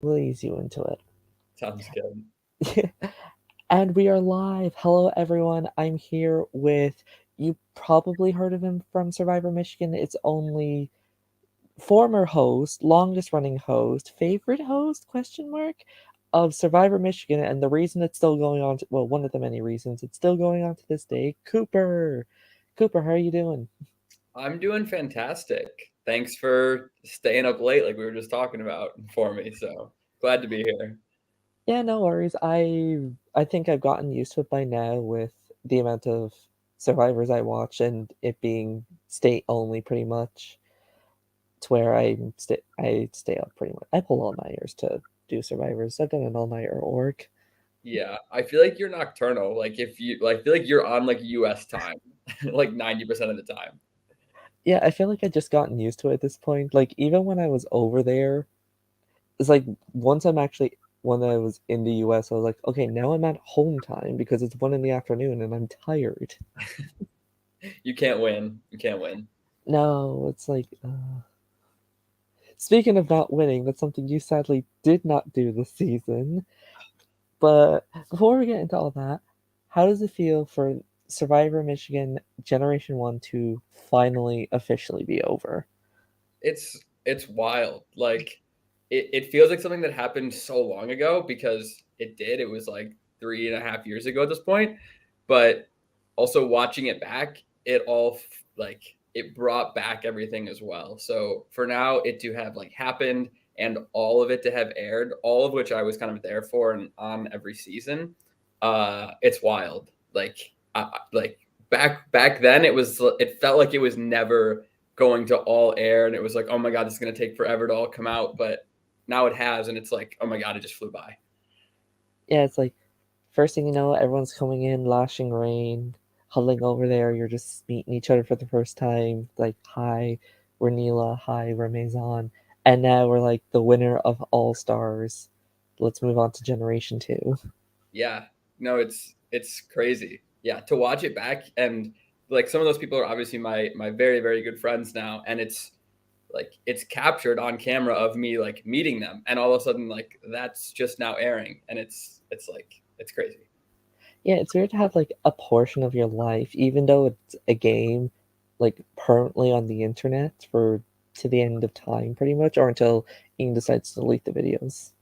We'll ease you into Sounds good. it. And we are live. Hello, everyone. I'm here with, you probably heard of him from Survivor Michigan. It's only former host, longest running host, favorite host, question mark, of Survivor Michigan. And the reason it's still going on, well, one of the many reasons it's still going on to this day, Cooper. Cooper, how are you doing? I'm doing fantastic. Thanks for staying up late, like we were just talking about for me. So glad to be here. Yeah, no worries. I think I've gotten used to it by now with the amount of survivors I watch and it being state only pretty much to where I stay up pretty much. I pull all nighters to do survivors. I've done an all nighter org. Yeah, I feel like you're nocturnal. Like if you like, feel like you're on like U.S. time, like 90% of the time. Yeah, I feel like I just gotten used to it at this point. Like even when I was over there, it's like once I'm actually when I was in the US, I was like, okay, now I'm at home time because it's 1 in the afternoon and I'm tired. You can't win. You can't win. No, it's like speaking of not winning, that's something you sadly did not do this season. But before we get into all that, how does it feel for Survivor Michigan Generation 1 to finally officially be over? It's wild. Like it feels like something that happened so long ago because it did. It was like 3.5 years ago at this point. But also watching it back, like it brought back everything as well. So for now, it to have like happened and all of it to have aired, all of which I was kind of there for and on every season. It's wild. Like back then, it felt like it was never going to all air, and it was like, oh my god, this is going to take forever to all come out, but now it has, and it's like, oh my god, it just flew by. Yeah, it's like first thing you know, everyone's coming in, lashing rain, huddling over there. You're just meeting each other for the first time. Like, hi, we're Neela. Hi, we're Maison. And now we're like the winner of All Stars. Let's move on to Generation 2. Yeah, no, it's crazy. Yeah, to watch it back, and like some of those people are obviously my very very good friends now, and it's captured on camera of me like meeting them, and all of a sudden like that's just now airing, and it's like it's crazy. Yeah, it's weird to have like a portion of your life, even though it's a game, like permanently on the internet for to the end of time, pretty much, or until Ian decides to delete the videos.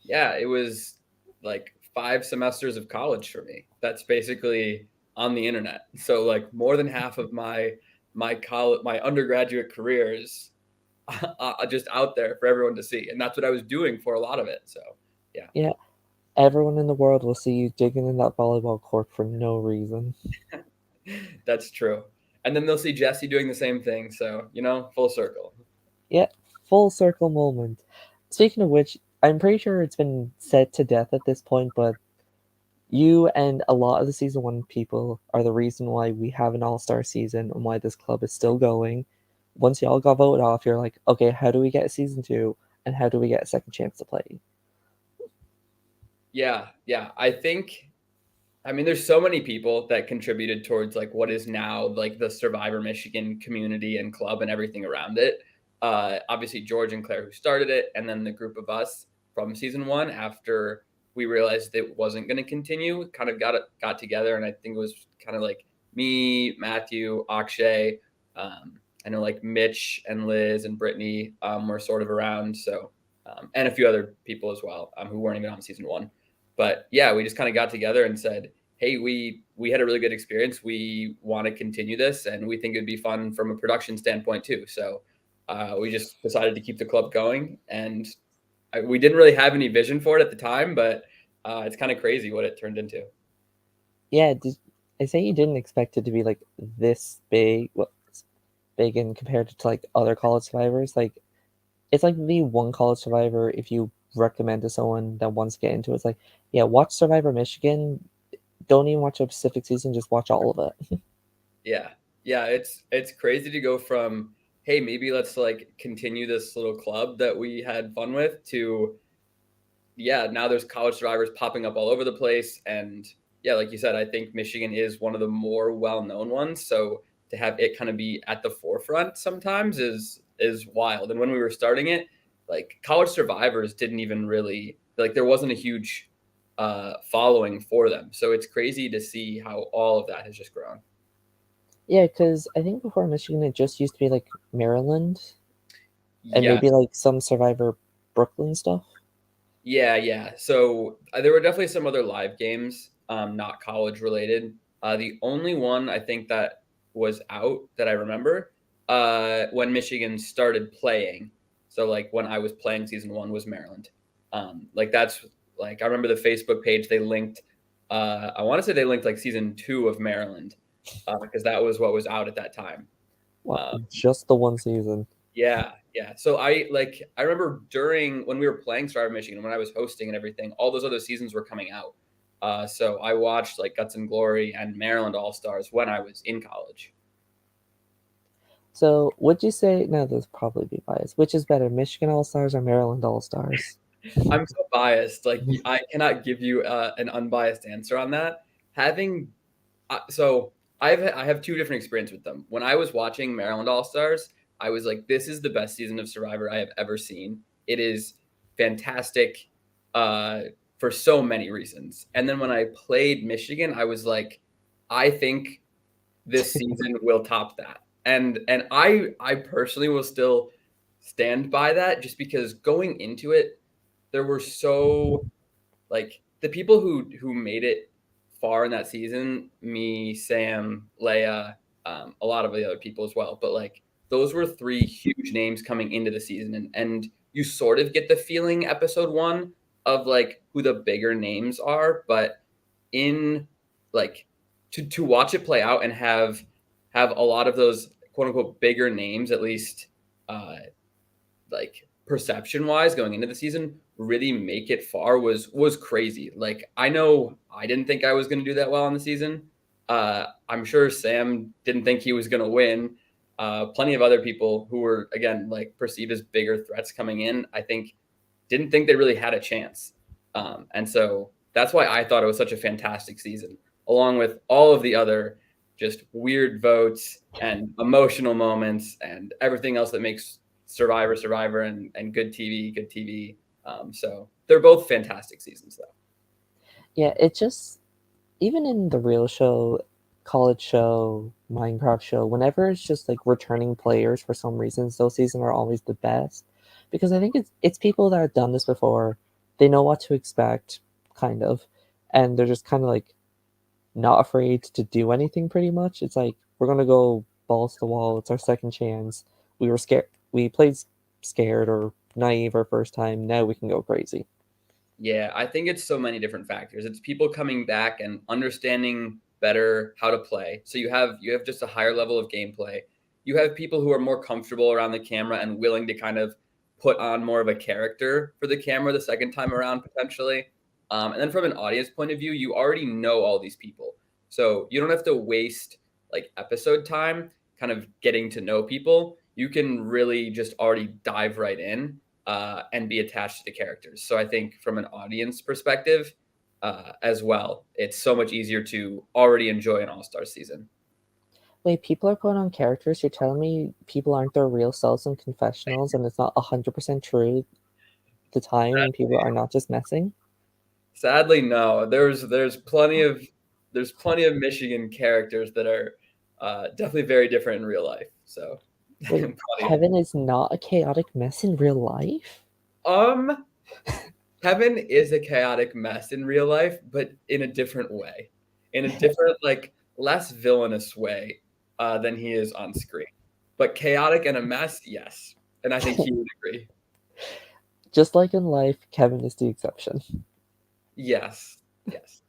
Yeah, it was like 5 semesters of college for me. That's basically on the internet. So like more than half of my undergraduate career is just out there for everyone to see, and that's what I was doing for a lot of it. So yeah, Yeah, everyone in the world will see you digging in that volleyball court for no reason. that's true. And then they'll see Jesse doing the same thing. So full circle. Yeah, full circle moment. Speaking of which, I'm pretty sure it's been said to death at this point, but you and a lot of the season one people are the reason why we have an all star season and why this club is still going. Once y'all got voted off, you're like, okay, how do we get a season two and how do we get a second chance to play? Yeah, yeah. I mean, there's so many people that contributed towards like what is now like the Survivor Michigan community and club and everything around it. Obviously, George and Claire who started it, and then the group of us from season one after we realized it wasn't going to continue, kind of got together, and I think it was kind of like me, Matthew, Akshay. I know like Mitch and Liz and Brittany were sort of around, so and a few other people as well who weren't even on season one. But yeah, we just kind of got together and said, hey, we had a really good experience. We want to continue this, and we think it'd be fun from a production standpoint too. So we just decided to keep the club going, and we didn't really have any vision for it at the time, but it's kind of crazy what it turned into. Yeah, did I say you didn't expect it to be like this big? Well, big and compared to like other college survivors, like it's like the one college survivor if you recommend to someone that wants to get into it, it's like, yeah, watch Survivor Michigan. Don't even watch a specific season, just watch all of it. Yeah, yeah, it's crazy to go from hey, maybe let's like continue this little club that we had fun with to yeah, now there's college survivors popping up all over the place. And yeah, like you said, I think Michigan is one of the more well-known ones. So to have it kind of be at the forefront sometimes is wild. And when we were starting it, like college survivors didn't even really like there wasn't a huge following for them. So it's crazy to see how all of that has just grown. Yeah, because I think before Michigan, it just used to be like Maryland and Yeah, maybe like some Survivor Brooklyn stuff. yeah. So there were definitely some other live games, not college related. The only one I think that was out that I remember when Michigan started playing. So like when I was playing season one was Maryland. Like that's like I remember the Facebook page they linked. I want to say they linked like season two of Maryland because that was what was out at that time. What? Uh, Just the one season. yeah. So I remember during when we were playing Survivor Michigan, when I was hosting and everything, all those other seasons were coming out. So I watched like Guts and Glory and Maryland All Stars when I was in college. So, would you say, now this probably be biased, which is better, Michigan All Stars or Maryland All Stars? I'm so biased. Like I cannot give you an unbiased answer on that. Having so I have two different experiences with them. When I was watching Maryland All Stars, I was like, this is the best season of Survivor I have ever seen. It is fantastic uh, for so many reasons. And then when I played Michigan, I was like, I think this season will top that. And I personally will still stand by that just because going into it, there were so like the people who made it far in that season, me, Sam, Leia, a lot of the other people as well. But like those were three huge names coming into the season, and you sort of get the feeling episode one of like who the bigger names are, but in like to watch it play out and have a lot of those quote unquote bigger names at least uh like perception wise going into the season really make it far was crazy. Like I know I didn't think I was going to do that well in the season. I'm sure Sam didn't think he was going to win. Plenty of other people who were again like perceived as bigger threats coming in, I think didn't think they really had a chance. And so that's why I thought it was such a fantastic season, along with all of the other just weird votes and emotional moments and everything else that makes Survivor, and good TV, good TV. So they're both fantastic seasons, though. Yeah, it just, even in the real show, college show, Minecraft show, whenever it's just like returning players for some reasons, those seasons are always the best. Because I think it's people that have done this before, they know what to expect, kind of, and they're just kind of like not afraid to do anything pretty much. It's like we're gonna go balls to the wall. It's our second chance. We were scared. We played scared or naive our first time. Now we can go crazy. Yeah, I think it's so many different factors. It's people coming back and understanding better how to play. So you have just a higher level of gameplay. You have people who are more comfortable around the camera and willing to kind of put on more of a character for the camera the second time around potentially. And then from an audience point of view, you already know all these people. So you don't have to waste like episode time kind of getting to know people. You can really just already dive right in and be attached to the characters. So I think from an audience perspective, as well, it's so much easier to already enjoy an All Star season. Wait, people are putting on characters. You're telling me people aren't their real selves in confessionals, and it's not 100% true the time, and people are not just messing. Sadly, no. There's plenty of Michigan characters that are definitely very different in real life. So Wait, plenty of Kevin is not a chaotic mess in real life. them. Kevin is a chaotic mess in real life, but in a different way, in a different, like less villainous way than he is on screen. But chaotic and a mess, yes, and I think he would agree. Just like in life, Kevin is the exception. Yes, yes.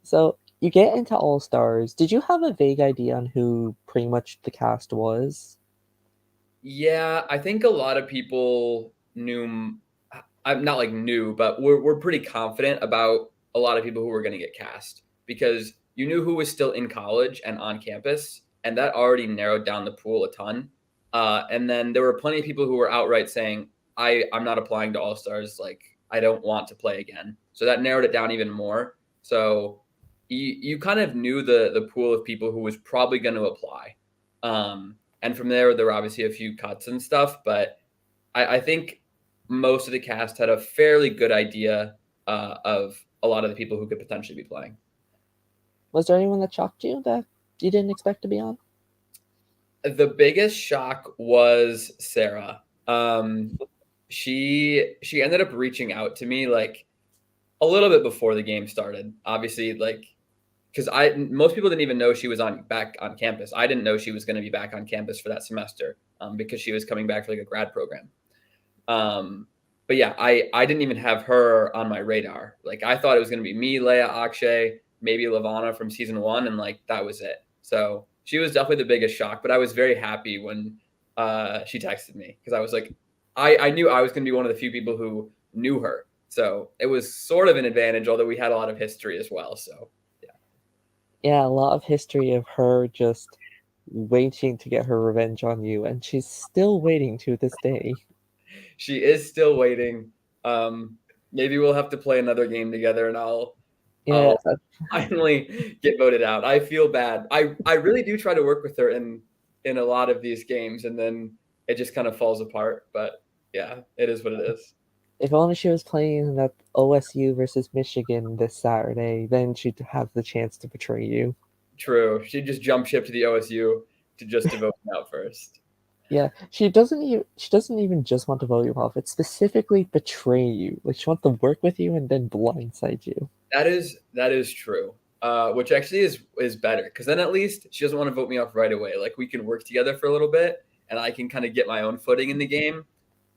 So you get into All Stars. Did you have a vague idea on who pretty much the cast was? Yeah, I think a lot of people knew. I'm not like new, but we're pretty confident about a lot of people who were going to get cast because you knew who was still in college and on campus, and that already narrowed down the pool a ton. And then there were plenty of people who were outright saying, I'm not applying to All Stars. Like, I don't want to play again." So that narrowed it down even more. So you kind of knew the pool of people who was probably going to apply. And from there were obviously a few cuts and stuff, but I think most of the cast had a fairly good idea of a lot of the people who could potentially be playing. Was there anyone that shocked you that you didn't expect to be on? The biggest shock was Sarah. She ended up reaching out to me like a little bit before the game started. Obviously, like because I most people didn't even know she was on back on campus. I didn't know she was going to be back on campus for that semester because she was coming back for like a grad program. Um, but yeah, I didn't even have her on my radar. Like I thought it was going to be me, Leia, Akshay, maybe Lavana from season one, and like that was it. So she was definitely the biggest shock. But I was very happy when she texted me because I was like, I knew I was going to be one of the few people who knew her. So it was sort of an advantage, although we had a lot of history as well. So yeah, Yeah, a lot of history of her just waiting to get her revenge on you, and she's still waiting to this day. she is still waiting. Um, Maybe we'll have to play another game together, and Yeah, I'll finally get voted out. I feel bad. I really do try to work with her in a lot of these games, and then it just kind of falls apart. But yeah, it is what it is. if only she was playing that OSU versus Michigan this Saturday, then she'd have the chance to betray you. True. She just jumped ship to the OSU to just to vote me out first. Yeah, she doesn't even just want to vote you off. It's specifically betray you. Like she wants to work with you and then blindside you. That is true. Which actually is better because then at least she doesn't want to vote me off right away. Like we can work together for a little bit, and I can kind of get my own footing in the game,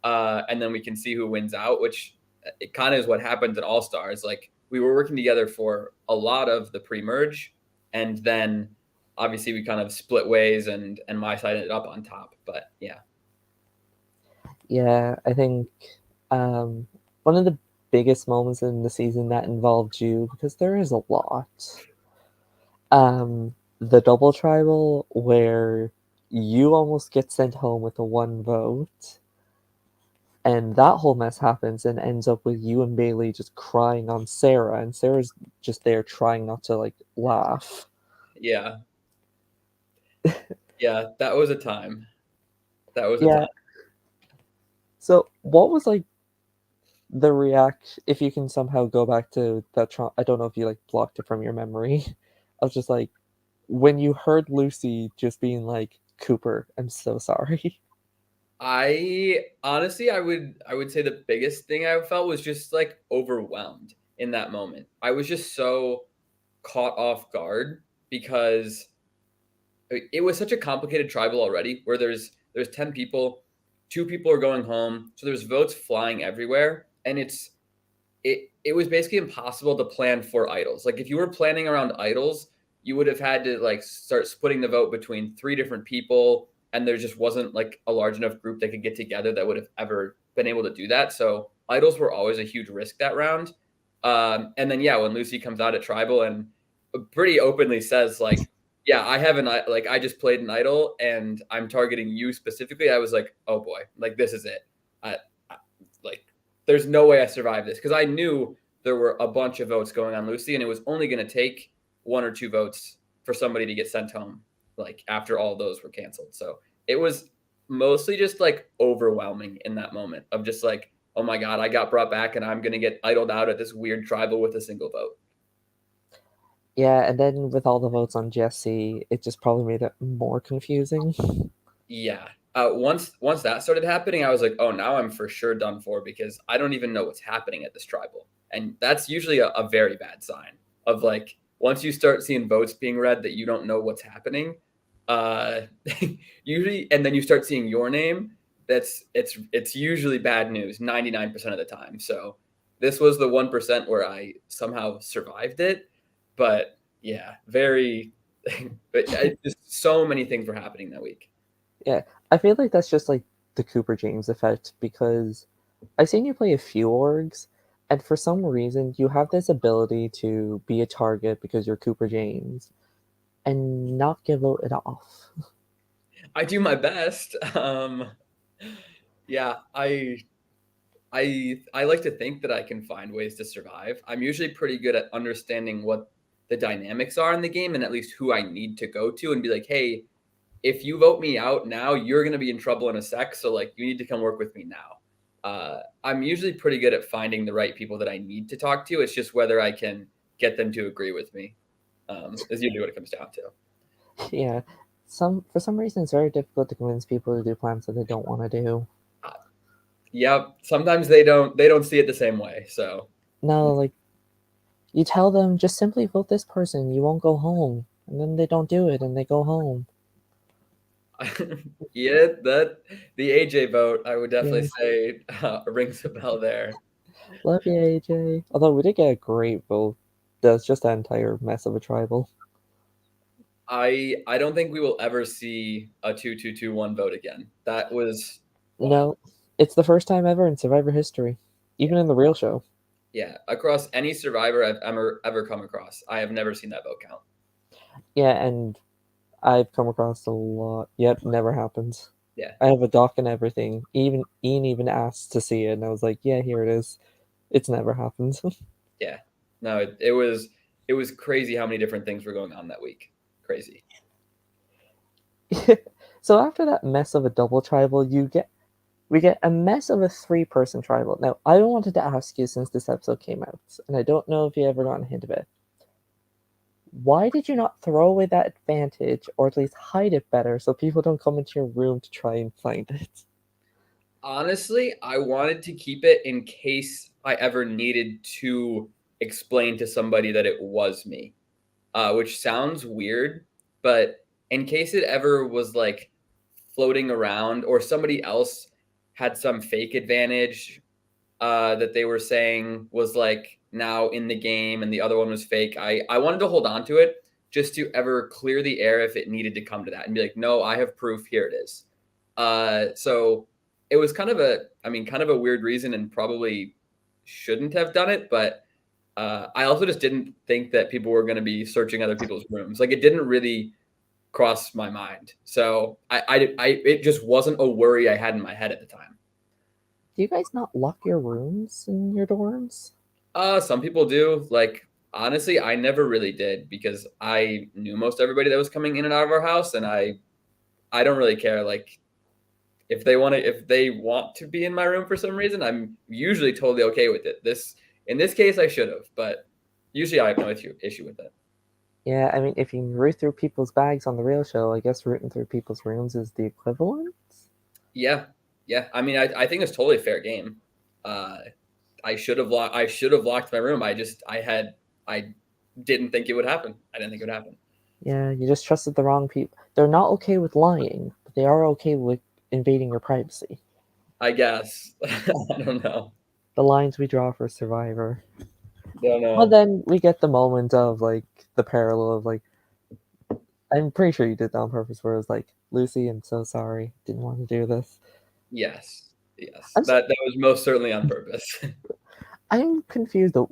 and then we can see who wins out. Which it kind of is what happened at All Stars. Like we were working together for a lot of the pre-merge, and then obviously we kind of split ways, and my side ended up on top. But yeah, Yeah, I think um, one of the biggest moments in the season that involved you, because there is a lot. The double tribal where you almost get sent home with a one vote, and that whole mess happens and ends up with you and Bailey just crying on Sarah, and Sarah's just there trying not to like laugh. yeah, yeah. That was a time. That was a time. Yeah. So what was like the react if you can somehow go back to that I don't know if you like blocked it from your memory of just like when you heard Lucy just being like, Cooper, I'm so sorry. I honestly, I would say the biggest thing I felt was just like overwhelmed in that moment. I was just so caught off guard because it was such a complicated tribal already where there's 10 people, two people are going home, so there's votes flying everywhere, and it was basically impossible to plan for idols. Like if you were planning around idols, you would have had to like start splitting the vote between three different people, and there just wasn't like a large enough group that could get together that would have ever been able to do that. So idols were always a huge risk that round. And then yeah, when Lucy comes out at tribal and pretty openly says like, yeah, I have like I just played an idol and I'm targeting you specifically. I was like, oh boy, like this is it. I like there's no way I survived this because I knew there were a bunch of votes going on Lucy, and it was only going to take one or two votes for somebody to get sent home, like after all those were canceled. So it was mostly just like overwhelming in that moment of just like, oh my god, I got brought back, and I'm going to get idled out at this weird tribal with a single vote. Yeah, and then with all the votes on Jesse, it just probably made it more confusing. Yeah. Once that started happening, I was like, oh, now I'm for sure done for because I don't even know what's happening at this tribal, and that's usually a very bad sign of like once you start seeing votes being read that you don't know what's happening, uh, usually, and then you start seeing your name. It's usually bad news 99% of the time. So this was the 1% where I somehow survived it, but yeah, very. But just so many things were happening that week. Yeah, I feel like that's just like the Cooper James effect because I've seen you play a few orgs, and for some reason you have this ability to be a target because you're Cooper James and not get voted off. I do my best. Yeah, I like to think that I can find ways to survive. I'm usually pretty good at understanding what the dynamics are in the game and at least who I need to go to and be like, hey, if you vote me out now, you're gonna be in trouble in a sec. So like you need to come work with me now. I'm usually pretty good at finding the right people that I need to talk to. It's just whether I can get them to agree with me, is usually what it comes down to. Yeah, for some reason it's very difficult to convince people to do plans that they don't want to do. Uh, yep. Sometimes they don't see it the same way. So No, like you tell them just simply vote this person, you won't go home, and then they don't do it and they go home. yeah, that the AJ vote, I would definitely Yeah, say rings a bell there. love you, AJ. Although we did get a great vote. That's just that entire mess of a tribal. I don't think we will ever see a 2-2-2-1 vote again. That was wild. No, it's the first time ever in Survivor history, Yeah. even in the real show. Yeah. Across any survivor I've ever come across, I have never seen that vote count. Yeah, and I've come across a lot. Yep, never happens. Yeah. I have a doc and everything. Even Ian even asked to see it, and I was like, "Yeah, here it is." It's never happens. Yeah. No, it was crazy how many different things were going on that week. Crazy. So after that mess of a double tribal, we get a mess of a 3-person tribal. Now, I wanted to ask you since this episode came out, and I don't know if you ever got a hint of it. Why did you not throw away that advantage, or at least hide it better, so people don't come into your room to try and find it? Honestly, I wanted to keep it in case I ever needed to explain to somebody that it was me, which sounds weird, but in case it ever was like floating around or somebody else had some fake advantage that they were saying was like now in the game and the other one was fake. I wanted to hold on to it just to ever clear the air if it needed to come to that and be like, no, I have proof. Here it is. So it was kind of a weird reason and probably shouldn't have done it, but I also just didn't think that people were going to be searching other people's rooms. Like it didn't really cross my mind. So it just wasn't a worry I had in my head at the time. Do you guys not lock your rooms in your dorms? Some people do. Like honestly, I never really did because I knew most everybody that was coming in and out of our house, and I don't really care. Like if they want to be in my room for some reason, I'm usually totally okay with it. In this case, I should have, but usually I have no issue with it. Yeah, I mean, if you can root through people's bags on the real show, I guess rooting through people's rooms is the equivalent. Yeah, yeah. I mean, I think it's totally fair game. Uh, I should have locked my room. I didn't think it would happen. I didn't think it would happen. Yeah, you just trusted the wrong people. They're not okay with lying, but they are okay with invading your privacy. I guess. I don't know. The lines we draw for Survivor. Don't But know. then we get the moment of like the parallel of like, I'm pretty sure you did that on purpose, where it was like, Lucy, I'm so sorry, didn't want to do this. Yes. Yes. I'm That was most certainly on purpose. I'm confused at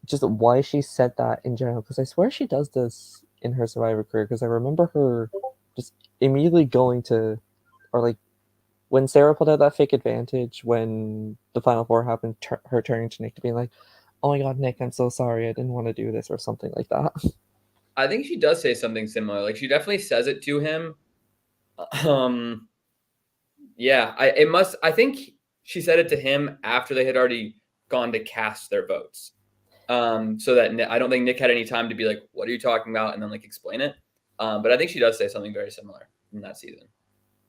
just why she said that in general, because I swear she does this in her Survivor career. Because I remember her just immediately going to, or like when Sarah pulled out that fake advantage when the final four happened, her turning to Nick to being like, "Oh my God, Nick, I'm so sorry, I didn't want to do this," or something like that. I think she does say something similar. Like she definitely says it to him. Um yeah, I think she said it to him after they had already gone to cast their votes. So that I don't think Nick had any time to be like, "What are you talking about?" and then like explain it. But I think she does say something very similar in that season.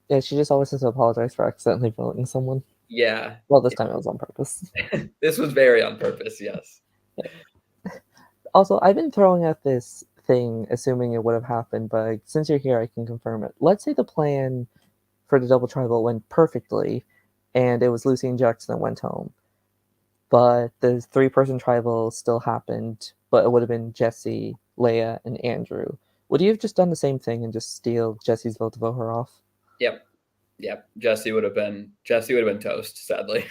Yeah, she just always has to apologize for accidentally voting someone. Yeah, Well, this time it was on purpose. this was very on purpose. Yes. Also, I've been throwing out this thing, assuming it would have happened, but since you're here, I can confirm it. Let's say the plan for the double tribal went perfectly, and it was Lucy and Jackson that went home. But the 3-person tribal still happened, but it would have been Jesse, Leia, and Andrew. Would you have just done the same thing and just steal Jesse's vote to vote her off? Yep. Yep. Jesse would have been toast. Sadly.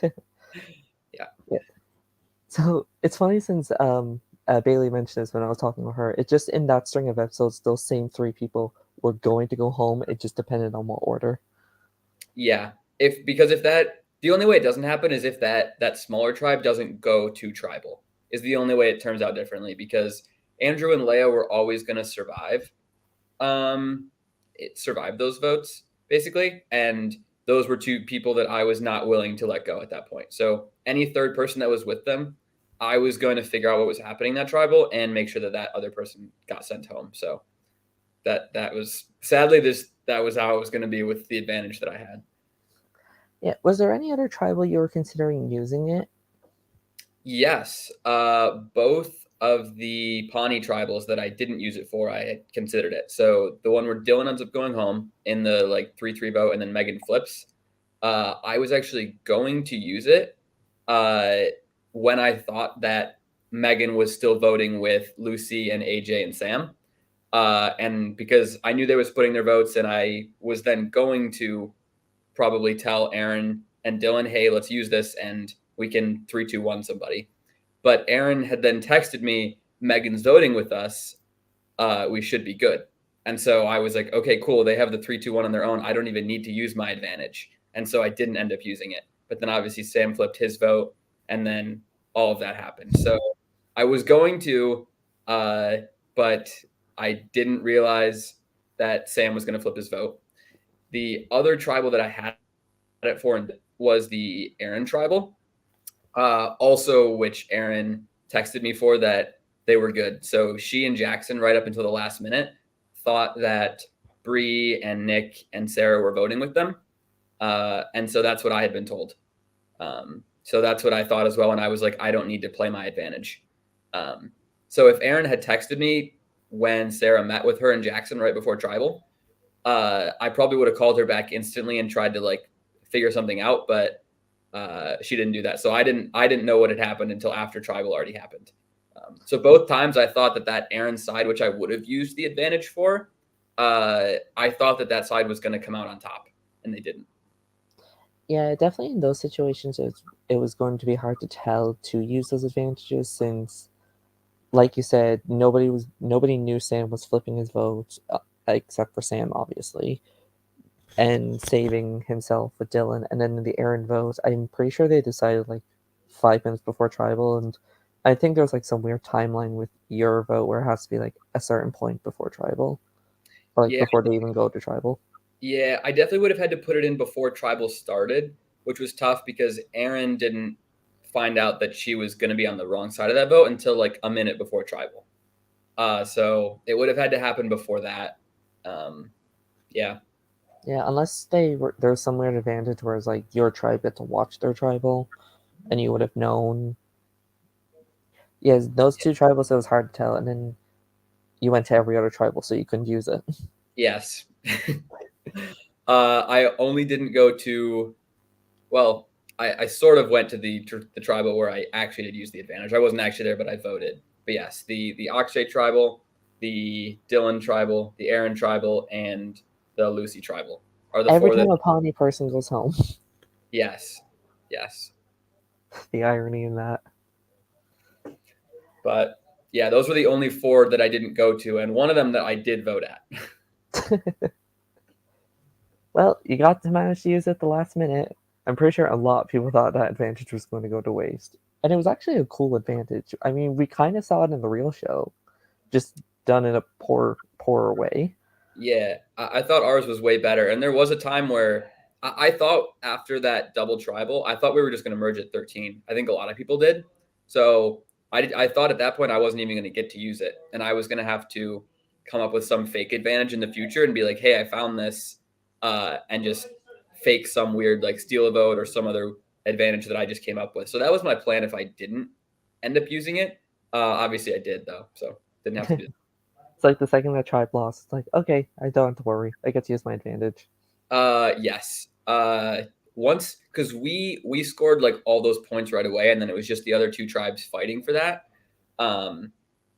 Yeah. Yeah. So it's funny since Bailey mentioned this when I was talking to her. It just in that string of episodes, those same 3 people were going to go home. It just depended on what order. Yeah. If that the only way it doesn't happen is if that smaller tribe doesn't go to tribal is the only way it turns out differently because Andrew and Leia were always going to survive. It survived those votes basically, and those were two people that I was not willing to let go at that point. So any third person that was with them, I was going to figure out what was happening in that tribal and make sure that that other person got sent home. So that was sadly that was how it was going to be with the advantage that I had. Yeah. Was there any other tribal you were considering using it? Yes, both of the Pawnee tribals that I didn't use it for, I had considered it. So the one where Dylan ends up going home in the like 3-3 vote, and then Megan flips. I was actually going to use it uh, when I thought that Megan was still voting with Lucy and AJ and Sam. And because I knew they were splitting their votes, and I was then going to probably tell Aaron and Dylan, hey, let's use this and we can 3-2-1 somebody. But Aaron had then texted me, Megan's voting with us. We should be good. And so I was like, okay, cool. They have the 3-2-1 on their own. I don't even need to use my advantage. And so I didn't end up using it. But then obviously Sam flipped his vote, and then all of that happened. So I was going to, but I didn't realize that Sam was going to flip his vote. The other tribal that I had it for was the Aaron tribal, also which Aaron texted me for that they were good. So she and Jackson, right up until the last minute, thought that Bree and Nick and Sarah were voting with them, and so that's what I had been told. So that's what I thought as well, and I was like, I don't need to play my advantage. So if Aaron had texted me when Sarah met with her and Jackson right before tribal, I probably would have called her back instantly and tried to like figure something out, but she didn't do that. So I didn't know what had happened until after tribal already happened. So both times I thought that Aaron side, which I would have used the advantage for, I thought that side was going to come out on top, and they didn't. Yeah, definitely in those situations, it was going to be hard to tell to use those advantages since, like you said, nobody knew Sam was flipping his vote, except for Sam, obviously, and saving himself with Dylan. And then in the Aaron vote, I'm pretty sure they decided like 5 minutes before tribal, and I think there's like some weird timeline with your vote where it has to be like a certain point before tribal, or like Yeah, before they even go to tribal. yeah, I definitely would have had to put it in before tribal started, which was tough because Aaron didn't find out that she was going to be on the wrong side of that vote until like a minute before tribal. So it would have had to happen before that. Yeah. Yeah, unless there's some weird advantage where it's like your tribe get to watch their tribal, and you would have known. Yeah, those two tribals it was hard to tell, and then you went to every other tribal, so you couldn't use it. Yes. I only didn't go to, well, I sort of went to the tribal where I actually did use the advantage. I wasn't actually there, but I voted. But yes, the Akshay tribal, the Dylan tribal, the Aaron tribal, and the Lucy tribal are the Every four that, time a Pawnee person goes home, yes, yes. the irony in that. But yeah, those were the only four that I didn't go to, and one of them that I did vote at. Well, you got to manage to use it at the last minute. I'm pretty sure a lot of people thought that advantage was going to go to waste. And it was actually a cool advantage. I mean, we kind of saw it in the real show, just done in a poorer way. Yeah, I thought ours was way better. And there was a time where I thought after that double tribal, I thought we were just going to merge at 13. I think a lot of people did. So I thought at that point I wasn't even going to get to use it. And I was going to have to come up with some fake advantage in the future and be like, hey, I found this, and just fake some weird like steal a vote or some other advantage that I just came up with. So that was my plan if I didn't end up using it. Obviously I did though. So didn't have to do that. It's like the second that tribe lost, it's like, okay, I don't have to worry. I get to use my advantage. Yes. Once because we scored like all those points right away, and then it was just the other two tribes fighting for that. Um,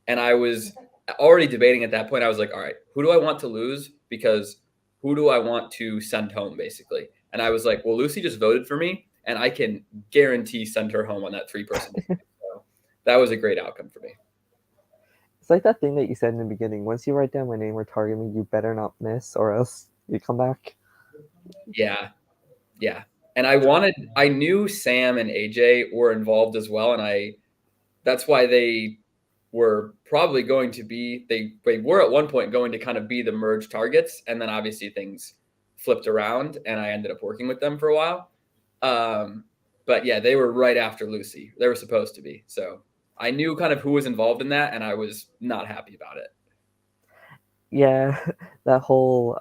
and I was already debating at that point. I was like, all right, who do I want to lose? Because who do I want to send home, basically? And I was like, well, Lucy just voted for me, and I can guarantee send her home on that 3-person. So that was a great outcome for me. It's like that thing that you said in the beginning. Once you write down my name or target me, you better not miss, or else you come back. Yeah, yeah. And I knew Sam and AJ were involved as well, and that's why they were probably going to be they were at one point going to kind of be the merge targets, and then obviously things flipped around, and I ended up working with them for a while. Um, but yeah, they were right after Lucy. They were supposed to be. So I knew kind of who was involved in that, and I was not happy about it. Yeah, that whole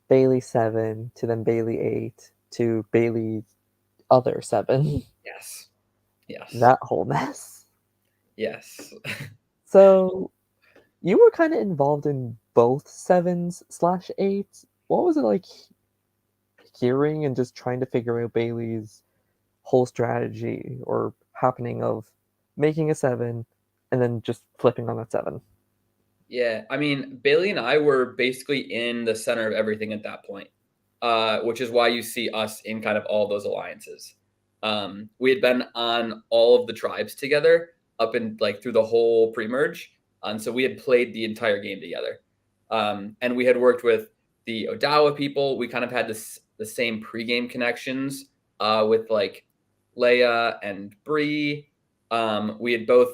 Bailey 7 to then Bailey 8 to Bailey other 7. Yes. Yes. That whole mess. Yes. So you were kind of involved in both 7s/8s. What was it like hearing and just trying to figure out Bailey's whole strategy or happening of making a 7 and then just flipping on that 7? Yeah, I mean, Bailey and I were basically in the center of everything at that point, which is why you see us in kind of all those alliances. We had been on all of the tribes together up in like through the whole pre-merge, and so we had played the entire game together. And we had worked with the Odawa people. We kind of had the same pre-game connections with like Leia and Bree. We had both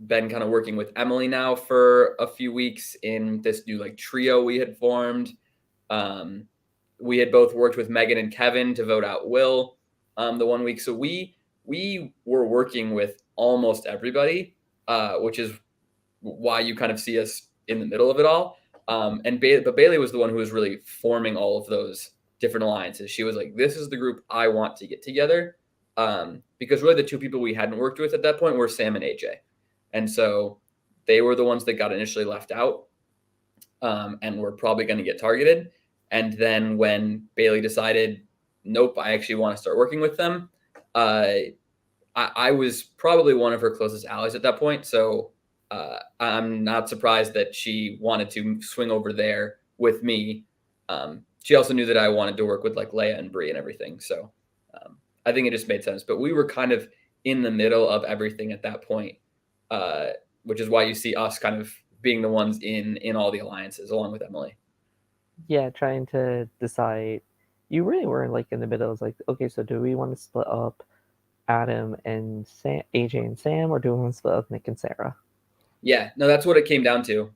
been kind of working with Emily now for a few weeks in this new like trio we had formed. Um, we had both worked with Megan and Kevin to vote out Will the one week, so we were working with almost everybody, which is why you kind of see us in the middle of it all. But Bailey was the one who was really forming all of those different alliances. She was like, "This is the group I want to get together," because really the two people we hadn't worked with at that point were Sam and AJ. And so they were the ones that got initially left out, and were probably going to get targeted. And then when Bailey decided, nope, I actually want to start working with them, I was probably one of her closest allies at that point. So I'm not surprised that she wanted to swing over there with me. She also knew that I wanted to work with like Leia and Bree and everything. So I think it just made sense. But we were kind of in the middle of everything at that point, uh, which is why you see us kind of being the ones in all the alliances along with Emily. Yeah, trying to decide. You really were like in the middle. It's like, okay, so do we want to split up Adam and Sam, AJ and Sam, or do we want to split up Nick and Sarah? Yeah, no, that's what it came down to.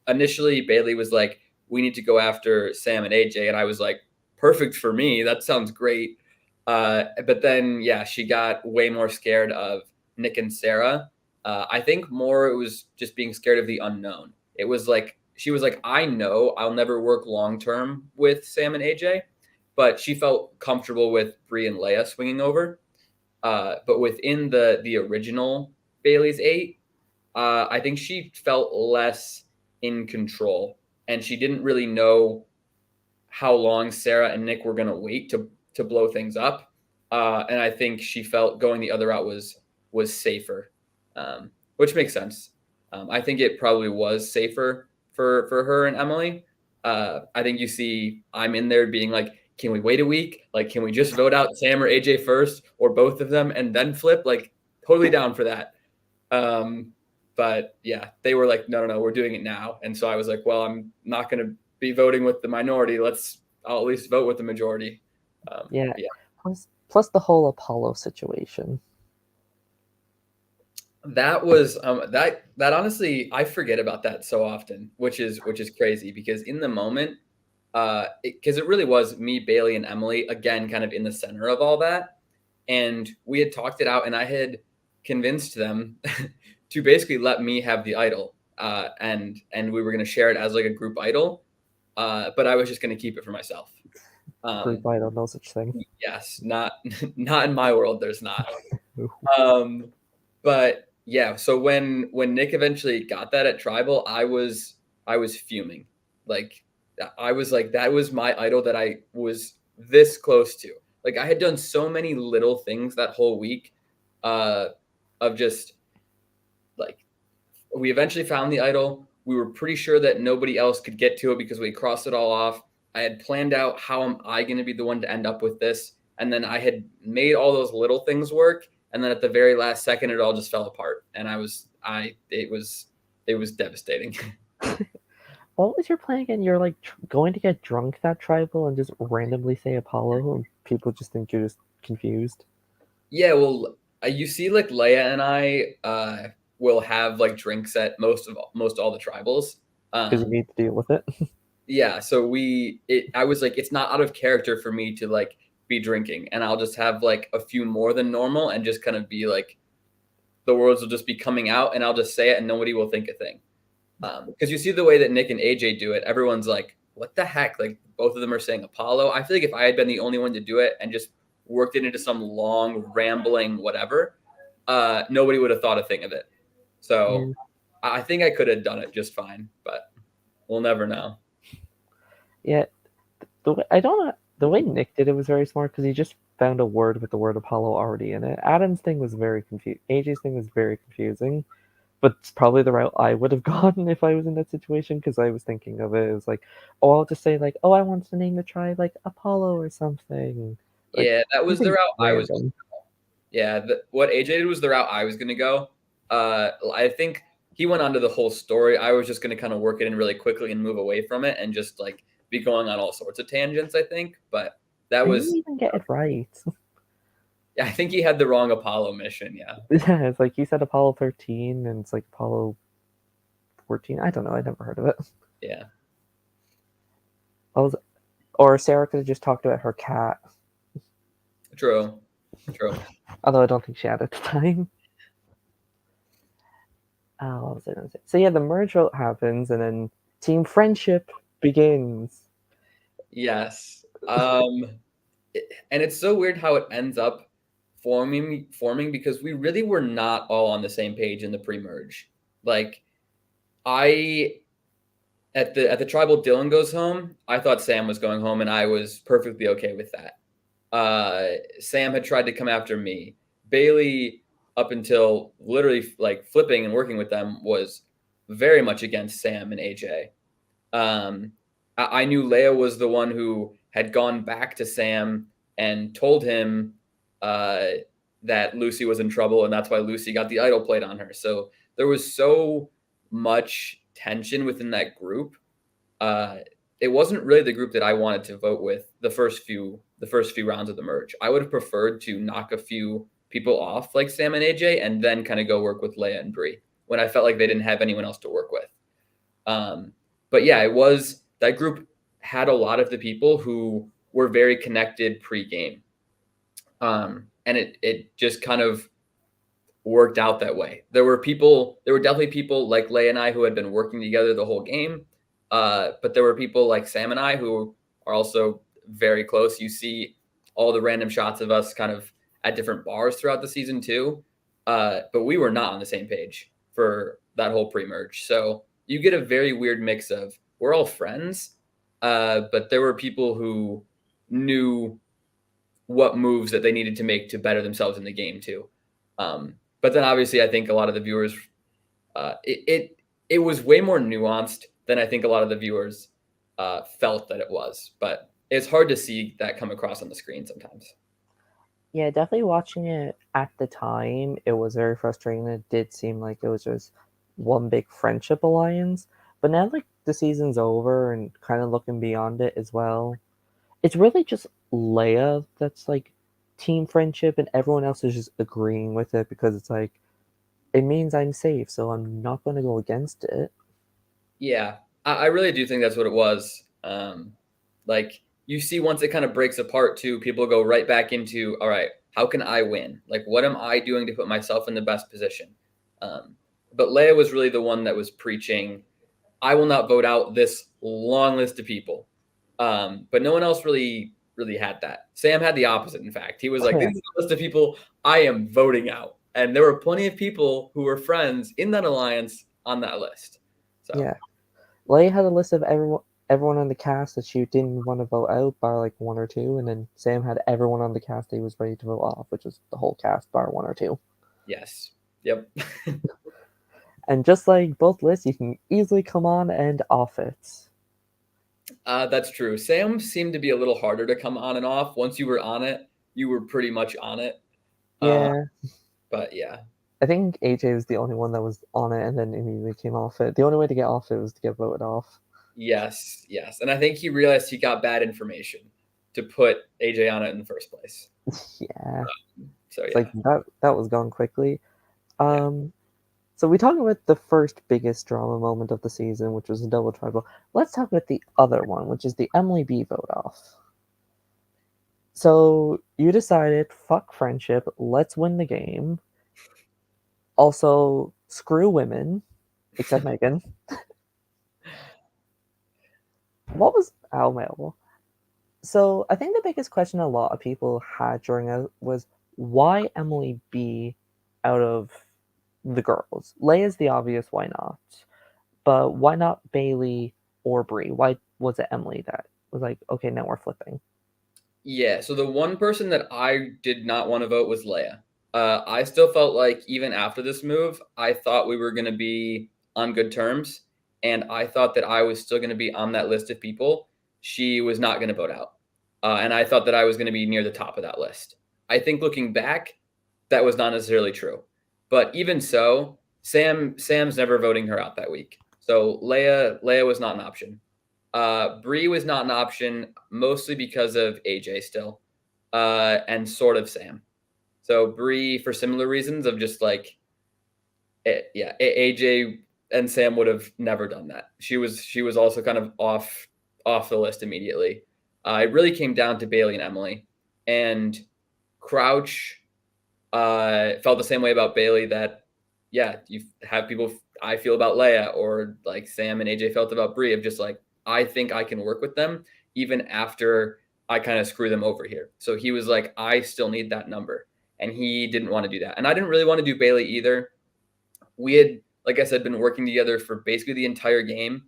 Initially, Bailey was like, "We need to go after Sam and AJ," and I was like, "Perfect for me. That sounds great." But then, yeah, she got way more scared of Nick and Sarah. I think more it was just being scared of the unknown. It was like she was like, "I know I'll never work long term with Sam and AJ," but she felt comfortable with Bree and Leia swinging over. But within the original Bailey's 8, I think she felt less in control, and she didn't really know how long Sarah and Nick were going to wait to blow things up. And I think she felt going the other route was safer, which makes sense. I think it probably was safer for her and Emily. I think you see I'm in there being like, can we wait a week? Like, can we just vote out Sam or AJ first, or both of them, and then flip? Like, totally down for that. Um, but yeah, they were like, no, no, no, we're doing it now. And so I was like, well, I'm not going to be voting with the minority. I'll at least vote with the majority. Yeah. Yeah, Plus the whole Apollo situation. that was that honestly, I forget about that so often, which is crazy because in the moment, because it really was me, Bailey, and Emily again, kind of in the center of all that, and we had talked it out, and I had convinced them to basically let me have the idol, and we were going to share it as like a group idol, but I was just going to keep it for myself. Group Um, idol, no such thing. yes, not not in my world. There's not. Um, but yeah, so when Nick eventually got that at Tribal, I was fuming. Like I was like that was my idol that I was this close to. Like I had done so many little things that whole week, uh, of just like we eventually found the idol. We were pretty sure that nobody else could get to it because we crossed it all off. I had planned out how am I going to be the one to end up with this, and then I had made all those little things work. And then at the very last second, it all just fell apart, and it was devastating. What was your plan again? You're like going to get drunk that tribal and just randomly say Apollo, and people just think you're just confused Yeah, well, you see, like Leia and I will have like drinks at most all the tribals. because you Um, need to deal with it. Yeah, so I was like, it's not out of character for me to like be drinking, and I'll just have like a few more than normal, and just kind of be like, the words will just be coming out, and I'll just say it, and nobody will think a thing. Because you see the way that Nick and AJ do it, everyone's like, "What the heck?" Like both of them are saying Apollo. I feel like if I had been the only one to do it and just worked it into some long rambling whatever, nobody would have thought a thing of it. So Yeah, I think I could have done it just fine, but we'll never know. yeah. I don't know. The way Nick did it was very smart because he just found a word with the word Apollo already in it. Adam's thing was very confusing. AJ's thing was very confusing, but it's probably the route I would have gone if I was in that situation because I was thinking of it as like, oh, I'll just say like, oh, I want to name the tribe like Apollo or something, like Yeah, that was the something route I was. random. Yeah, what AJ did was the route I was gonna go. I think he went on to the whole story. I was just gonna kind of work it in really quickly and move away from it and just like be going on all sorts of tangents. I think, but that I didn't was. even get it right. Yeah, I think he had the wrong Apollo mission. Yeah, Yeah, it's like he said Apollo 13 and it's like Apollo 14. I don't know. I never heard of it. yeah, I was, or Sarah could have just talked about her cat, true, true. although I don't think she had at the time. What was I going to say? So yeah, the merge vote happens, and then team friendship begins. Yes. And it's so weird how it ends up forming because we really were not all on the same page in the pre-merge. Like I at the tribal Dylan goes home, I thought Sam was going home and I was perfectly okay with that. Sam had tried to come after me. Bailey, up until literally like flipping and working with them, was very much against Sam and AJ. Um, I knew Leia was the one who had gone back to Sam and told him uh, that Lucy was in trouble, and that's why Lucy got the idol plate on her. So there was so much tension within that group. uh, it wasn't really the group that I wanted to vote with the first few rounds of the merge. I would have preferred to knock a few people off like Sam and AJ, and then kind of go work with Leia and Brie when I felt like they didn't have anyone else to work with. Um, but yeah, it was that group had a lot of the people who were very connected pre-game, and it just kind of worked out that way. There were definitely people like Leigh and I who had been working together the whole game. But there were people like Sam and I who are also very close. You see all the random shots of us kind of at different bars throughout the season too. But we were not on the same page for that whole pre-merge. So you get a very weird mix of we're all friends, but there were people who knew what moves that they needed to make to better themselves in the game too. But then obviously, I think a lot of the viewers, it was way more nuanced than I think a lot of the viewers felt that it was. But it's hard to see that come across on the screen sometimes. Yeah, definitely watching it at the time, it was very frustrating. It did seem like it was just one big friendship alliance. But now, like, the season's over and kind of looking beyond it as well, it's really just Leia that's like team friendship, and everyone else is just agreeing with it because it's like, it means I'm safe, so I'm not going to go against it. Yeah, I really do think that's what it was. Like you see, once it kind of breaks apart, too, people go right back into, all right, how can I win? Like, what am I doing to put myself in the best position? Um, but Leia was really the one that was preaching, I will not vote out this long list of people. But no one else really had that. Sam had the opposite. In fact, he was like, Yeah, "This is a list of people I am voting out," and there were plenty of people who were friends in that alliance on that list. So yeah. Leia had a list of everyone on the cast that she didn't want to vote out, bar like one or two, and then Sam had everyone on the cast that he was ready to vote off, which was the whole cast, bar one or two. yes, yep, And just like both lists, you can easily come on and off it. that's true. Sam seemed to be a little harder to come on and off. Once you were on it, you were pretty much on it. Uh, Yeah, but yeah, I think AJ was the only one that was on it and then immediately came off it. The only way to get off it was to get voted off. yes, yes, and I think he realized he got bad information to put AJ on it in the first place. Yeah, So it's like yeah, that was gone quickly. yeah. Um, So we talked about the first biggest drama moment of the season, which was a double tribal. Let's talk about the other one, which is the Emily B vote off. So you decided, fuck friendship, let's win the game. Also, screw women, except Megan. What was Al? So I think the biggest question a lot of people had during it was why Emily B out of the girls? Leia's the obvious, why not? But why not Bailey or Brie? Why was it Emily that was like, okay, now we're flipping? Yeah, so the one person that I did not want to vote was Leia. I still felt like even after this move, I thought we were going to be on good terms, and I thought that I was still going to be on that list of people. She was not going to vote out, and I thought that I was going to be near the top of that list. I think looking back, that was not necessarily true, but even so, Sam's never voting her out that week. So Leia was not an option. Bree was not an option, mostly because of AJ still, and sort of Sam. So Bree, for similar reasons of just like, yeah, AJ and Sam would have never done that. She was also kind of off the list immediately. It really came down to Bailey and Emily, and Crouch felt the same way about Bailey that, yeah, you have people I feel about Leia or like Sam and AJ felt about Brie of just like, I think I can work with them even after I kind of screw them over here. So he was like, I still need that number. And he didn't want to do that. And I didn't really want to do Bailey either. We had, like I said, been working together for basically the entire game.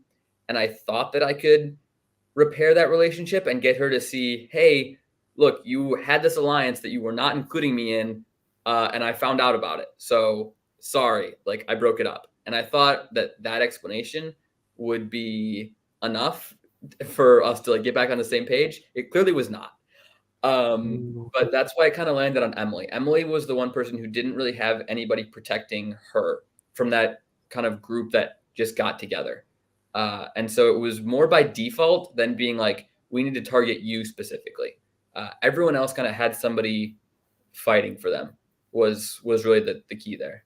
And I thought that I could repair that relationship and get her to see, hey, look, you had this alliance that you were not including me in, and I found out about it. So sorry, like I broke it up. And I thought that that explanation would be enough for us to like get back on the same page. It clearly was not. But that's why I kind of landed on Emily. Emily was the one person who didn't really have anybody protecting her from that kind of group that just got together. And so it was more by default than being like, we need to target you specifically. Everyone else kind of had somebody fighting for them was really the key there.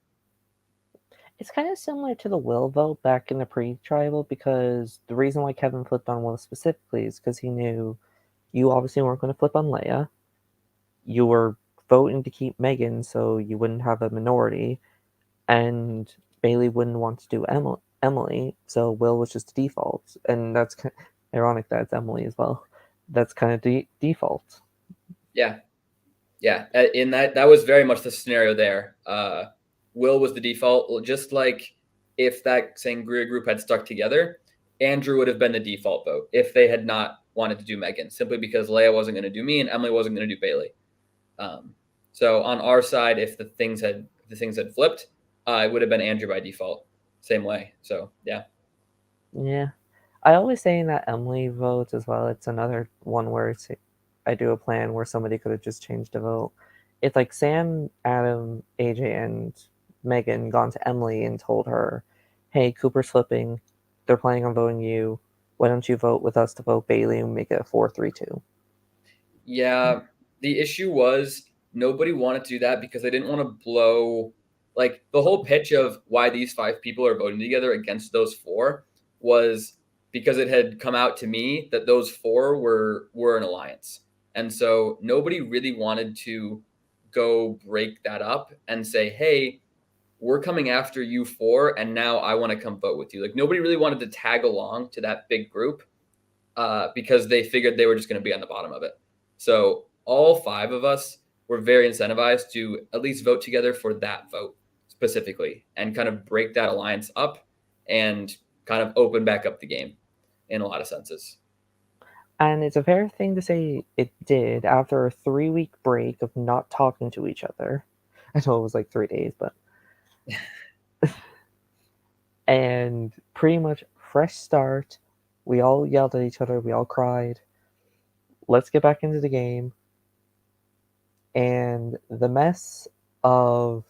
It's kind of similar to the Will vote back in the pre-tribal because the reason why Kevin flipped on Will specifically is because he knew you obviously weren't going to flip on Leia. You were voting to keep Megan so you wouldn't have a minority, and Bailey wouldn't want to do Emily, so Will was just the default, and that's kind of ironic that it's Emily as well. That's kind of default. Yeah, yeah. In that was very much the scenario there. Will was the default, just like if that Sangria group had stuck together, Andrew would have been the default vote if they had not wanted to do Megan, simply because Leia wasn't going to do me and Emily wasn't going to do Bailey. Um, so on our side, if the things had flipped, it would have been Andrew by default, same way. So yeah, Yeah, I always say in that Emily vote as well. It's another one where I do a plan where somebody could have just changed the vote. It's like Sam, Adam, AJ, and Megan gone to Emily and told her, "Hey, Cooper's flipping. They're planning on voting you. Why don't you vote with us to vote Bailey and make it a 4-3-2?" yeah. The issue was nobody wanted to do that because they didn't want to blow like the whole pitch of why these five people are voting together against those four was because it had come out to me that those four were an alliance. And so nobody really wanted to go break that up and say, "Hey, we're coming after you four and now I want to come vote with you." Like nobody really wanted to tag along to that big group because they figured they were just going to be on the bottom of it. So all five of us were very incentivized to at least vote together for that vote specifically and kind of break that alliance up and kind of open back up the game in a lot of senses. And it's a fair thing to say it did after a 3-week break of not talking to each other. I know it was like 3 days, but and pretty much fresh start. We all yelled at each other. We all cried. Let's get back into the game. And the mess of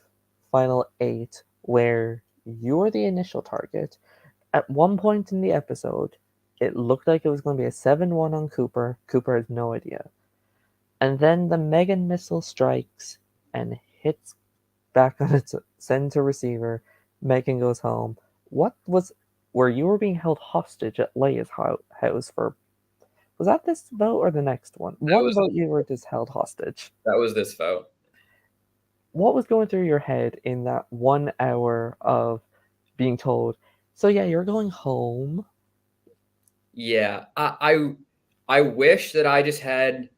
Final 8, where you're the initial target. At one point in the episode, it looked like it was going to be a 7-1 on Cooper. Cooper has no idea. And then the Megan missile strikes and hits back on its send to receiver, Megan goes home. What was where you were being held hostage at Leia's house for? Was that this vote or the next one? That One was vote you were just held hostage. that was this vote. What was going through your head in that 1 hour of being told, so yeah, you're going home? Yeah, I wish that I just had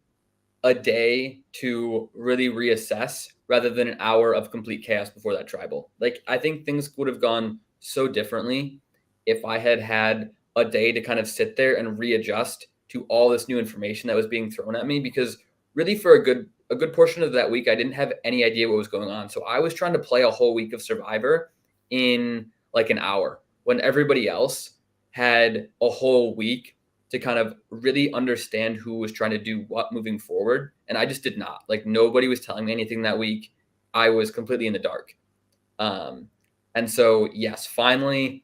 a day to really reassess rather than an hour of complete chaos before that tribal. Like, I think things would have gone so differently if I had had a day to kind of sit there and readjust to all this new information that was being thrown at me, because really for a good portion of that week I didn't have any idea what was going on. So I was trying to play a whole week of Survivor in like an hour when everybody else had a whole week to kind of really understand who was trying to do what moving forward. And I just did not. Like, nobody was telling me anything that week. I was completely in the dark. Um, and so, yes, finally,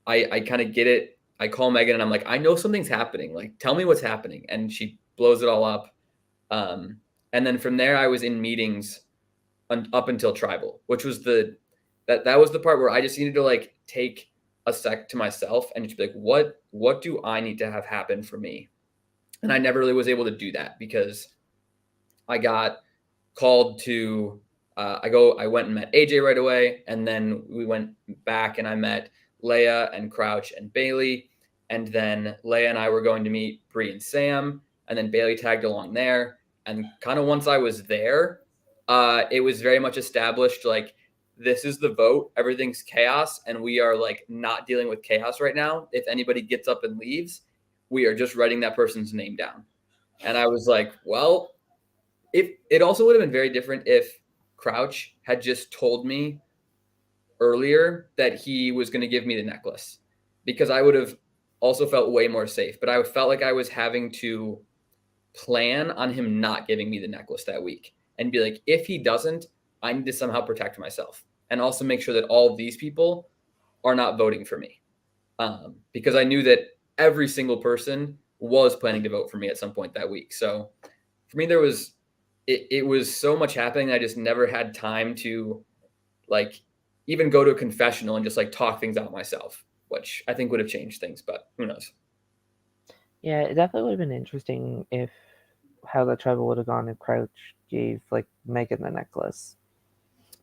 I kind of get it. I call Megan and I'm like, I know something's happening. Like, tell me what's happening. And she blows it all up. Um, and then from there, I was in meetings up until tribal, which was that was the part where I just needed to like take a sec to myself and just be like, what do I need to have happen for me? And I never really was able to do that because I got called to I went and met AJ right away, and then we went back and I met Leia and Crouch and Bailey, and then Leia and I were going to meet Bree and Sam, and then Bailey tagged along there. And kind of once I was there, it was very much established like this is the vote, everything's chaos, and we are like not dealing with chaos right now. If anybody gets up and leaves, we are just writing that person's name down. And I was like, well, if it also would have been very different if Crouch had just told me earlier that he was going to give me the necklace, because I would have also felt way more safe. But I felt like I was having to plan on him not giving me the necklace that week and be like, if he doesn't, I need to somehow protect myself and also make sure that all of these people are not voting for me. Because I knew that every single person was planning to vote for me at some point that week. So for me, it was so much happening. I just never had time to like even go to a confessional and just like talk things out myself, which I think would have changed things, but who knows? Yeah, it definitely would have been interesting if how the tribal would have gone if Crouch gave like Megan the necklace.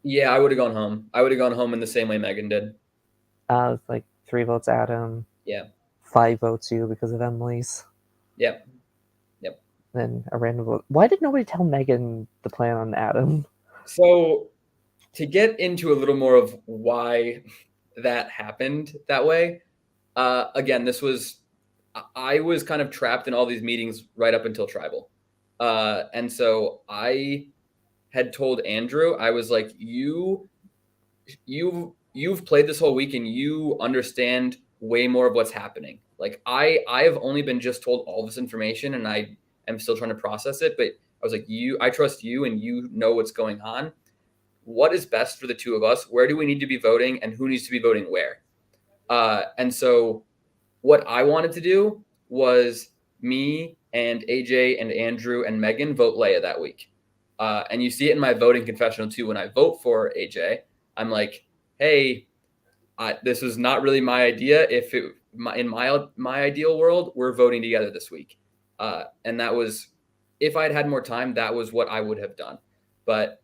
Yeah, I would have gone home. I would have gone home in the same way Megan did. It's like 3 votes Adam, Yeah. 5 votes you because of Emily's, Yep. Yep. then a random vote. Why did nobody tell Megan the plan on Adam? So to get into a little more of why that happened that way, again, I was kind of trapped in all these meetings right up until tribal. And so I had told Andrew, I was like, you've played this whole week and you understand way more of what's happening. Like I have only been just told all this information and I am still trying to process it, but I was like, I trust you and you know what's going on. What is best for the two of us? Where do we need to be voting and who needs to be voting where? And so what I wanted to do was me and AJ and Andrew and Megan vote Leia that week. And you see it in my voting confessional too. When I vote for AJ, I'm like, hey, this is not really my idea. If it in my ideal world, we're voting together this week. And that was, if I'd had more time, that was what I would have done. But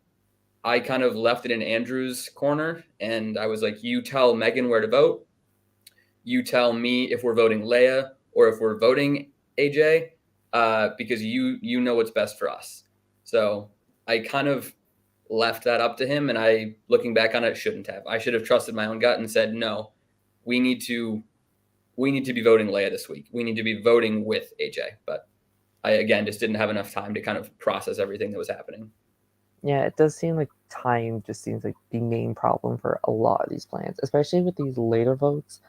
I kind of left it in Andrew's corner, and I was like, you tell Megan where to vote. You tell me if we're voting Leia or if we're voting AJ, because you know what's best for us. So I kind of left that up to him, and I, looking back on it, shouldn't have. I should have trusted my own gut and said, no, we need to be voting Leia this week. We need to be voting with AJ. But I again just didn't have enough time to kind of process everything that was happening. Yeah, it does seem like time just seems like the main problem for a lot of these plans, especially with these later votes.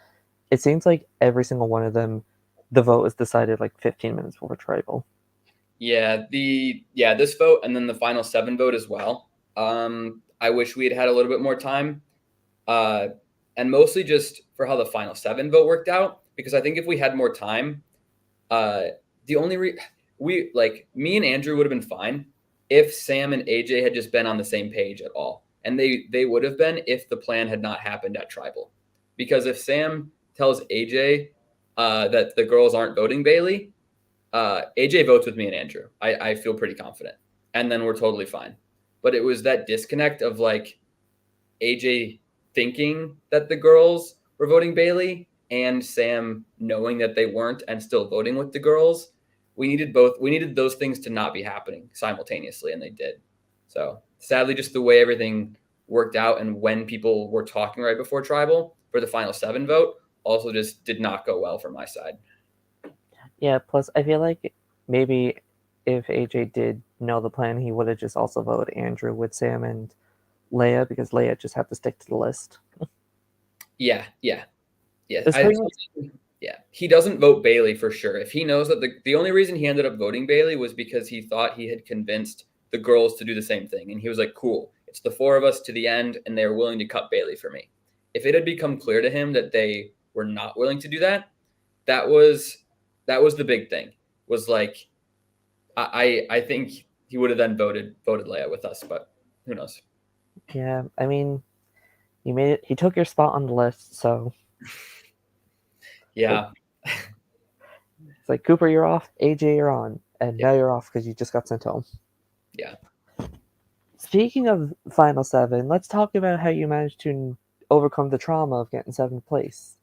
It seems like every single one of them, the vote is decided like 15 minutes before tribal. Yeah, this vote and then the final 7 vote as well. I wish we had had a little bit more time, uh, and mostly just for how the final 7 vote worked out. Because I think if we had more time, uh, the only we like me and Andrew would have been fine if Sam and AJ had just been on the same page at all. and they would have been if the plan had not happened at tribal. Because if Sam tells AJ that the girls aren't voting Bailey, AJ votes with me and Andrew. I feel pretty confident, and then we're totally fine. But it was that disconnect of like AJ thinking that the girls were voting Bailey and Sam knowing that they weren't and still voting with the girls. We needed both. We needed those things to not be happening simultaneously, and they did. So sadly, just the way everything worked out and when people were talking right before tribal for the final 7 vote also just did not go well for my side. Yeah, plus I feel like maybe if AJ did know the plan, he would have just also voted Andrew with Sam and Leia because Leia just had to stick to the list. Yeah, yeah, yeah. It's pretty much Yeah, he doesn't vote Bailey for sure. If he knows that the only reason he ended up voting Bailey was because he thought he had convinced the girls to do the same thing, and he was like, "Cool, it's the 4 of us to the end, and they're willing to cut Bailey for me." If it had become clear to him that they were not willing to do that, that was the big thing. Was like, I think he would have then voted Leia with us, but who knows? yeah. I mean, you made it. He took your spot on the list, so Yeah, it's like Cooper, you're off. AJ, you're on, and yeah, now you're off because you just got sent home. yeah. Speaking of Final Seven, let's talk about how you managed to overcome the trauma of getting 7th place.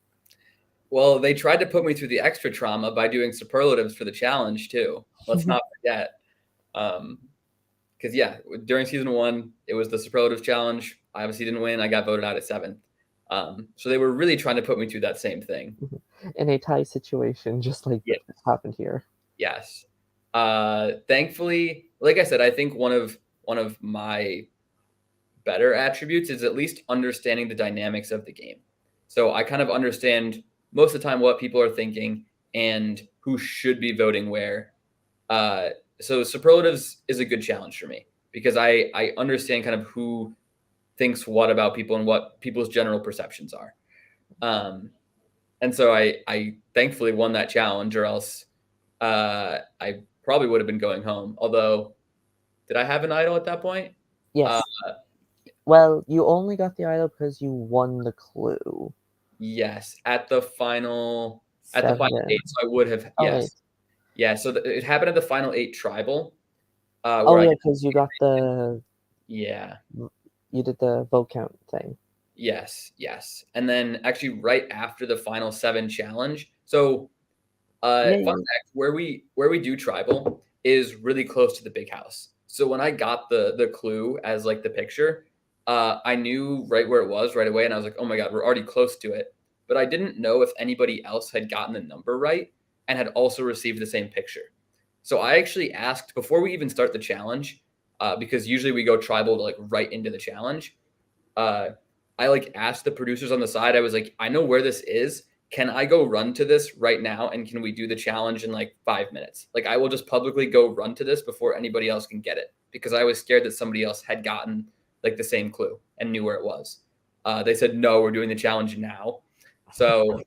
Well, they tried to put me through the extra trauma by doing superlatives for the challenge too. Let's not forget. Because yeah, during season 1, it was the superlatives challenge. I obviously didn't win. I got voted out at 7th. So they were really trying to put me through that same thing. In a tie situation, just like Yeah. happened here. Yes. Thankfully, like I said, I think one of my better attributes is at least understanding the dynamics of the game. So I kind of understand most of the time what people are thinking and who should be voting where. So superlatives is a good challenge for me because I understand kind of who thinks what about people and what people's general perceptions are. And so I thankfully won that challenge, or else I probably would have been going home. Although, did I have an idol at that point? Yes. Well, you only got the idol because you won the clue. Yes, at the final 7. 8. So I would have Oh wait. yes, yeah. So it happened at the final 8 tribal, Oh where I yeah, because you got the yeah. you did the vote count thing. Yes, yes. And then actually right after the final 7 challenge. So Yeah, fun fact, where we do tribal is really close to the big house. So when I got the clue as like the picture, I knew right where it was right away, and I was like, oh my god, we're already close to it. But I didn't know if anybody else had gotten the number right and had also received the same picture. So I actually asked before we even start the challenge, because usually we go tribal to like right into the challenge. uh, I like asked the producers on the side. I was like, I know where this is. Can I go run to this right now? And can we do the challenge in like 5 minutes? Like, I will just publicly go run to this before anybody else can get it because I was scared that somebody else had gotten like the same clue and knew where it was. They said, no, we're doing the challenge now. So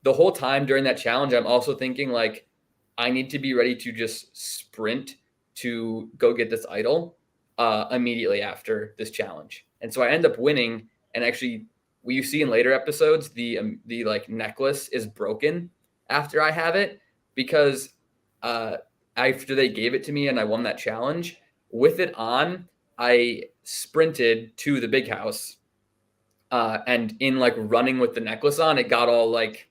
the whole time during that challenge, I'm also thinking like, I need to be ready to just sprint to go get this idol immediately after this challenge. And so I end up winning. And actually, what you see in later episodes, the like necklace is broken after I have it because after they gave it to me and I won that challenge with it on, I sprinted to the big house, and in like running with the necklace on, it got all like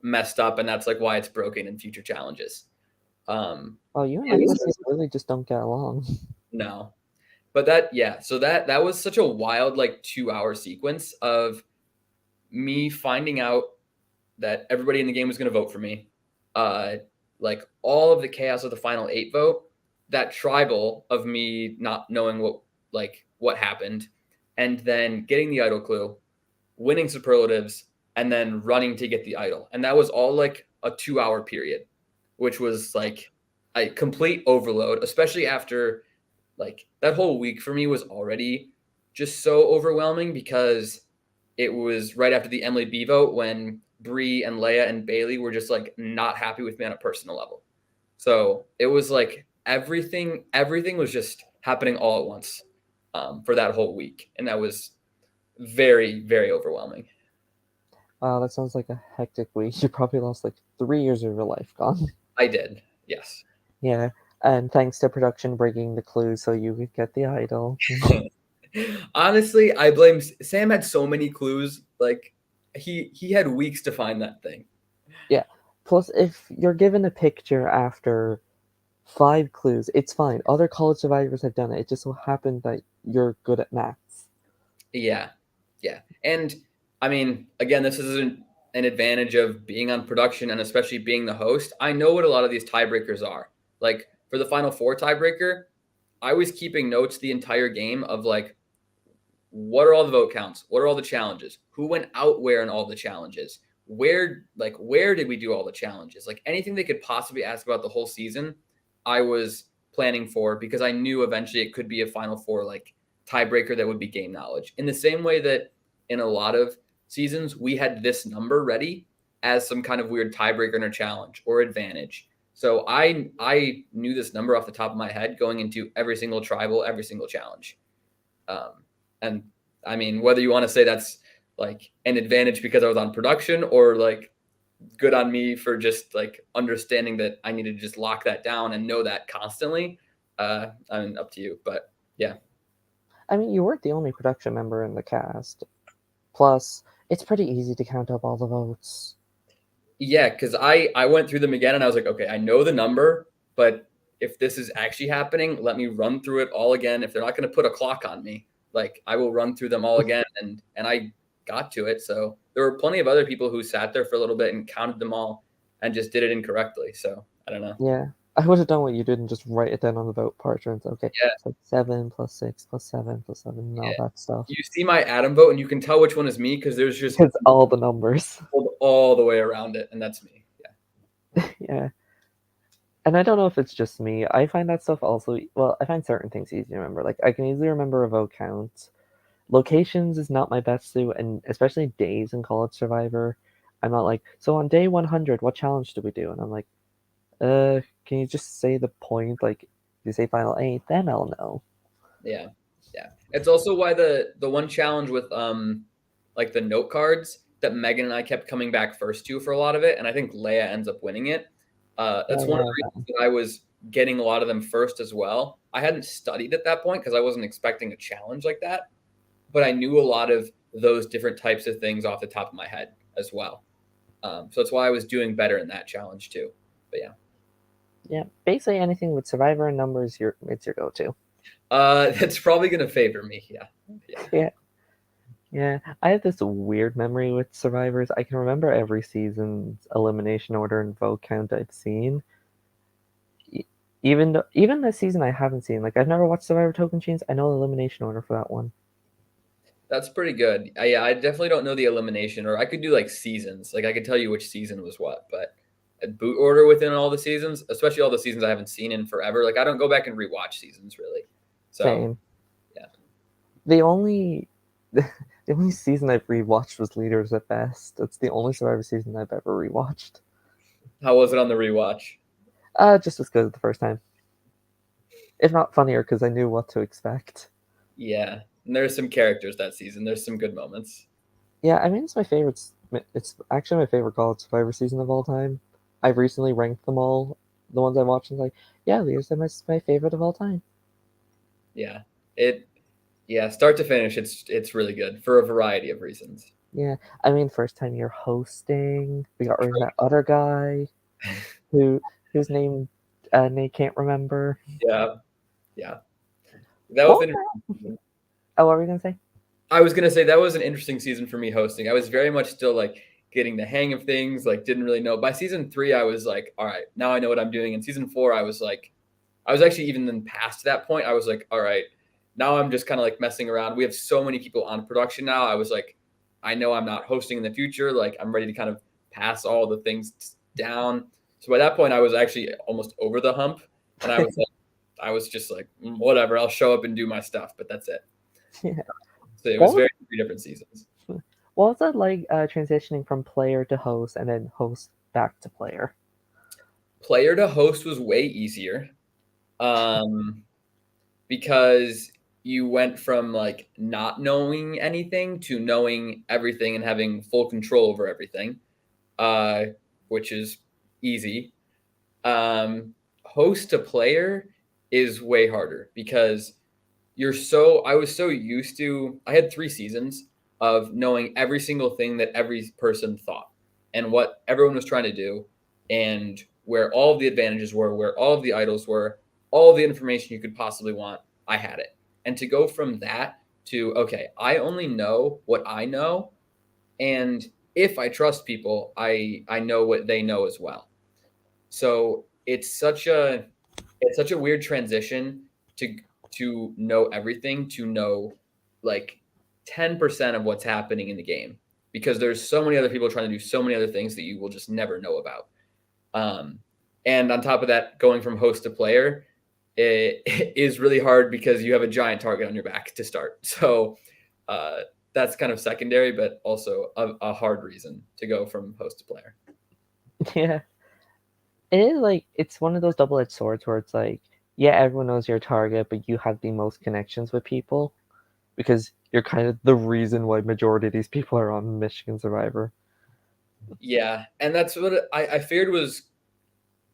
messed up, and that's like why it's broken in future challenges. Oh, you and It was necklaces really just don't get along. no, but that yeah, so that was such a wild like 2 hour sequence of me finding out that everybody in the game was going to vote for me. Uh, like all of the chaos of the final 8 vote, that tribal of me not knowing what happened, and then getting the idol clue, winning superlatives, and then running to get the idol, and that was all like a 2 hour period, which was like a complete overload, especially after like that whole week for me was already just so overwhelming because it was right after the Emily B vote when Bree and Leia and Bailey were just like not happy with me on a personal level. So it was like everything was just happening all at once. for that whole week, and that was very, very overwhelming. Wow, that sounds like a hectic week. You probably lost like 3 years of your life gone. I did, yes. Yeah, and thanks to production breaking the clues so you could get the idol. Honestly, I blame Sam. Had so many clues. Like he had weeks to find that thing. Yeah. Plus, if you're given a picture after 5 clues, it's fine. Other college survivors have done it. It just so happened that you're good at maths. Yeah, yeah. And I mean, again, this isn't an advantage of being on production and especially being the host. I know what a lot of these tiebreakers are. Like for the final four tiebreaker, I was keeping notes the entire game of like what are all the vote counts? What are all the challenges? Who went out where in all the challenges? Where did we do all the challenges? Like anything they could possibly ask about the whole season, I was planning for because I knew eventually it could be a final four like tiebreaker that would be game knowledge. In the same way that in a lot of seasons we had this number ready as some kind of weird tiebreaker or challenge or advantage. So I knew this number off the top of my head going into every single tribal, every single challenge. Um, and I mean, whether you want to say that's like an advantage because I was on production or like good on me for just like understanding that I needed to just lock that down and know that constantly. I mean, up to you, but yeah. I mean, you weren't the only production member in the cast. Plus, it's pretty easy to count up all the votes. Yeah, because I went through them again and I was like, okay, I know the number, but if this is actually happening, let me run through it all again. If they're not going to put a clock on me, like I will run through them all again, and I got to it. So there were plenty of other people who sat there for a little bit and counted them all and just did it incorrectly. So I don't know. Yeah. I would have done what you did and just write it down on the vote parchment. Okay, Yeah, it's like 7 plus 6 plus 7 plus 7 and all yeah. that stuff. You see my Adam vote, and you can tell which one is me because there's just Because all the numbers. all the way around it, and that's me. Yeah. Yeah. And I don't know if it's just me. I find that stuff also, well, I find certain things easy to remember. Like, I can easily remember a vote count. Locations is not my best suit, and especially days in College Survivor. I'm not like, so on day 100, what challenge do we do? And I'm like, can you just say the point? Like, if you say final 8, then I'll know. Yeah, yeah. It's also why the one challenge with like the note cards that Megan and I kept coming back first to for a lot of it, and I think Leia ends up winning it. That's Oh, one of yeah, the reasons that I was getting a lot of them first as well. I hadn't studied at that point because I wasn't expecting a challenge like that, but I knew a lot of those different types of things off the top of my head as well. So that's why I was doing better in that challenge too. But yeah, yeah. Basically, anything with Survivor and numbers, it's your go-to. that's probably gonna favor me. Yeah, yeah. Yeah, yeah. I have this weird memory with Survivors. I can remember every season's elimination order and vote count I've seen. Even the season I haven't seen, like I've never watched Survivor Token Chains. I know the elimination order for that one. That's pretty good. Yeah, I definitely don't know the elimination, or I could do like seasons. Like I could tell you which season was what, but a boot order within all the seasons, especially all the seasons I haven't seen in forever. Like I don't go back and rewatch seasons really. So Same. yeah, The only the only season I've rewatched was Leaders at Best. It's the only Survivor season I've ever rewatched. how was it on the rewatch? Just as good as the first time, if not funnier, because I knew what to expect. Yeah, and there's some characters that season. There's some good moments. Yeah, I mean it's my favorite. It's actually my favorite College Survivor season of all time. I've recently ranked them all. The ones I watched, and like, yeah, Leaders at Best is my favorite of all time. Yeah, it. Yeah, start to finish, it's really good for a variety of reasons. Yeah, I mean, first time you're hosting, we got rid of that other guy who whose name Nate can't remember. Yeah, yeah, that was What? interesting. Oh, what were we gonna say? I was gonna say that was an interesting season for me hosting. I was very much still like getting the hang of things, like didn't really know. By season 3, I was like, all right, now I know what I'm doing. And season 4, I was like, I was actually even then past that point. I was like, all right, now I'm just kind of like messing around. We have so many people on production now. I was like, I know I'm not hosting in the future. Like I'm ready to kind of pass all the things down. So by that point, I was actually almost over the hump, and I was just like, whatever, I'll show up and do my stuff, but that's it. Yeah. So it was What very was three different seasons. what was it like transitioning from player to host and then host back to player? Player to host was way easier, because you went from like not knowing anything to knowing everything and having full control over everything, uh, which is easy. Host to player is way harder because I was so used to, I had 3 seasons of knowing every single thing that every person thought and what everyone was trying to do and where all of the advantages were, where all of the idols were, all of the information you could possibly want. I had it. And to go from that to, okay, I only know what I know. And if I trust people, I know what they know as well. So it's such a weird transition to know everything, to know like 10% of what's happening in the game, because there's so many other people trying to do so many other things that you will just never know about. Um, and on top of that, going from host to player, it is really hard because you have a giant target on your back to start. So uh, that's kind of secondary, but also a hard reason to go from host to player. Yeah, it is like it's one of those double-edged swords where it's like, yeah, everyone knows your target, but you have the most connections with people because you're kind of the reason why majority of these people are on Michigan Survivor. Yeah, and that's what I feared was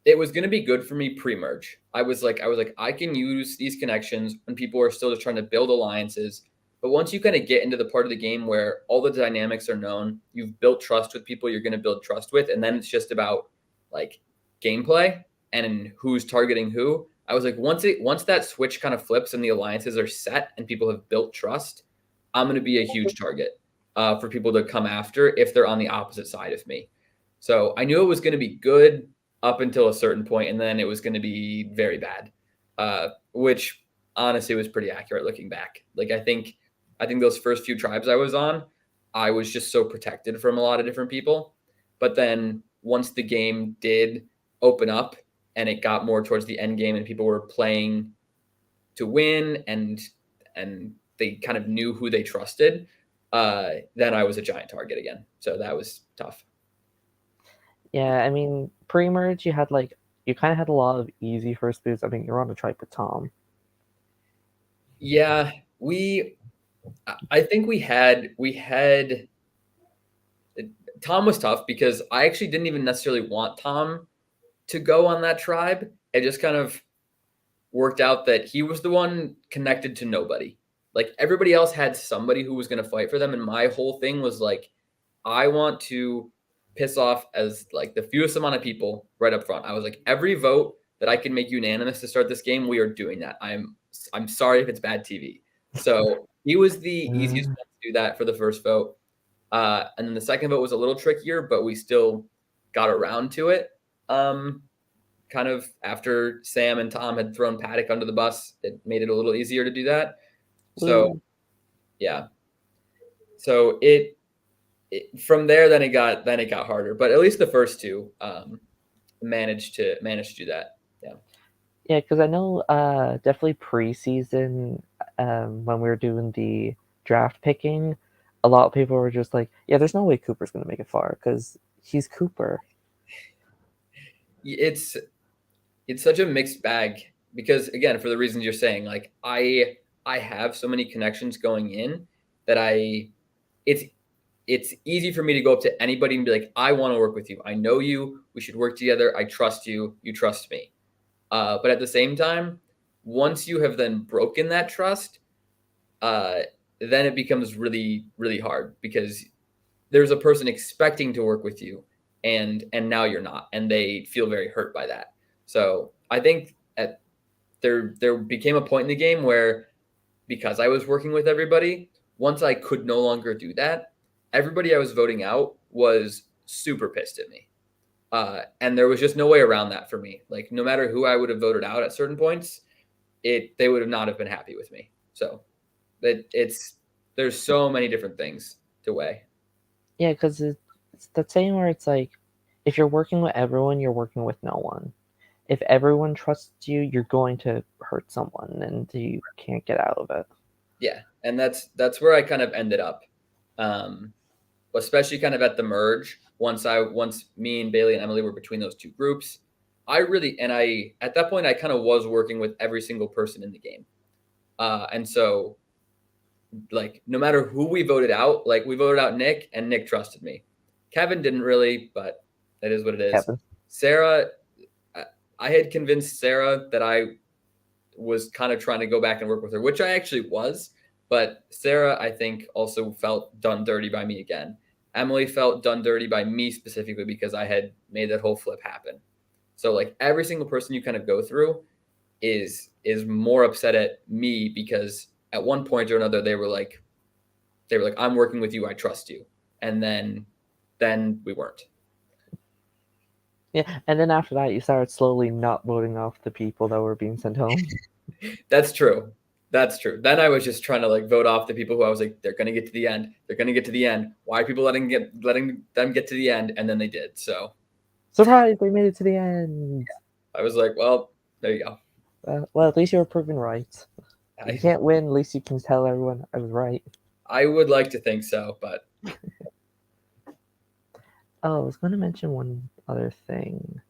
it was going to be good for me pre-merge. I was like, I can use these connections when people are still just trying to build alliances. But once you kind of get into the part of the game where all the dynamics are known, you've built trust with people you're going to build trust with, and then it's just about like gameplay and who's targeting who. I was like, once that switch kind of flips and the alliances are set and people have built trust, I'm going to be a huge target for people to come after if they're on the opposite side of me. So I knew it was going to be good up until a certain point, and then it was going to be very bad, which honestly was pretty accurate looking back. Like I think those first few tribes I was on, I was just so protected from a lot of different people. But then once the game did open up and it got more towards the end game and people were playing to win and they kind of knew who they trusted, then I was a giant target again. So that was tough. Yeah, I mean, pre-merge you had like you kind of had a lot of easy first boots. I mean, you're on a tribe with Tom. Yeah, we I think we had Tom was tough because I actually didn't even necessarily want Tom to go on that tribe. It just kind of worked out that he was the one connected to nobody. Like everybody else had somebody who was going to fight for them, and my whole thing was like, I want to piss off as like the fewest amount of people right up front. I was like, every vote that I can make unanimous to start this game, we are doing that. I'm sorry if it's bad TV. So he was the easiest one to do that for the first vote. And then the second vote was a little trickier, but we still got around to it. Um, Kind of after Sam and Tom had thrown Paddock under the bus, it made it a little easier to do that. So Woo. yeah, so it from there then it got harder, but at least the first two managed to do that. Yeah, Yeah, because I know definitely preseason when we were doing the draft picking, a lot of people were just like, yeah, there's no way Cooper's gonna make it far because he's Cooper. it's it's such a mixed bag because again, for the reasons you're saying, like I have so many connections going in that it's it's easy for me to go up to anybody and be like, I want to work with you. I know you. We should work together. I trust you. You trust me. But at the same time, once you have then broken that trust, uh, then it becomes really, really hard because there's a person expecting to work with you, and now you're not, and they feel very hurt by that. So I think there became a point in the game where because I was working with everybody, once I could no longer do that, everybody I was voting out was super pissed at me. And there was just no way around that for me. Like no matter who I would have voted out at certain points, they would have not have been happy with me. So it's there's so many different things to weigh. Yeah, because it's that saying where it's like, if you're working with everyone, you're working with no one. If everyone trusts you, you're going to hurt someone, and you can't get out of it. Yeah, and that's where I kind of ended up, um, especially kind of at the merge. Once me and Bailey and Emily were between those two groups, I really and I at that point I kind of was working with every single person in the game. And so like no matter who we voted out, like we voted out Nick, and Nick trusted me. Kevin didn't really, but that is what it is. Kevin. Sarah, I had convinced Sarah that I was kind of trying to go back and work with her, which I actually was. But Sarah, I think, also felt done dirty by me again. Emily felt done dirty by me specifically because I had made that whole flip happen. So like every single person you kind of go through is more upset at me because at one point or another they were like I'm working with you, I trust you, and then we weren't. Yeah, and then after that, you started slowly not voting off the people that were being sent home. That's true. That's true. Then I was just trying to like vote off the people who I was like, they're gonna get to the end. They're gonna get to the end. Why are people letting them get to the end? And then they did. So Surprise! They made it to the end. I was like, well, there you go. Well, at least you were proven right. If you I can't win, at least you can tell everyone I was right. I would like to think so, but Oh, I was going to mention one other thing.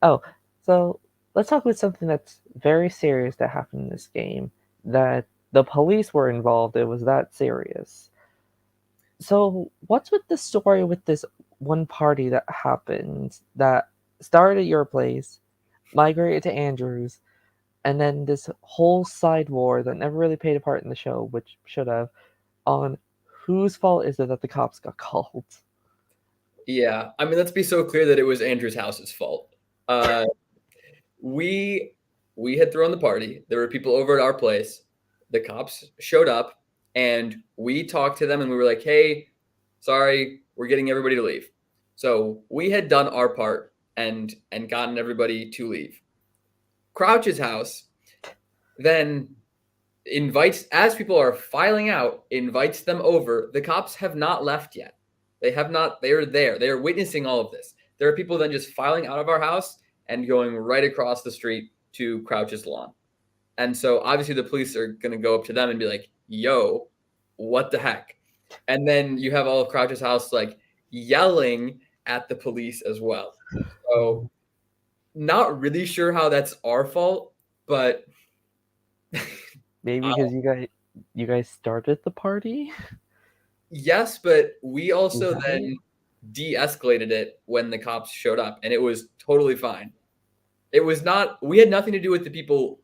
Oh, so let's talk about something that's very serious that happened in this game. That the police were involved. It was that serious. So, what's with the story with this one party that happened that started at your place, migrated to Andrew's, and then this whole side war that never really played a part in the show, which should have, on whose fault is it that the cops got called? yeah. I mean, let's be so clear that it was Andrew's house's fault. Uh, we we had thrown the party. There were people over at our place. The cops showed up, and we talked to them, and we were like, "Hey, sorry, we're getting everybody to leave." So we had done our part and gotten everybody to leave. Crouch's house then invites, as people are filing out, invites them over. The cops have not left yet. They have not. They are there. They are witnessing all of this. There are people then just filing out of our house and going right across the street to Crouch's lawn. And so obviously the police are going to go up to them and be like, "Yo, what the heck?" And then you have all of Crouch's house like yelling at the police as well. So not really sure how that's our fault, but Maybe because you guys started the party? yes, but we Is also that it? then de-escalated it when the cops showed up, and it was totally fine. It was not. We had nothing to do with the people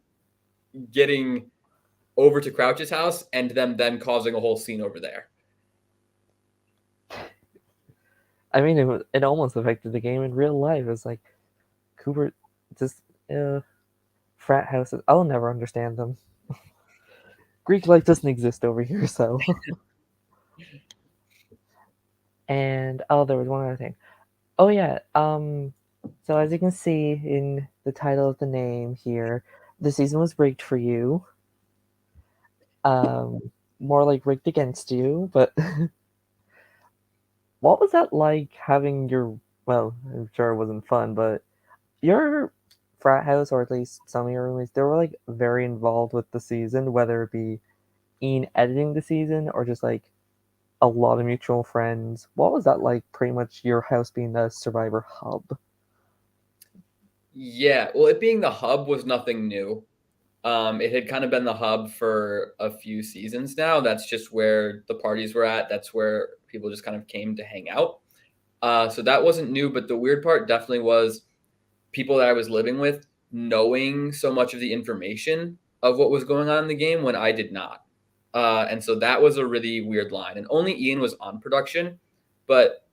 getting over to Crouch's house and them then causing a whole scene over there. I mean, it almost affected the game in real life. It's like Cooper, just uh, frat houses. I'll never understand them. Greek life doesn't exist over here, so. And oh, there was one other thing. Oh yeah. So as you can see in the title of the name here, the season was rigged for you. Um, More like rigged against you. But what was that like having your? Well, I'm sure it wasn't fun, but your frat house, or at least some of your roommates, they were like very involved with the season, whether it be in editing the season or just like a lot of mutual friends. What was that like? Pretty much your house being the Survivor hub. Yeah, well, it being the hub was nothing new. It had kind of been the hub for a few seasons now. That's just where the parties were at. That's where people just kind of came to hang out. So that wasn't new, but the weird part definitely was people that I was living with knowing so much of the information of what was going on in the game when I did not. And so that was a really weird line. And only Ian was on production, but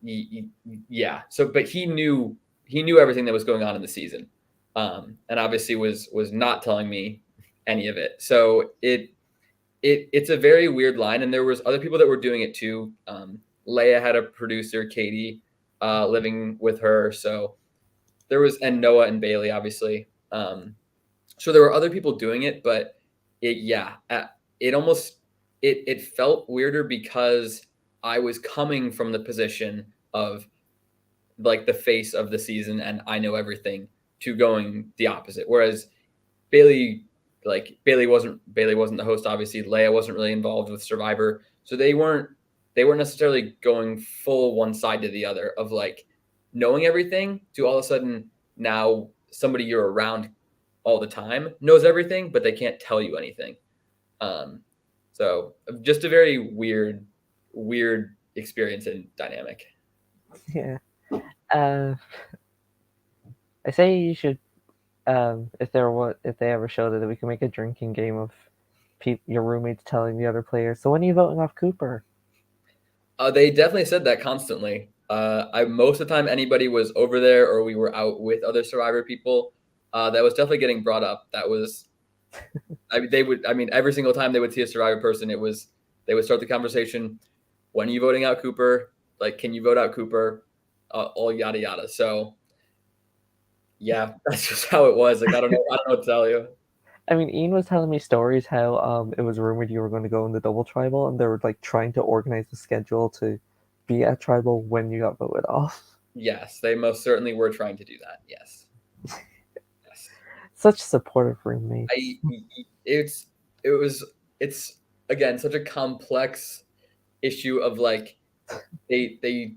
yeah. So, but he knew everything that was going on in the season, and obviously was not telling me any of it. So it's a very weird line, and there was other people that were doing it too. Leia had a producer, Katie, living with her. So there was, and Noah and Bailey, obviously. So there were other people doing it, but it almost it felt weirder because I was coming from the position of like the face of the season and I know everything to going the opposite. Whereas Bailey, Bailey wasn't the host. Obviously, Leia wasn't really involved with Survivor, so they weren't necessarily going full one side to the other of like knowing everything to all of a sudden now somebody you're around all the time knows everything, but they can't tell you anything. Um, so just a very weird experience and dynamic. Yeah. Uh, I say you should, if they ever showed it, that we can make a drinking game of your roommates telling the other players. So when are you voting off Cooper? They definitely said that constantly. I most of the time anybody was over there or we were out with other Survivor people. That was definitely getting brought up. That was they would. I mean, every single time they would see a Survivor person, it was they would start the conversation. When are you voting out Cooper? Like, can you vote out Cooper? All yada yada. So yeah, that's just how it was. Like, I don't know. I don't know what to tell you. I mean, Ian was telling me stories how it was rumored you were going to go in the double tribal, and they were like trying to organize the schedule to be at tribal when you got voted off. Yes, they most certainly were trying to do that. Yes, yes. Such supportive roommates. I it's it was it's again such a complex issue of like they they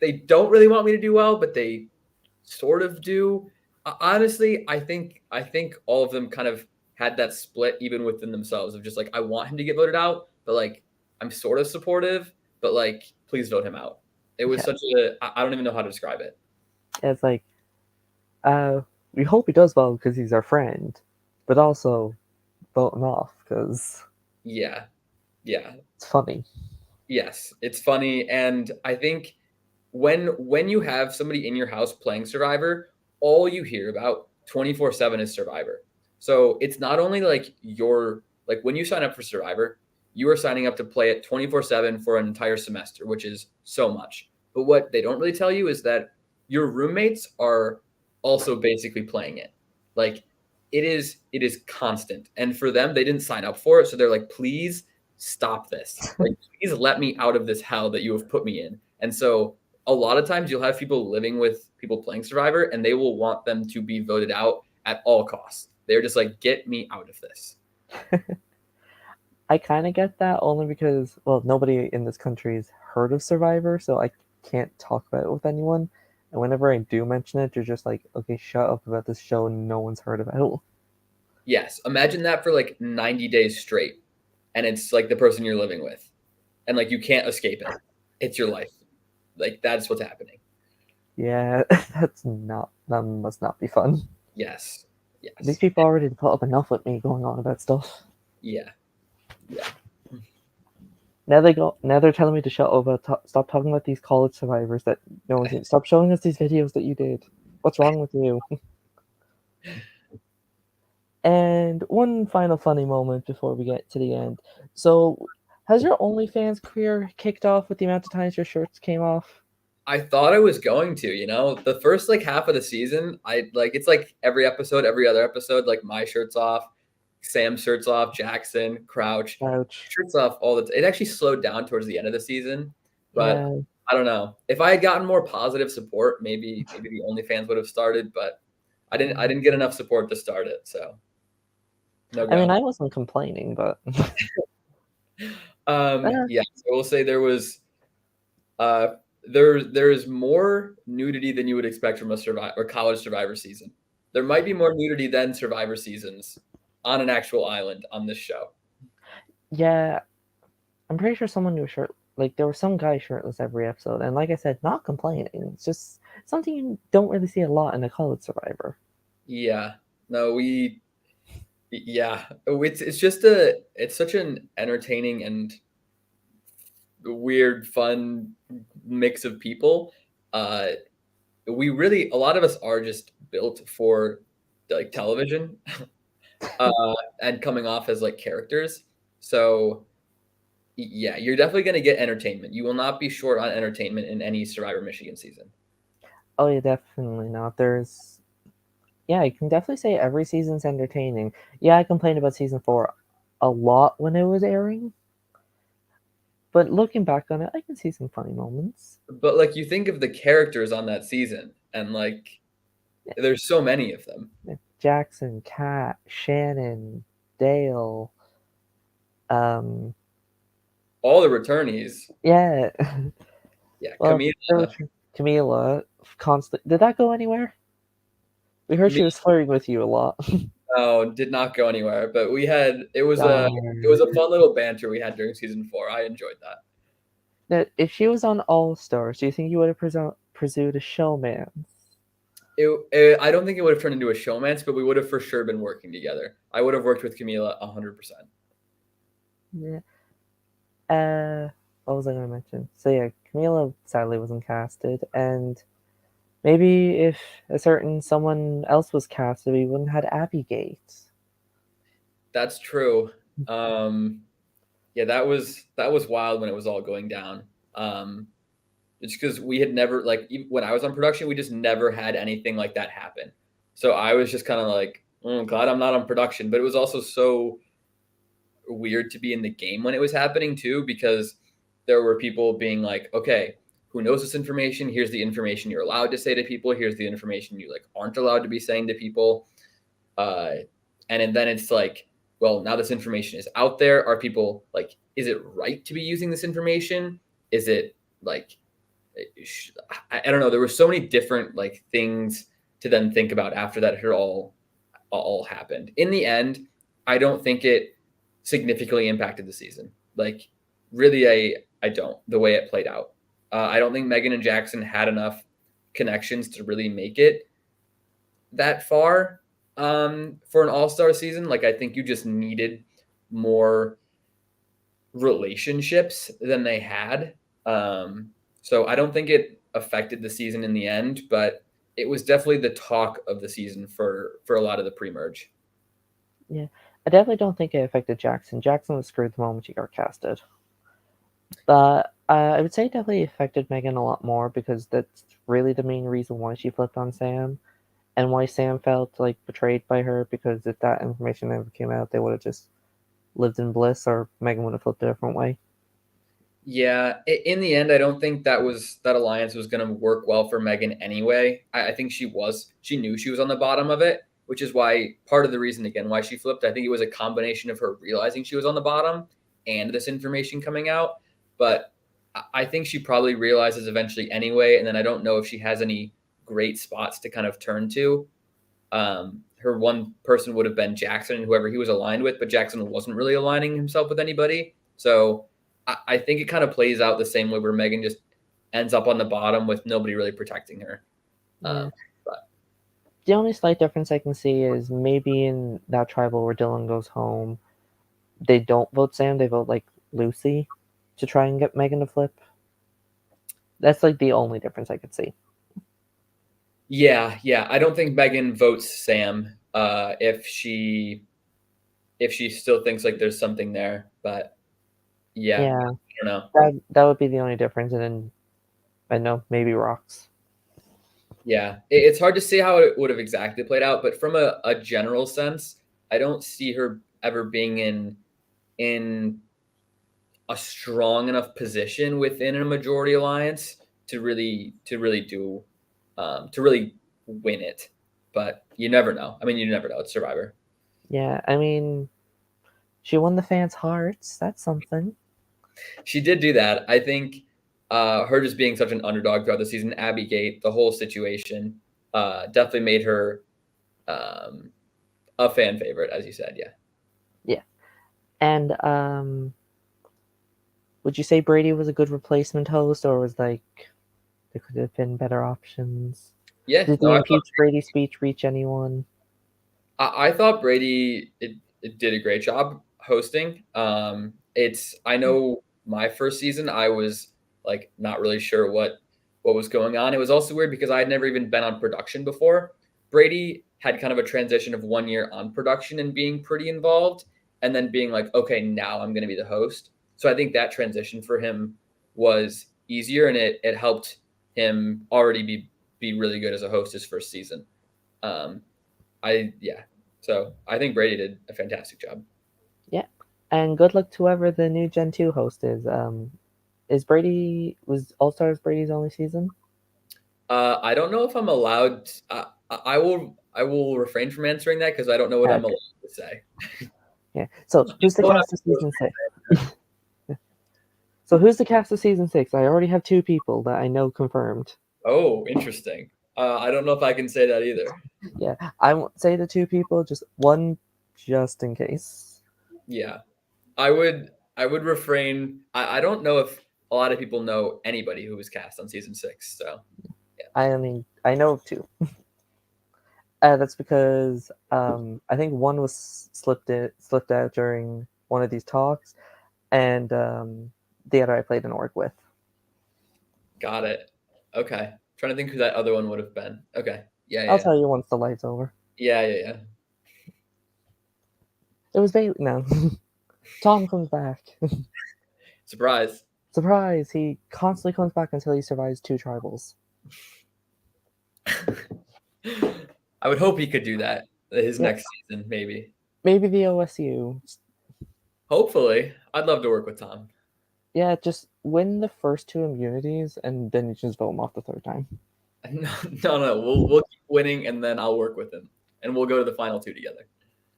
they don't really want me to do well, but they sort of do. Honestly, I think all of them kind of had that split even within themselves of just like I want him to get voted out, but like I'm sort of supportive, but like please vote him out. It was Yeah, such a I don't even know how to describe it. it's like uh, we hope he does well because he's our friend, but also vote him off because Yeah, yeah, it's funny. yes, it's funny, and I think when you have somebody in your house playing Survivor, all you hear about 24/7 is Survivor. So it's not only like your like when you sign up for Survivor, you are signing up to play it 24/7 for an entire semester, which is so much. But what they don't really tell you is that your roommates are also basically playing it. Like it is constant. And for them, they didn't sign up for it, so they're like, "Please stop this. Like please let me out of this hell that you have put me in." And so a lot of times you'll have people living with people playing Survivor and they will want them to be voted out at all costs. They're just like, get me out of this. I kind of get that only because, well, nobody in this country has heard of Survivor, so I can't talk about it with anyone. And whenever I do mention it, they're just like, okay, shut up about this show no one's heard about. Yes. Imagine that for like 90 days straight. And it's like the person you're living with. And like you can't escape it. It's your life. Like that's what's happening. Yeah, that must not be fun. Yes. These Yes. people already put up enough with me going on about stuff. Yeah. Yeah. Now they're telling me to shut up about, stop talking about these college survivors that no one's seen. Stop showing us these videos that you did. What's wrong with you? And one final funny moment before we get to the end. So, has your OnlyFans career kicked off with the amount of times your shirts came off? I thought I was going to, the first like half of the season, I like it's like every episode, every other episode, like my shirt's off, Sam's shirt's off, Jackson, Crouch, Ouch. shirts off all the it actually slowed down towards the end of the season, but Yeah. I don't know. If I had gotten more positive support, maybe the OnlyFans would have started, but I didn't get enough support to start it, so no I mean, go. I wasn't complaining, but Yeah, so we'll say there was Uh, there's more nudity than you would expect from a survivor or college Survivor season. There might be more nudity than Survivor seasons on an actual island on this show. yeah, I'm pretty sure someone knew shirt. Like there was some guy shirtless every episode, and like I said, not complaining. It's just something you don't really see a lot in a college Survivor. Yeah, no, yeah, it's such an entertaining and weird, fun mix of people. Uh, we really a lot of us are just built for like television, and coming off as like characters. So yeah, you're definitely going to get entertainment. You will not be short on entertainment in any Survivor Michigan season. Oh yeah, definitely not. Yeah, I can definitely say every season's entertaining. Yeah, I complained about season 4 a lot when it was airing, but looking back on it, I can see some funny moments. But like you think of the characters on that season and like Yeah, there's so many of them. yeah. Jackson, Kat, Shannon, Dale. Um, All the returnees. yeah. Yeah, Well, Camila. there was Camila. Constant. Did that go anywhere? We heard Me, she was flirting with you a lot. no, did not go anywhere. But we had it Darn. was a fun little banter we had during season 4. I enjoyed that. Now, if she was on All Stars, do you think you would have pursued a showman? I don't think it would have turned into a showmance, but we would have for sure been working together. I would have worked with Camila 100%. Yeah. What was I going to mention? So yeah, Camila sadly wasn't casted, and maybe if a certain someone else was casted, we wouldn't have had Abby Gates. That's true. Um, yeah, that was wild when it was all going down. Um, it's because we had never when I was on production, we just never had anything like that happen. So I was just kind of like, oh, glad I'm not on production. But it was also so weird to be in the game when it was happening too, because there were people being like, okay, who knows this information? Here's the information you're allowed to say to people. Here's the information you aren't allowed to be saying to people. Uh, and then it's like, well, now this information is out there. Are people is it right to be using this information? Is it like, I don't know. There were so many different things to then think about after that had all happened. In the end, I don't think it significantly impacted the season. Really, I don't. The way it played out, I don't think Megan and Jackson had enough connections to really make it that far for an all-star season. I think you just needed more relationships than they had. So I don't think it affected the season in the end, but it was definitely the talk of the season for a lot of the pre-merge. Yeah, I definitely don't think it affected Jackson. Jackson was screwed the moment she got casted. But I would say it definitely affected Megan a lot more because that's really the main reason why she flipped on Sam and why Sam felt betrayed by her, because if that information never came out, they would have just lived in bliss, or Megan would have flipped a different way. Yeah, in the end, I don't think that alliance was going to work well for Megan anyway. I think she knew she was on the bottom of it, which is why part of the reason again why she flipped. I think it was a combination of her realizing she was on the bottom and this information coming out. But I think she probably realizes eventually anyway. And then I don't know if she has any great spots to kind of turn to. Her one person would have been Jackson and whoever he was aligned with, but Jackson wasn't really aligning himself with anybody. So I think it kind of plays out the same way where Megan just ends up on the bottom with nobody really protecting her. Yeah. But The only slight difference I can see is maybe in that tribal where Dylan goes home, they don't vote Sam, they vote Lucy to try and get Megan to flip. That's the only difference I could see. yeah, I don't think Megan votes Sam if she still thinks there's something there. But yeah, Yeah, I don't know. that would be the only difference, and then I know maybe rocks. Yeah, it's hard to see how it would have exactly played out, but from a general sense, I don't see her ever being in a strong enough position within a majority alliance to really do to really win it. But you never know. I mean, you never know. It's Survivor. Yeah, I mean, she won the fans' hearts. That's something. She did do that. I think her just being such an underdog throughout the season, Abby Gate, the whole situation, definitely made her a fan favorite, as you said. Yeah. Yeah, and would you say Brady was a good replacement host, or was there could have been better options? Yeah. Did No, the impeach Brady speech reach anyone? I thought Brady it did a great job hosting. I know my first season I was not really sure what was going on. It was also weird because I had never even been on production before. Brady had kind of a transition of 1 year on production and being pretty involved, and then being like, okay, now I'm going to be the host. So I think that transition for him was easier, and it helped him already be really good as a host his first season. Um, yeah. So I think Brady did a fantastic job. Yeah, and good luck to whoever the new Gen 2 host is. Was All Stars Brady's only season? I don't know if I'm allowed. I will refrain from answering that because I don't know what I'm Okay. allowed to say. Yeah. So who's the cast of season 6? So who's the cast of season 6? I already have two people that I know confirmed. Oh, interesting. I don't know if I can say that either. Yeah, I won't say the two people, just one, just in case. Yeah, I would refrain. I don't know if a lot of people know anybody who was cast on season 6. So yeah, I mean, I know of two. That's because I think one was slipped out during one of these talks, and the other I played an orc with. got it. Okay, trying to think who that other one would have been. Okay, yeah, I'll yeah, tell you once the light's over. yeah, yeah, yeah. It was Bailey. No, Tom comes back. Surprise. Surprise! He constantly comes back until he survives two tribals. I would hope he could do that his Yeah, next season, maybe. maybe the OSU. Hopefully, I'd love to work with Tom. Yeah, just win the first two immunities, and then you just vote him off the third time. No, no, no. We'll keep winning, and then I'll work with him, and we'll go to the final two together.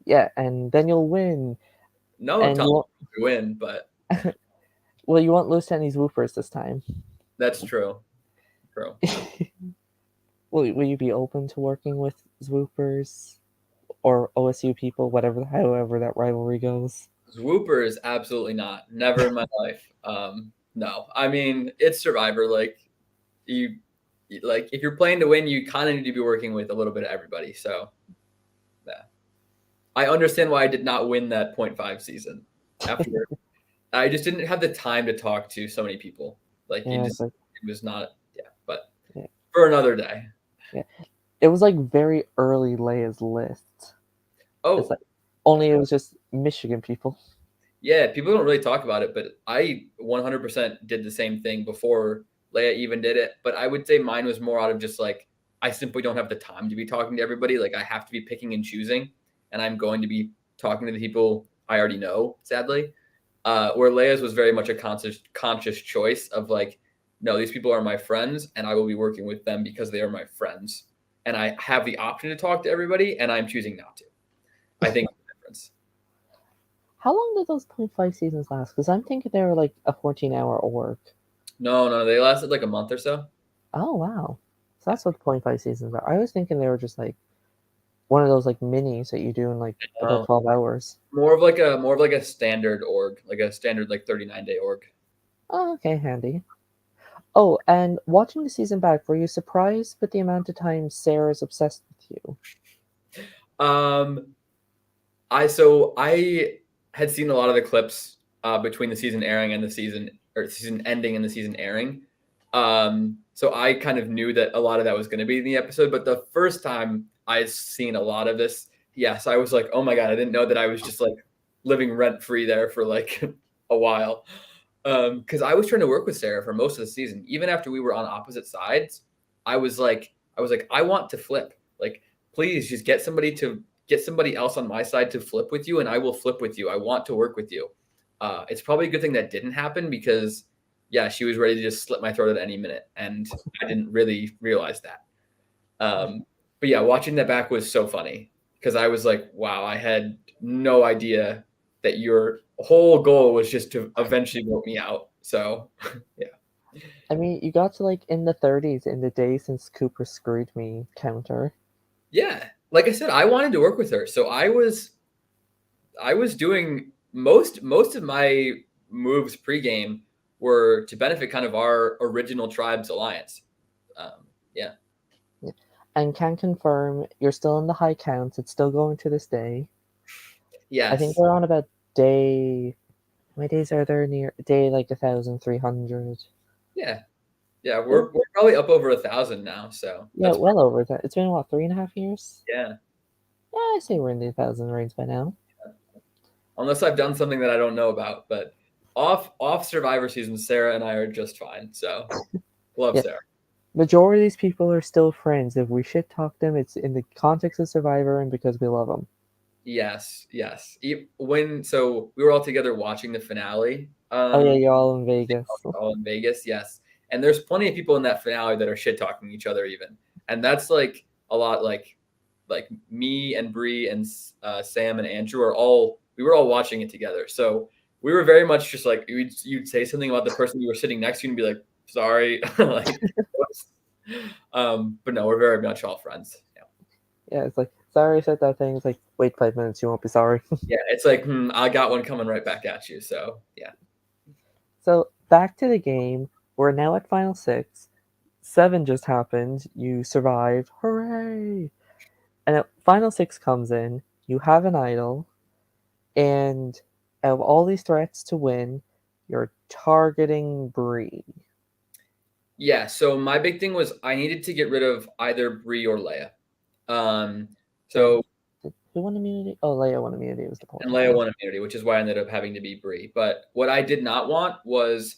Yeah, and then you'll win, No, and Tom you won't. will win, but Well, you won't lose to any Swoopers this time. that's true. True. Will you be open to working with Swoopers or OSU people, however that rivalry goes? Zwooper is absolutely not. Never in my life. No. I mean, it's Survivor. You, like if you're playing to win, you kind of need to be working with a little bit of everybody. So, yeah. I understand why I did not win that .5 season. After I just didn't have the time to talk to so many people. Like Yeah, it's like it was not. Yeah, but yeah, for another day. yeah. It was like very early Leia's list. It's Oh, like only it was just Michigan people. yeah, people don't really talk about it, but I 100% did the same thing before Leia even did it. But I would say mine was more out of just like, I simply don't have the time to be talking to everybody. Like, I have to be picking and choosing, and I'm going to be talking to the people I already know, sadly. Where Leia's was very much a conscious choice of like, no, these people are my friends, and I will be working with them because they are my friends. And I have the option to talk to everybody, and I'm choosing not to. I think that's the difference. How long did those 0.5 seasons last? Because I'm thinking they were like a 14-hour orc. No, no, they lasted like a month or so. Oh wow, so that's what the 0.5 seasons are. I was thinking they were just like one of those like minis that you do in like about No. 12 hours. More of like a standard org, like a standard like 39-day org. Oh, okay, handy. Oh, and watching the season back, were you surprised with the amount of time Sarah's obsessed with you? Um, I had seen a lot of the clips between the season airing and the season or season ending and the season airing. So I kind of knew that a lot of that was going to be in the episode. But the first time I'd seen a lot of this, yes, I was like, oh my god, I didn't know that I was just like living rent free there for like a while. Because I was trying to work with Sarah for most of the season, even after we were on opposite sides. I was like, I want to flip. Like, please just get somebody else on my side to flip with you, and I will flip with you. I want to work with you. It's probably a good thing that didn't happen because, yeah, she was ready to just slit my throat at any minute, and I didn't really realize that. But yeah, watching that back was so funny because I was like, wow, I had no idea that your whole goal was just to eventually vote me out. So yeah, I mean, you got to like in the 30s in the day since Cooper screwed me counter. yeah. Like I said, I wanted to work with her, so I was doing most of my moves pregame were to benefit kind of our original tribes alliance. Um, yeah. And can confirm you're still in the high counts. It's still going to this day. I think Yes. we're on about day. My days are there near day like 1,300. Yeah. Yeah. Yeah, We're probably up over 1,000 now, so yeah, that's well over that. It's been what 3.5 years. yeah. Yeah, I say we're in the 1,000 range by now. Unless I've done something that I don't know about, but off Survivor season, Sarah and I are just fine. So love Yeah, Sarah. majority of these people are still friends. If we shit talk them, it's in the context of Survivor and because we love them. Yes, yes. So we were all together watching the finale. Oh yeah, you're all in Vegas. All in Vegas, yes. And there's plenty of people in that finale that are shit talking each other even, and that's like a lot. Like me and Bree and Sam and Andrew we were all watching it together. So we were very much just like you'd say something about the person you were sitting next to and be like, sorry, like, whoops. But no, we're very much all friends. Yeah. Yeah, it's like, sorry I said that thing. It's like, wait 5 minutes, you won't be sorry. Yeah, it's like, I got one coming right back at you. So yeah. So back to the game. We're now at final six. 7 just happened. You survived. Hooray! And at final six comes in. You have an idol, and out of all these threats to win, you're targeting Bree. Yeah, so my big thing was I needed to get rid of either Bree or Leia. Um, So so who won immunity? Oh, Leia won immunity. Was the and point? Leia Yeah. won immunity, which is why I ended up having to be Bree. But what I did not want was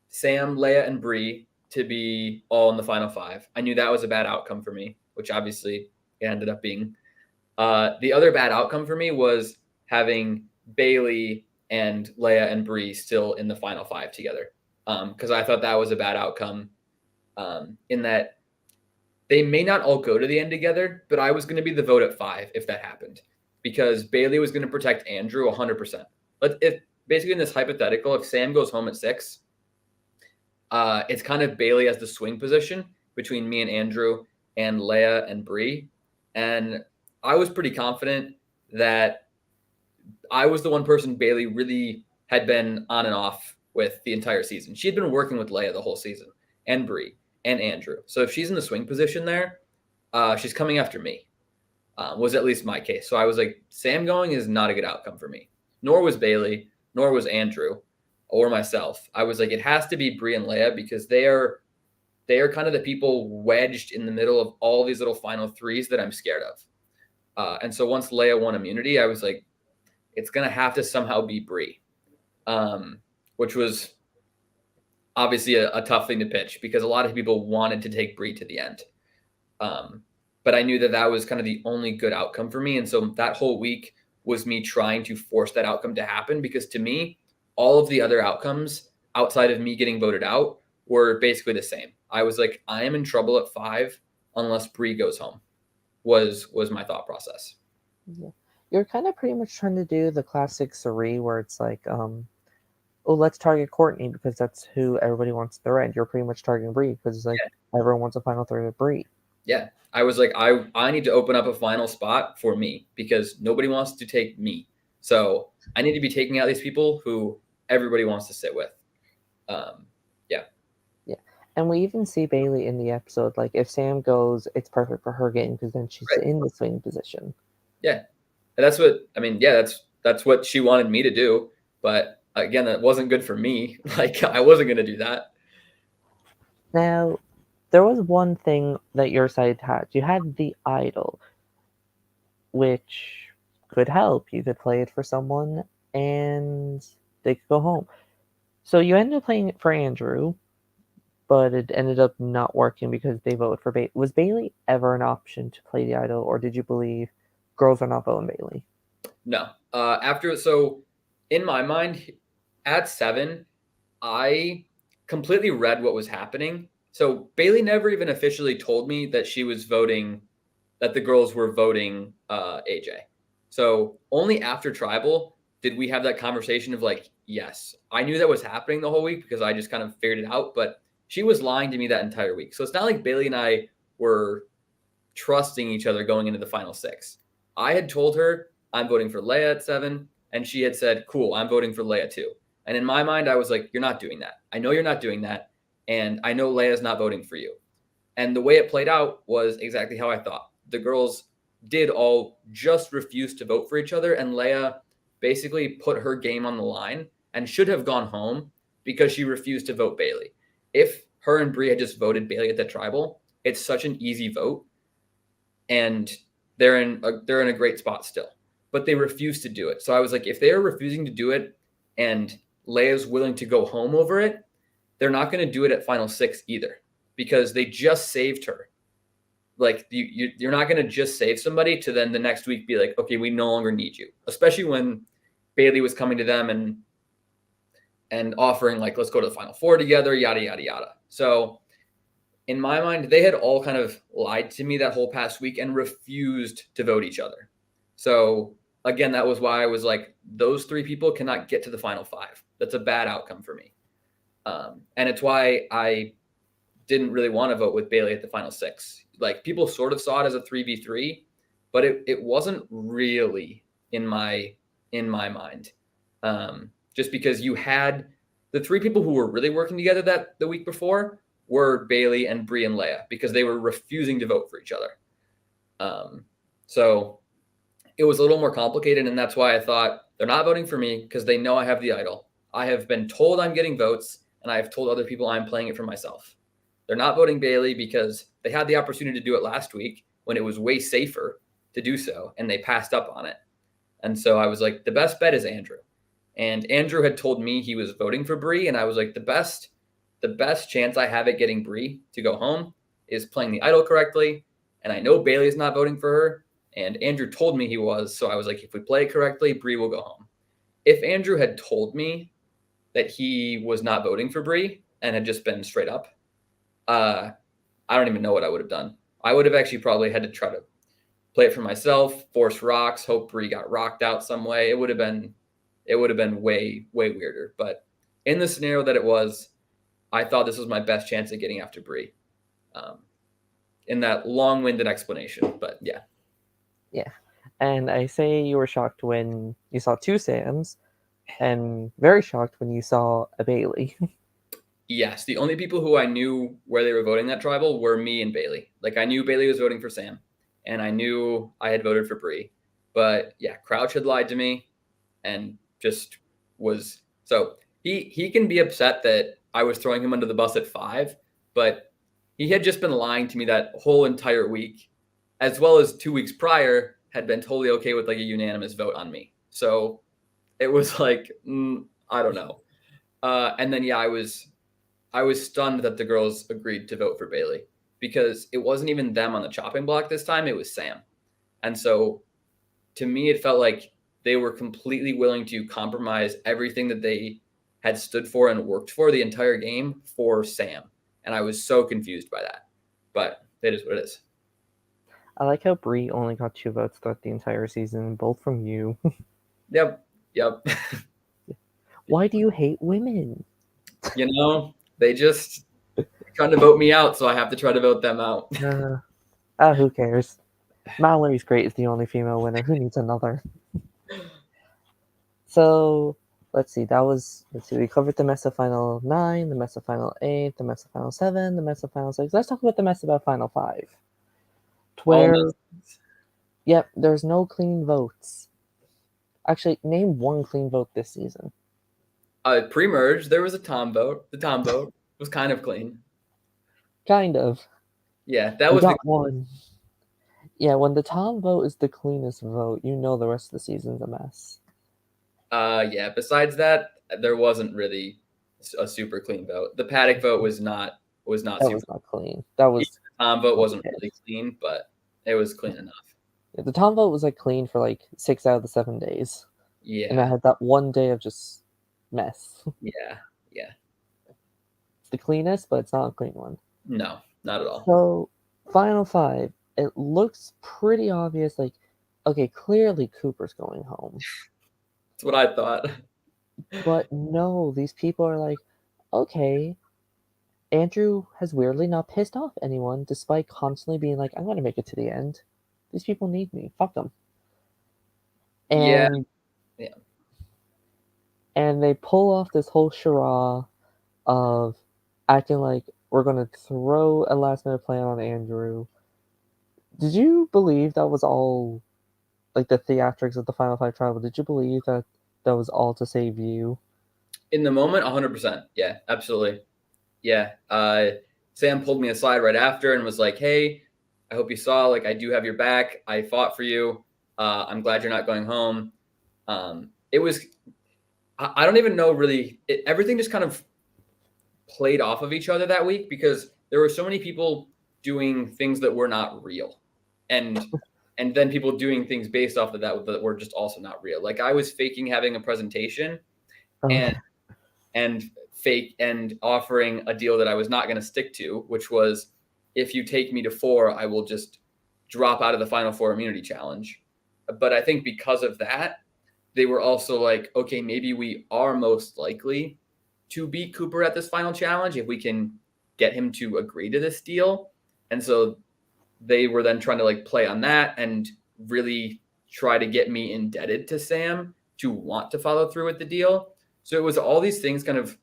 Sam, Leia, and Bree to be all in the final five. I knew that was a bad outcome for me, which obviously it ended up being. The other bad outcome for me was having Bailey and Leia and Bree still in the final five together, because I thought that was a bad outcome. In that they may not all go to the end together, but I was going to be the vote at five if that happened, because Bailey was going to protect Andrew 100%. But if basically in this hypothetical, if Sam goes home at six, it's kind of Bailey as the swing position between me and Andrew and Leia and Bree. And I was pretty confident that I was the one person Bailey really had been on and off with the entire season. She had been working with Leia the whole season, and Bree and Andrew. So if she's in the swing position there, she's coming after me. Was at least my case. So I was like, Sam going is not a good outcome for me. Nor was Bailey, nor was Andrew, or myself. I was like, it has to be Bree and Leia, because they are kind of the people wedged in the middle of all these little final threes that I'm scared of. And so once Leia won immunity, I was like, it's gonna have to somehow be Bree, which was obviously a tough thing to pitch because a lot of people wanted to take Bree to the end. Um, but I knew that that was kind of the only good outcome for me, and so that whole week was me trying to force that outcome to happen, because to me, all of the other outcomes outside of me getting voted out were basically the same. I was like, I am in trouble at five unless Bree goes home. Was my thought process. Yeah. You're kind of pretty much trying to do the classic serie where it's like, oh, let's target Courtney because that's who everybody wants at their end. You're pretty much targeting Bree because it's like everyone wants a final third of Bree. Yeah, I was like, I need to open up a final spot for me because nobody wants to take me. So I need to be taking out these people who everybody wants to sit with. Yeah. Yeah. And we even see Bailey in the episode. Like, if Sam goes, it's perfect for her game because then she's Right. in the swing position. Yeah. And that's what I mean. Yeah, that's what she wanted me to do. But again, that wasn't good for me. Like I wasn't gonna do that. Now, there was one thing that your side had. You had the idol, which could help. You could play it for someone and they could go home. So you ended up playing it for Andrew, but it ended up not working because they voted for Bailey. Was Bailey ever an option to play the idol, or did you believe girls are not voting Bailey? No. In my mind, at seven, I completely read what was happening. So Bailey never even officially told me that she was voting, that the girls were voting AJ. So only after tribal did we have that conversation of like, yes, I knew that was happening the whole week because I just kind of figured it out, but she was lying to me that entire week. So it's not like Bailey and I were trusting each other going into the final six. I had told her I'm voting for Leia at seven, and she had said, cool, I'm voting for Leia too. And in my mind, I was like, you're not doing that. I know you're not doing that. And I know Leia's not voting for you. And the way it played out was exactly how I thought. The girls did all just refuse to vote for each other, and Leia basically put her game on the line and should have gone home because she refused to vote Bailey. If her and Brie had just voted Bailey at the tribal, it's such an easy vote, and they're in a great spot still. But they refuse to do it. So I was like, if they are refusing to do it, and Leia's willing to go home over it, they're not going to do it at final six either, because they just saved her. Like you're not going to just save somebody to then the next week be like, okay, we no longer need you. Especially when Bailey was coming to them and offering like, let's go to the final four together, yada yada yada. So in my mind, they had all kind of lied to me that whole past week and refused to vote each other. So again, that was why I was like, those three people cannot get to the final five. That's a bad outcome for me. And it's why I didn't really want to vote with Bailey at the final 6. Like people sort of saw it as a 3v3, but it wasn't really in my mind. Just because you had the 3 people who were really working together that the week before were Bailey and Brie and Leia, because they were refusing to vote for each other. So it was a little more complicated, and that's why I thought they're not voting for me because they know I have the idol. I have been told I'm getting votes, and I have told other people I'm playing it for myself. They're not voting Bailey because they had the opportunity to do it last week when it was way safer to do so, and they passed up on it. And so I was like, the best bet is Andrew. And Andrew had told me he was voting for Brie, and I was like, the best chance I have at getting Brie to go home is playing the idol correctly. And I know Bailey's not voting for her, and Andrew told me he was, so I was like, if we play it correctly, Brie will go home. If Andrew had told me that he was not voting for Brie and had just been straight up, I don't even know what I would have done. I would have actually probably had to try to play it for myself, force rocks, hope Brie got rocked out some way. It would have been way weirder. But in the scenario that it was, I thought this was my best chance at getting after Brie. In that long-winded explanation, but yeah. Yeah. And I say you were shocked when you saw 2 Sams, and very shocked when you saw a Bailey. Yes, the only people who I knew where they were voting that tribal were me and Bailey. Like I knew Bailey was voting for Sam, and I knew I had voted for Brie. But yeah, Crouch had lied to me, and just was so he can be upset that I was throwing him under the bus at 5, but he had just been lying to me that whole entire week, as well as 2 weeks prior had been totally okay with like a unanimous vote on me. So it was like I don't know. And then yeah, I was stunned that the girls agreed to vote for Bailey because it wasn't even them on the chopping block this time, it was Sam. And so to me, it felt like they were completely willing to compromise everything that they had stood for and worked for the entire game for Sam. And I was so confused by that. But it is what it is. I like how Brie only got 2 votes throughout the entire season, both from you. Yep. Yep. Why do you hate women? You know, they just trying to vote me out, so I have to try to vote them out. Who cares? Mallory's Great is the only female winner. Who needs another? So, let's see. We covered the Mesa Final 9, the Mesa Final 8, the Mesa Final 7, the Mesa Final 6. Let's talk about the Mesa Final 5. Where, yep, there's no clean votes. Actually, name one clean vote this season. Pre-merge, there was a Tom vote. The Tom vote was kind of clean. Kind of. Yeah, that was one. Yeah, when the Tom vote is the cleanest vote, you know the rest of the season's a mess. Yeah, besides that, there wasn't really a super clean vote. The Paddock vote was not was not clean. That was the Tom vote wasn't really clean, but it was clean enough. Yeah, the Tom vote was like clean for like 6 out of the 7 days. Yeah. And I had that one day of just mess. Yeah. It's the cleanest, but it's not a clean one. No, not at all. So, Final 5, it looks pretty obvious, like, okay, clearly Cooper's going home. That's what I thought. But no, these people are like, okay, Andrew has weirdly not pissed off anyone, despite constantly being like, I'm going to make it to the end. These people need me. Fuck them. And, yeah. And they pull off this whole charade of acting like we're going to throw a last-minute plan on Andrew. Did you believe that was all, like, the theatrics of the Final 5 tribal? Did you believe that that was all to save you? In the moment, 100%. Yeah, absolutely. Yeah. Sam pulled me aside right after and was like, hey, I hope you saw, like, I do have your back. I fought for you. I'm glad you're not going home. It was, I don't even know really, everything just kind of played off of each other that week because there were so many people doing things that were not real. And then people doing things based off of that were just also not real. Like I was faking having a presentation and fake and offering a deal that I was not going to stick to, which was if you take me to 4, I will just drop out of the Final 4 immunity challenge. But I think because of that, they were also like, okay, maybe we are most likely to beat Cooper at this final challenge if we can get him to agree to this deal. And so they were then trying to like play on that and really try to get me indebted to Sam to want to follow through with the deal. So it was all these things kind of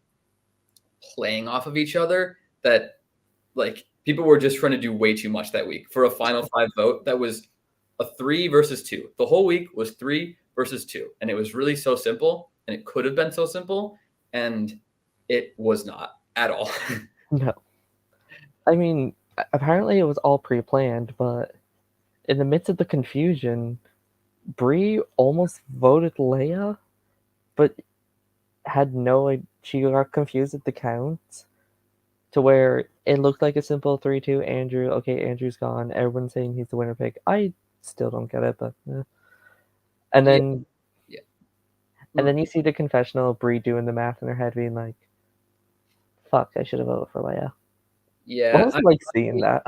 playing off of each other that like people were just trying to do way too much that week for a final five vote that was a 3 versus 2. The whole week was 3 versus 2. And it was really so simple, and it could have been so simple, and it was not at all. No. I mean, apparently it was all pre-planned, but in the midst of the confusion, Bree almost voted Leia, but had no. She got confused at the count to where it looked like a simple 3-2 Andrew. Okay, Andrew's gone. Everyone's saying he's the winner pick. I still don't get it, but and Yeah. then Yeah. and then you see the confessional of Bree doing the math in her head, being like, "Fuck, I should have voted for Leia." What Yeah. was it like seeing that?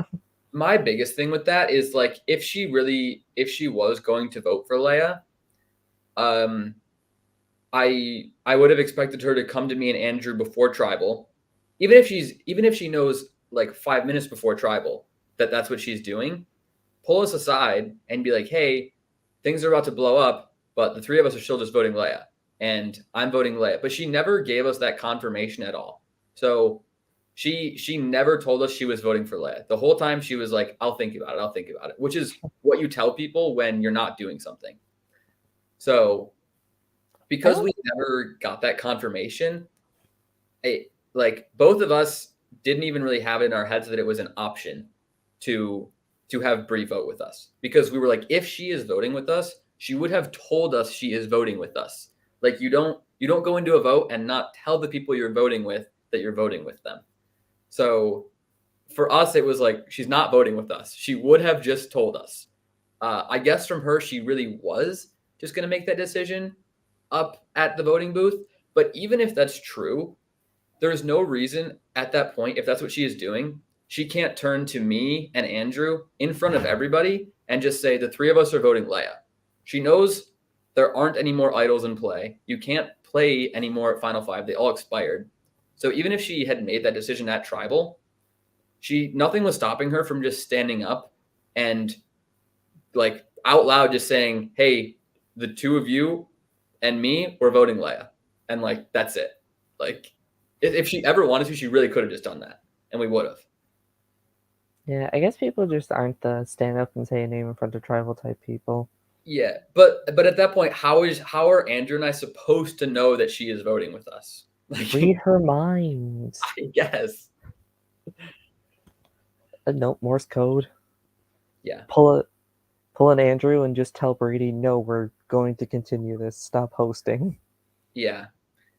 My biggest thing with that is like if she was going to vote for Leia, um, I would have expected her to come to me and Andrew before tribal, even if she knows like 5 minutes before tribal that that's what she's doing. Pull us aside and be like, hey, things are about to blow up, but the three of us are still just voting Leia, and I'm voting Leia. But she never gave us that confirmation at all. So she never told us she was voting for Leia. The whole time she was like, I'll think about it. I'll think about it, which is what you tell people when you're not doing something. So I because don't. we never got that confirmation, like both of us didn't even really have it in our heads that it was an option to have Brie vote with us, because we were like, if she is voting with us, she would have told us she is voting with us. Like you don't go into a vote and not tell the people you're voting with that you're voting with them. So for us, it was like she's not voting with us. She would have just told us. I guess from her, she really was just going to make that decision up at the voting booth. But even if that's true, there's no reason at that point, if that's what she is doing, she can't turn to me and Andrew in front of everybody and just say, the three of us are voting Leia. She knows there aren't any more idols in play. You can't play anymore at Final Five. They all expired. So even if she had made that decision at Tribal, nothing was stopping her from just standing up and like out loud just saying, hey, the two of you and me, we're voting Leia. And like, that's it. Like, if she ever wanted to, she really could have just done that, and we would have. Yeah, I guess people just aren't the stand up and say a name in front of tribal type people. Yeah, but at that point, how are Andrew and I supposed to know that she is voting with us? Like, Read her mind. I guess. Nope, Morse code. Yeah, Pull an Andrew and just tell Brady, no, we're going to continue this. Stop hosting. yeah,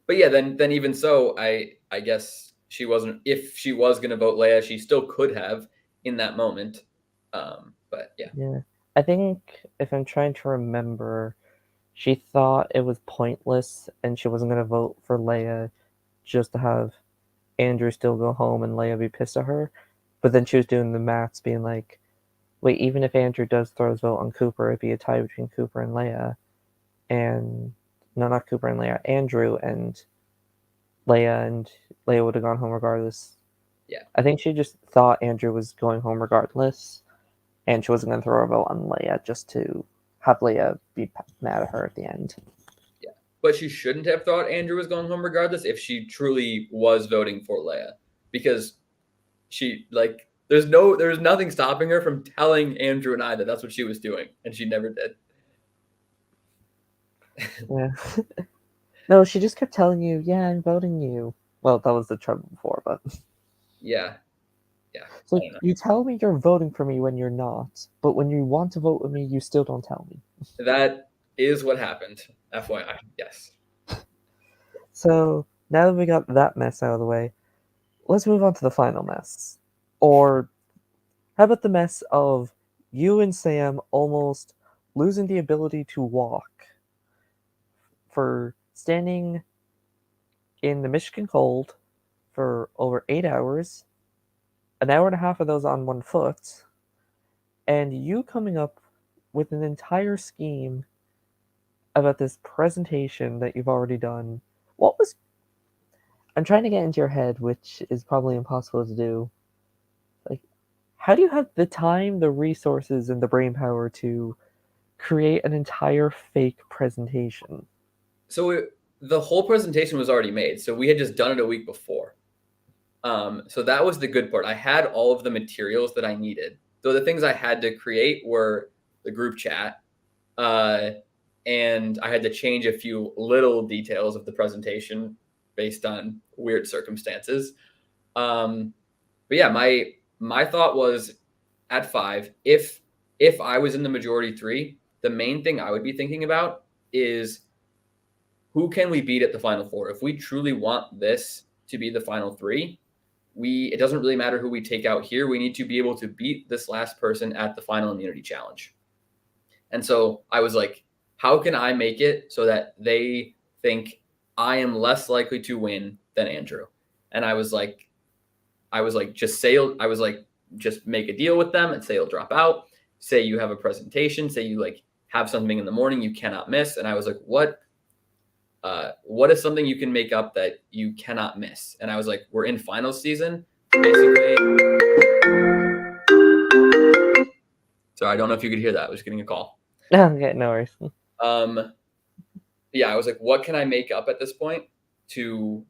but yeah, then even so, I guess she wasn't. If she was going to vote Leia, she still could have in that moment. But yeah, Yeah. I think if I'm trying to remember, she thought it was pointless and she wasn't going to vote for Leia just to have Andrew still go home and Leia be pissed at her. But then she was doing the maths, being like, wait, even if Andrew does throw his vote on Cooper, it'd be a tie between Cooper and Leia. And no, not Cooper and Leia, Andrew and Leia would have gone home regardless. yeah, I think she just thought Andrew was going home regardless, and she wasn't going to throw a vote on Leia just to have Leia be mad at her at the end. yeah. But she shouldn't have thought Andrew was going home regardless if she truly was voting for Leia, because she like there's nothing stopping her from telling Andrew and I that that's what she was doing, and she never did. Yeah. No, she just kept telling you, yeah, I'm voting you. Well, that was the trouble before, but Yeah, yeah. it's I like, don't know. you tell me you're voting for me when you're not, but when you want to vote with me, you still don't tell me. That is what happened. FYI, yes. So, now that we got that mess out of the way, let's move on to the final mess. Or, how about the mess of you and Sam almost losing the ability to walk for standing in the Michigan cold for over 8 hours, an hour and a half of those on one foot, and you coming up with an entire scheme about this presentation that you've already done. What was I'm trying to get into your head, which is probably impossible to do. Like, how do you have the time, the resources, and the brain power to create an entire fake presentation? So the whole presentation was already made. So we had just done it a week before. So that was the good part. I had all of the materials that I needed. So the things I had to create were the group chat, uh, and I had to change a few little details of the presentation based on weird circumstances. Um, but yeah, my thought was at 5, if I was in the majority 3, the main thing I would be thinking about is who can we beat at the final 4? If we truly want this to be the final 3, it doesn't really matter who we take out here. We need to be able to beat this last person at the final immunity challenge. And so I was like, how can I make it so that they think I am less likely to win than Andrew? And I was like, just make a deal with them and say you'll drop out. Say you have a presentation. Say you like have something in the morning you cannot miss. And I was like, what is something you can make up that you cannot miss? And I was like, we're in finals season. Basically, sorry, I don't know if you could hear that. I was getting a call. Okay, no worries. Um, yeah, I was like, what can I make up at this point to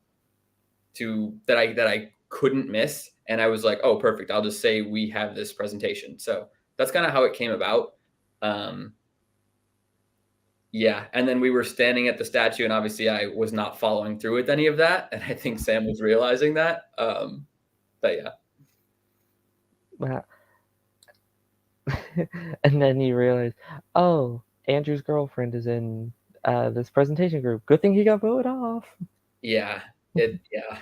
that I couldn't miss? And I was like, oh, perfect. I'll just say we have this presentation. So that's kind of how it came about. Um, yeah, and then we were standing at the statue, and obviously I was not following through with any of that, and I think Sam was realizing that. But yeah, Wow. And then you realize, oh, Andrew's girlfriend is in this presentation group. Good thing he got voted off. yeah, yeah.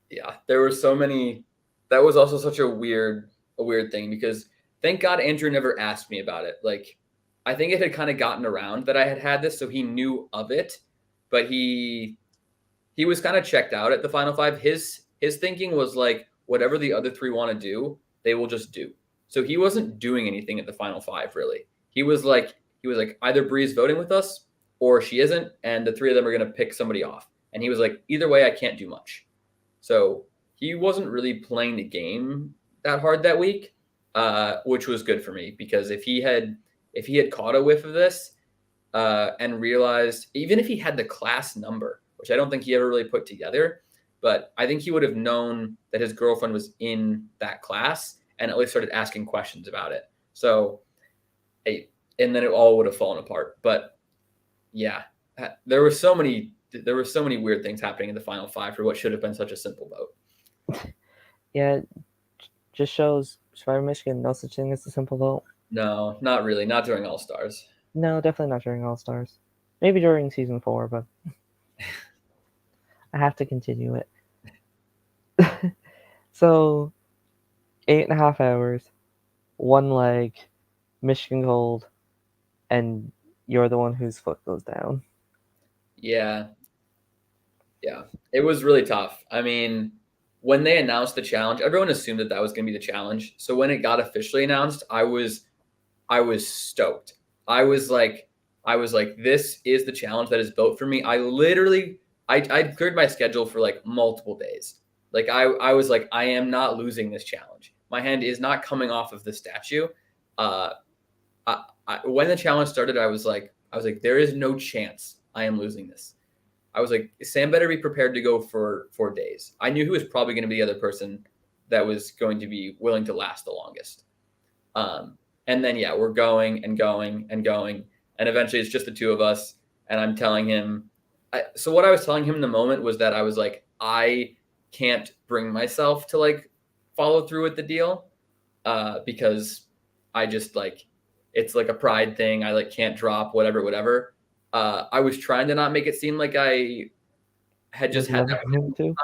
Yeah, there were so many. That was also such a weird thing because thank God Andrew never asked me about it. Like, I think it had kind of gotten around that I had had this, so he knew of it, but he was kind of checked out at the final 5. His thinking was like whatever the other 3 want to do, they will just do. So he wasn't doing anything at the final 5 really. He was like either Bree's voting with us or she isn't, and the 3 of them are going to pick somebody off. And he was like, either way, I can't do much. So he wasn't really playing the game that hard that week, which was good for me because if he had caught a whiff of this and realized, even if he had the class number, which I don't think he ever really put together, but I think he would have known that his girlfriend was in that class and at least started asking questions about it. So, and then it all would have fallen apart. But yeah, there were so many weird things happening in the final 5 for what should have been such a simple vote. Yeah, it just shows Survivor Michigan, no such thing as a simple vote. No, not really. Not during All Stars. No, definitely not during All Stars. Maybe during season 4, but I have to continue it. So, 8.5 hours, one leg, Michigan Gold, and you're the one whose foot goes down. Yeah, yeah. It was really tough. I mean, when they announced the challenge, everyone assumed that that was going to be the challenge. So when it got officially announced, I was stoked. I was like, this is the challenge that is built for me. I cleared my schedule for like multiple days. Like I was like, I am not losing this challenge. My hand is not coming off of the statue. Uh, when the challenge started, I was like, there is no chance I am losing this. I was like, Sam better be prepared to go for 4 days. I knew he was probably going to be the other person that was going to be willing to last the longest. Um, and then yeah, we're going and going and going, and eventually it's just the 2 of us. And I'm telling him, so what I was telling him in the moment was that I was like, I can't bring myself to like follow through with the deal because I just like it's like a pride thing. I like can't drop whatever, whatever. I was trying to not make it seem like I had just Was had never that going to.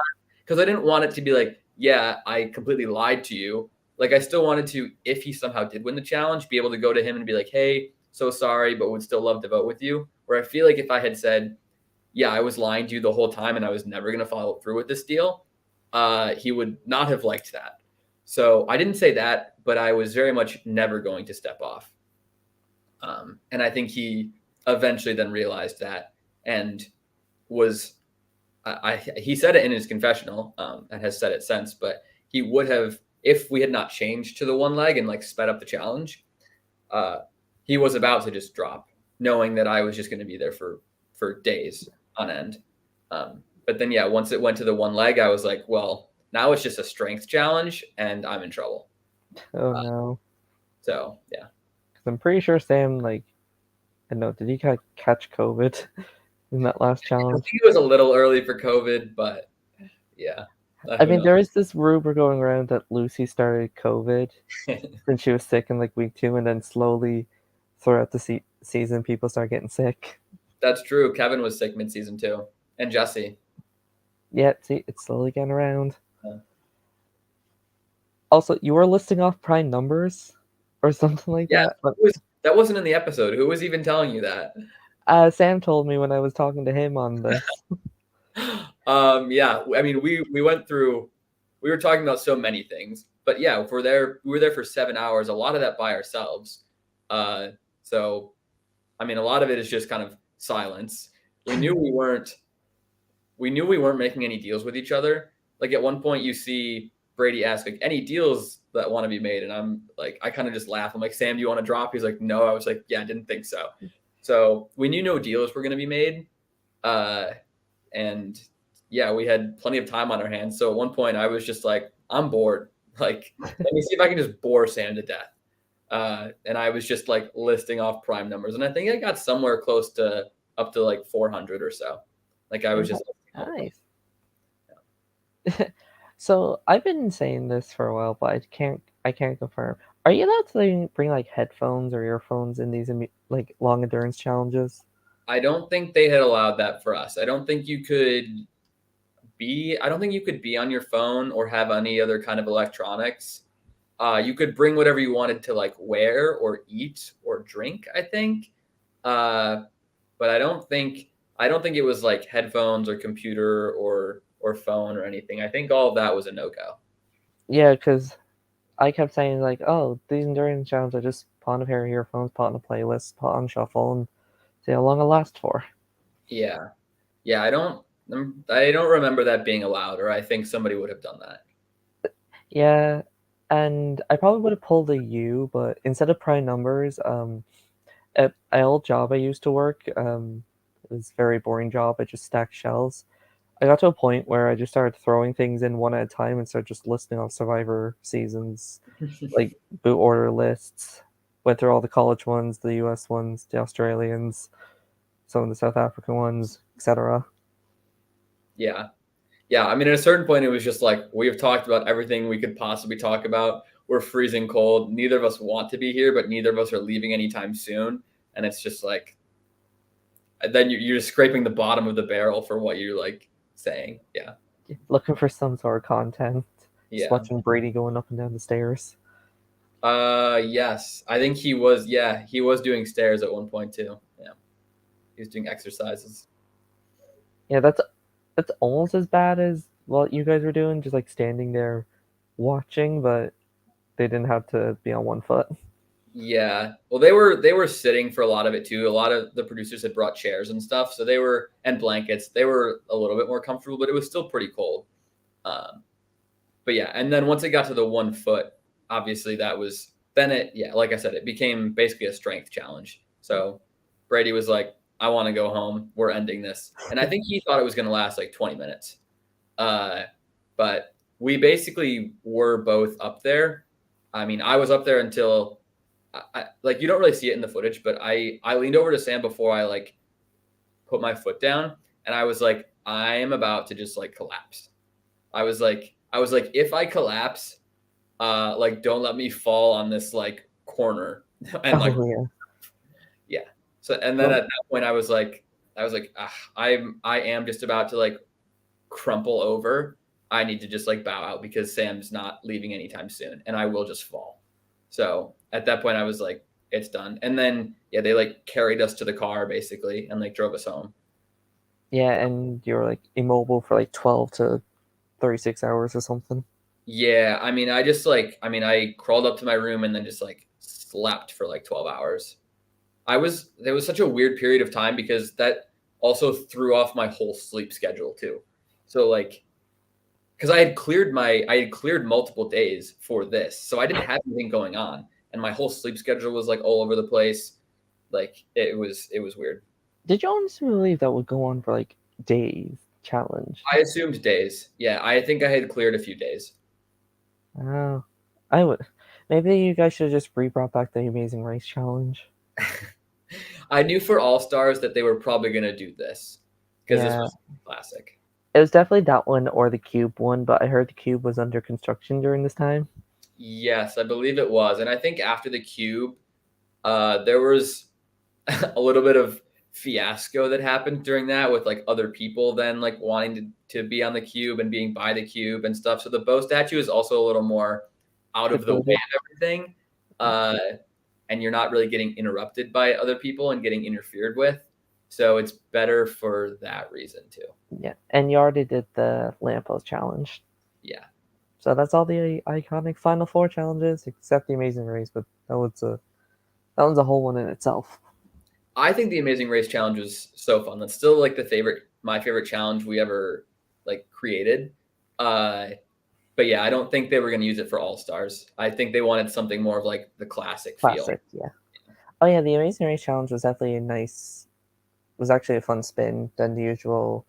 because I didn't want it to be like, yeah, I completely lied to you. Like I still wanted to, if he somehow did win the challenge, be able to go to him and be like, hey, so sorry, but would still love to vote with you. Where I feel like if I had said, yeah, I was lying to you the whole time and I was never going to follow through with this deal, he would not have liked that. So I didn't say that, but I was very much never going to step off. And I think he eventually then realized that and was he said it in his confessional, and has said it since, but he would have, if we had not changed to the one leg and like sped up the challenge, uh, he was about to just drop, knowing that I was just going to be there for days on end. But then yeah, once it went to the one leg, I was like, well, now it's just a strength challenge, and I'm in trouble. Oh Uh, no. so yeah, 'Cause I'm pretty sure Sam, like, I don't know, did he catch COVID in that last I challenge? think it was a little early for COVID, but yeah, I who mean, knows? there is this rumor going around that Lucy started COVID since she was sick in like week 2, and then slowly throughout the season, people start getting sick. That's true. Kevin was sick mid-season too, and Jesse. Yeah, see, it's slowly getting around. Uh, Also, you were listing off prime numbers or something like yeah, that. But that wasn't in the episode. Who was even telling you that? Sam told me when I was talking to him on this. Yeah, I mean, we went through. We were talking about so many things, but yeah, if we were there for 7 hours. A lot of that by ourselves. Uh, so, I mean, a lot of it is just kind of silence. We knew we weren't. We knew we weren't making any deals with each other. Like at one point, you see Brady ask like any deals that want to be made, and I'm like, I kind of just laugh. I'm like, Sam, do you want to drop? He's like, no. I was like, yeah, I didn't think so. So we knew no deals were going to be made. Uh, and yeah, we had plenty of time on our hands. So at one point, I was just like, I'm bored. Like, let me see if I can just bore Sam to death. And I was just like listing off prime numbers, and I think I got somewhere close to up to like 400 or so. Like I was just listing all of them. Nice. So I've been saying this for a while, but I can't confirm. Are you allowed to like, bring like headphones or earphones in these like long endurance challenges? I don't think they had allowed that for us. I don't think you could be. I don't think you could be on your phone or have any other kind of electronics. You could bring whatever you wanted to like wear or eat or drink, I think. Uh, but I don't think it was like headphones or computer or phone or anything. I think all of that was a no go. Yeah, because I kept saying like, oh, these endurance challenges are just put on a pair of earphones, put on a playlist, put on shuffle, and see how long it lasts for. Yeah, yeah. I don't remember that being allowed, or I think somebody would have done that. Yeah, and I probably would have pulled a U, but instead of prime numbers, at my old job I used to work, it was a very boring job. I just stacked shells. I got to a point where I just started throwing things in one at a time and started just listing off Survivor seasons, like boot order lists. Went through all the college ones, the US ones, the Australians, some of the South African ones, etc. Yeah, yeah. I mean, at a certain point, it was just like we've talked about everything we could possibly talk about. We're freezing cold. Neither of us want to be here, but neither of us are leaving anytime soon. And it's just like then you're just scraping the bottom of the barrel for what you're like saying. Yeah, Looking for some sort of content. Just yeah. watching Brady going up and down the stairs. Yes, I think he was. Yeah, he was doing stairs at one point too. Yeah, he was doing exercises. Yeah, that's almost as bad as what you guys were doing, just like standing there watching, but they didn't have to be on one foot. Yeah. Well, they were sitting for a lot of it too. A lot of the producers had brought chairs and stuff, so they were and blankets. They were a little bit more comfortable, but it was still pretty cold. Um, but yeah, and then once it got to the 1 foot, obviously that was then it. Yeah, like I said, it became basically a strength challenge. So Brady was like, "I want to go home. We're ending this," and I think he thought it was going to last like 20 minutes. Uh, but we basically were both up there. I mean, I was up there until like you don't really see it in the footage, but I leaned over to Sam before I like put my foot down, and I was like, I am about to just like collapse. I was like, if I collapse, like don't let me fall on this like corner and like Oh yeah. yeah. So and then Well, at that point, I was like, I am just about to like crumple over. I need to just like bow out because Sam's not leaving anytime soon, and I will just fall. So at that point, I was like, it's done. And then yeah, they like carried us to the car basically and like drove us home. yeah, and you're like immobile for like 12 to 36 hours or something. Yeah, I mean, I crawled up to my room and then just like slept for like 12 hours. There was such a weird period of time because that also threw off my whole sleep schedule too. So like, because I had cleared multiple days for this, so I didn't have anything going on, and my whole sleep schedule was like all over the place. Like it was weird. Did you honestly believe that would go on for like days challenge? I assumed days. Yeah, I think I had cleared a few days. Oh, I would. Maybe you guys should have just brought back the Amazing Race challenge. I knew for All Stars that they were probably gonna do this because this Yeah, was classic. it was definitely that one or the Cube one, but I heard the Cube was under construction during this time. Yes, I believe it was, and I think after the cube, there was a little bit of fiasco that happened during that with like other people then like wanting to be on the cube and being by the cube and stuff. So the bow statue is also a little more out of the way Secluded. of everything. Uh, and you're not really getting interrupted by other people and getting interfered with. So it's better for that reason too. Yeah, and you already did the lamppost challenge. Yeah. So that's all the iconic Final Four challenges, except the Amazing Race. But that one's a whole one in itself. I think the Amazing Race challenge was so fun. That's still like my favorite challenge we ever like created. Uh, but yeah, I don't think they were going to use it for All Stars. I think they wanted something more of like the classic feel. Classic, yeah. Oh yeah, the Amazing Race challenge was definitely a nice. Was actually a fun spin than the usual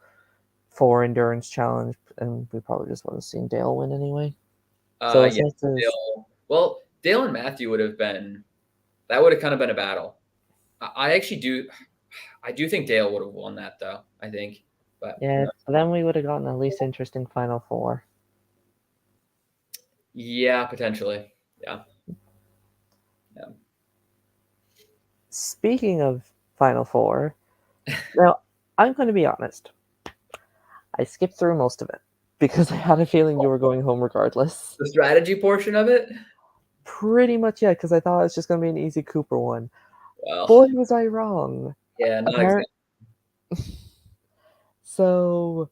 four endurance challenge, and we probably just would have seen Dale win anyway. So Yeah, since this, Dale. Well, Dale and Matthew would have been that would have kind of been a battle. I actually do. I do think Dale would have won that though. I think, but yeah, then we would have gotten a least interesting Final Four. yeah, potentially. Yeah, yeah. Speaking of Final Four, now I'm going to be honest. I skipped through most of it because I had a feeling you were going home regardless. The strategy portion of it. Pretty much, yeah, because I thought it was just going to be an easy Cooper one. Well, Boy, was I wrong. yeah, not Apparent. exactly. So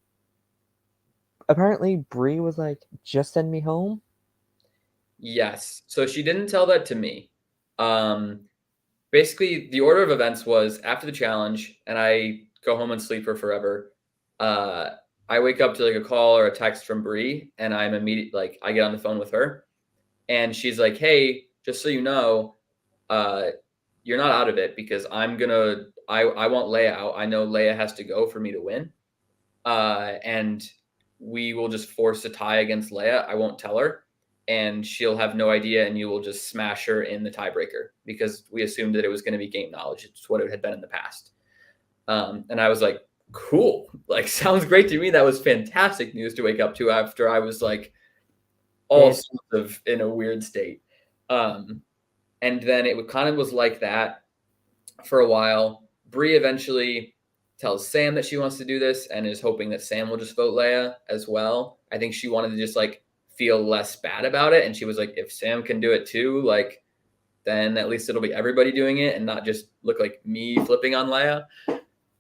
apparently, Bree was like, "Just send me home." Yes. So she didn't tell that to me. Um, basically, the order of events was after the challenge, and I go home and sleep for forever. Uh, I wake up to like a call or a text from Bree, and I'm immediate like I get on the phone with her, and she's like, "Hey, just so you know, uh, you're not out of it because I want Leia out. I know Leia has to go for me to win, and we will just force a tie against Leia. I won't tell her, and she'll have no idea, and you will just smash her in the tiebreaker because we assumed that it was going to be game knowledge. It's what it had been in the past." And I was like, "Cool, like sounds great to me. That was fantastic news to wake up to after I was like all It, sorts of in a weird state." Um, and then it kind of was like that for a while. Bree eventually tells Sam that she wants to do this and is hoping that Sam will just vote Leia as well. I think she wanted to just like feel less bad about it, and she was like, if Sam can do it too, like then at least it'll be everybody doing it and not just look like me flipping on Leia.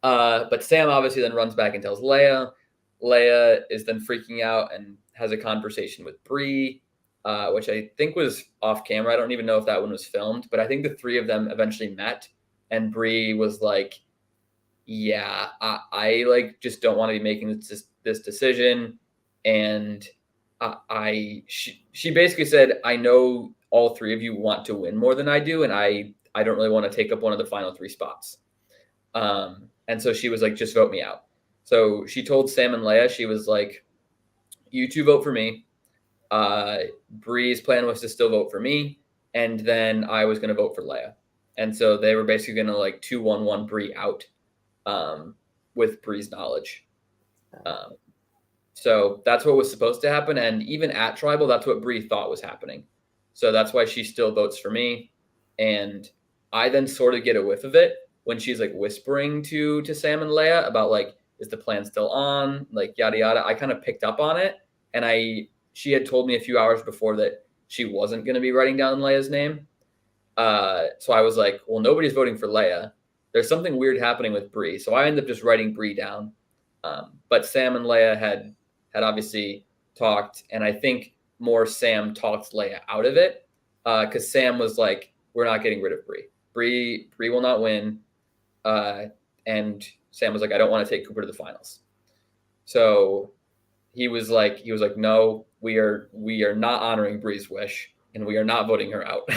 But Sam obviously then runs back and tells Leia. Leia is then freaking out and has a conversation with Bree, which I think was off camera. I don't even know if that one was filmed, but I think the three of them eventually met, and Bree was like, "Yeah, I like just don't want to be making this decision," and she basically said, "I know all three of you want to win more than I do, and I don't really want to take up one of the final three spots." And so she was like, "Just vote me out." So she told Sam and Leia, she was like, "You two vote for me. Uh, Bree's plan was to still vote for me, and then I was going to vote for Leia." And so they were basically going to like 2-1-1 Bree out, um, with Bree's knowledge. Um, so that's what was supposed to happen. And even at Tribal, that's what Bree thought was happening. So that's why she still votes for me. And I then sort of get a whiff of it when she's like whispering to Sam and Leia about like, is the plan still on? Like yada yada. I kind of picked up on it. And she had told me a few hours before that she wasn't going to be writing down Leia's name. So I was like, well, nobody's voting for Leia. There's something weird happening with Bree. So I ended up just writing Bree down. But Sam and Leia had obviously talked, and I think more Sam talked Leia out of it because Sam was like, "We're not getting rid of Bree. Bree will not win," and Sam was like, "I don't want to take Cooper to the finals." So he was like, no, we are not honoring Bree's wish, and we are not voting her out.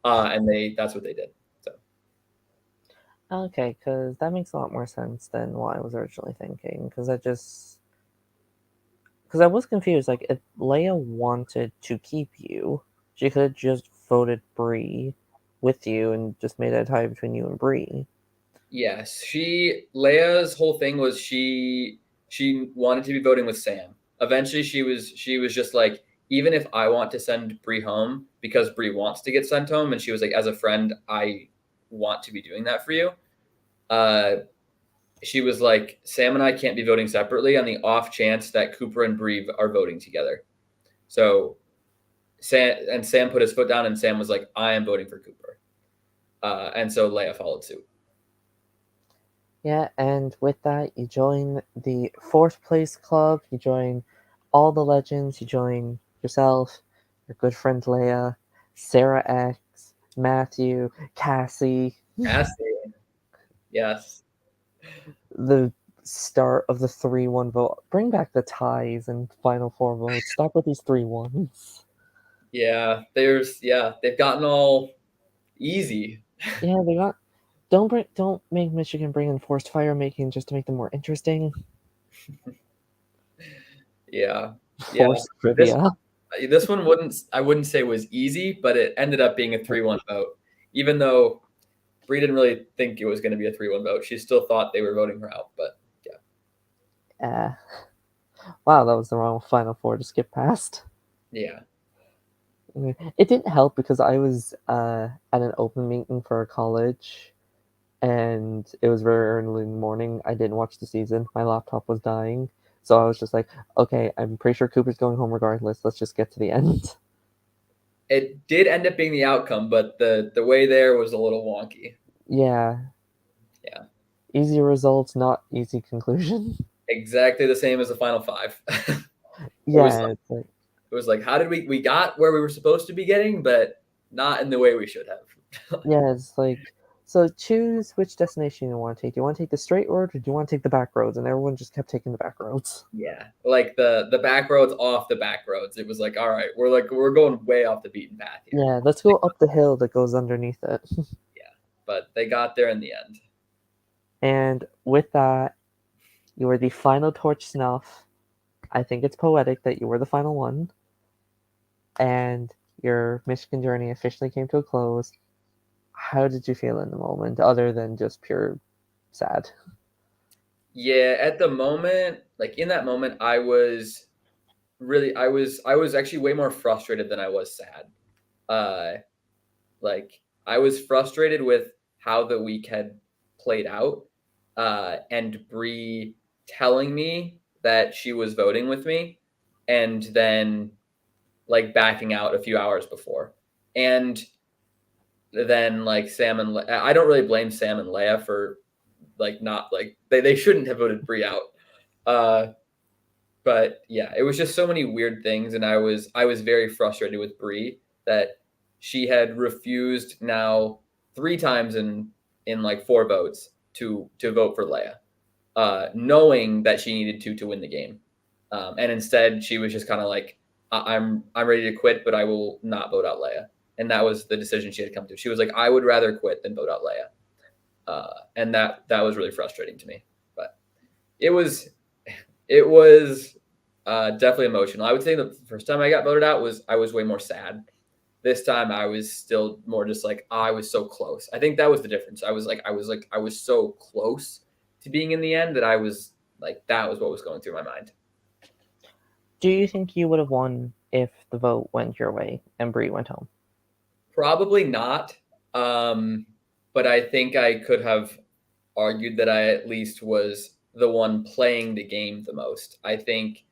And that's what they did. So Okay, because that makes a lot more sense than what I was originally thinking. Because I was confused. Like, if Leia wanted to keep you, she could have just voted Bree with you and just made a tie between you and Bree. yes, she Leia's whole thing was she wanted to be voting with Sam. Eventually, she was just like, even if I want to send Bree home because Bree wants to get sent home, and she was like, as a friend, I want to be doing that for you. Uh, she was like, Sam and I can't be voting separately on the off chance that Cooper and Bree are voting together. So Sam put his foot down, and Sam was like, I am voting for Cooper. And so Leia followed suit. Yeah, and with that, you join the fourth place club. You join all the legends. You join yourself, your good friend Leia, Sarah X, Matthew, Cassie, Cassie, yes. the start of the 3-1 vote. Bring back the ties and final four votes. Stop with these 3-1s. They've gotten all easy. Yeah, they got. Don't make Michigan bring in forced fire making just to make them more interesting. Yeah, yeah. Forced This trivia. this one wouldn't I wouldn't say was easy, but it ended up being a 3-1 vote. Even though Bree didn't really think it was going to be a 3-1 vote, she still thought they were voting her out. But Uh, wow, that was the wrong final four to skip past. yeah, It didn't help because I was at an open meeting for a college and it was very early in the morning. I didn't watch the season. My laptop was dying. So I was just like, okay, I'm pretty sure Cooper's going home regardless. Let's just get to the end. it did end up being the outcome, but the way there was a little wonky. Yeah, Yeah, easy results, not easy conclusion. exactly the same as the final five. it was Yeah, it's like, it was like, how did we got where we were supposed to be getting, but not in the way we should have. yeah, it's like, so choose which destination you want to take. Do you want to take the straight road or do you want to take the back roads? And everyone just kept taking the back roads. Yeah, like the back roads off the back roads. It was like, all right, we're going way off the beaten path here. Yeah, let's go up the hill that goes underneath it. Yeah, but they got there in the end. And with that, you were the final torch snuff. I think it's poetic that you were the final one. And your Michigan journey officially came to a close. How did you feel in the moment, other than just pure sad? Yeah, at the moment, like in that moment, I was actually way more frustrated than I was sad. Uh, like I was frustrated with how the week had played out, and Bree telling me that she was voting with me, and then like backing out a few hours before. And then like I don't really blame Sam and Leia for like not like they shouldn't have voted Brie out. Uh but yeah, it was just so many weird things, and I was very frustrated with Brie that she had refused now 3 times in like 4 votes to vote for Leia, knowing that she needed to win the game. And instead, she was just kind of like, I'm ready to quit, but I will not vote out Leia." And that was the decision she had come to. She was like, "I would rather quit than vote out Leia," and that was really frustrating to me. But it was it was definitely emotional. I would say the first time I got voted out was I was way more sad. This time I was still more just like, oh, I was so close. I think that was the difference. I was so close to being in the end that I was like that was what was going through my mind. Do you think you would have won if the vote went your way and Bree went home? Probably not. Um, but I think I could have argued that I at least was the one playing the game the most. I think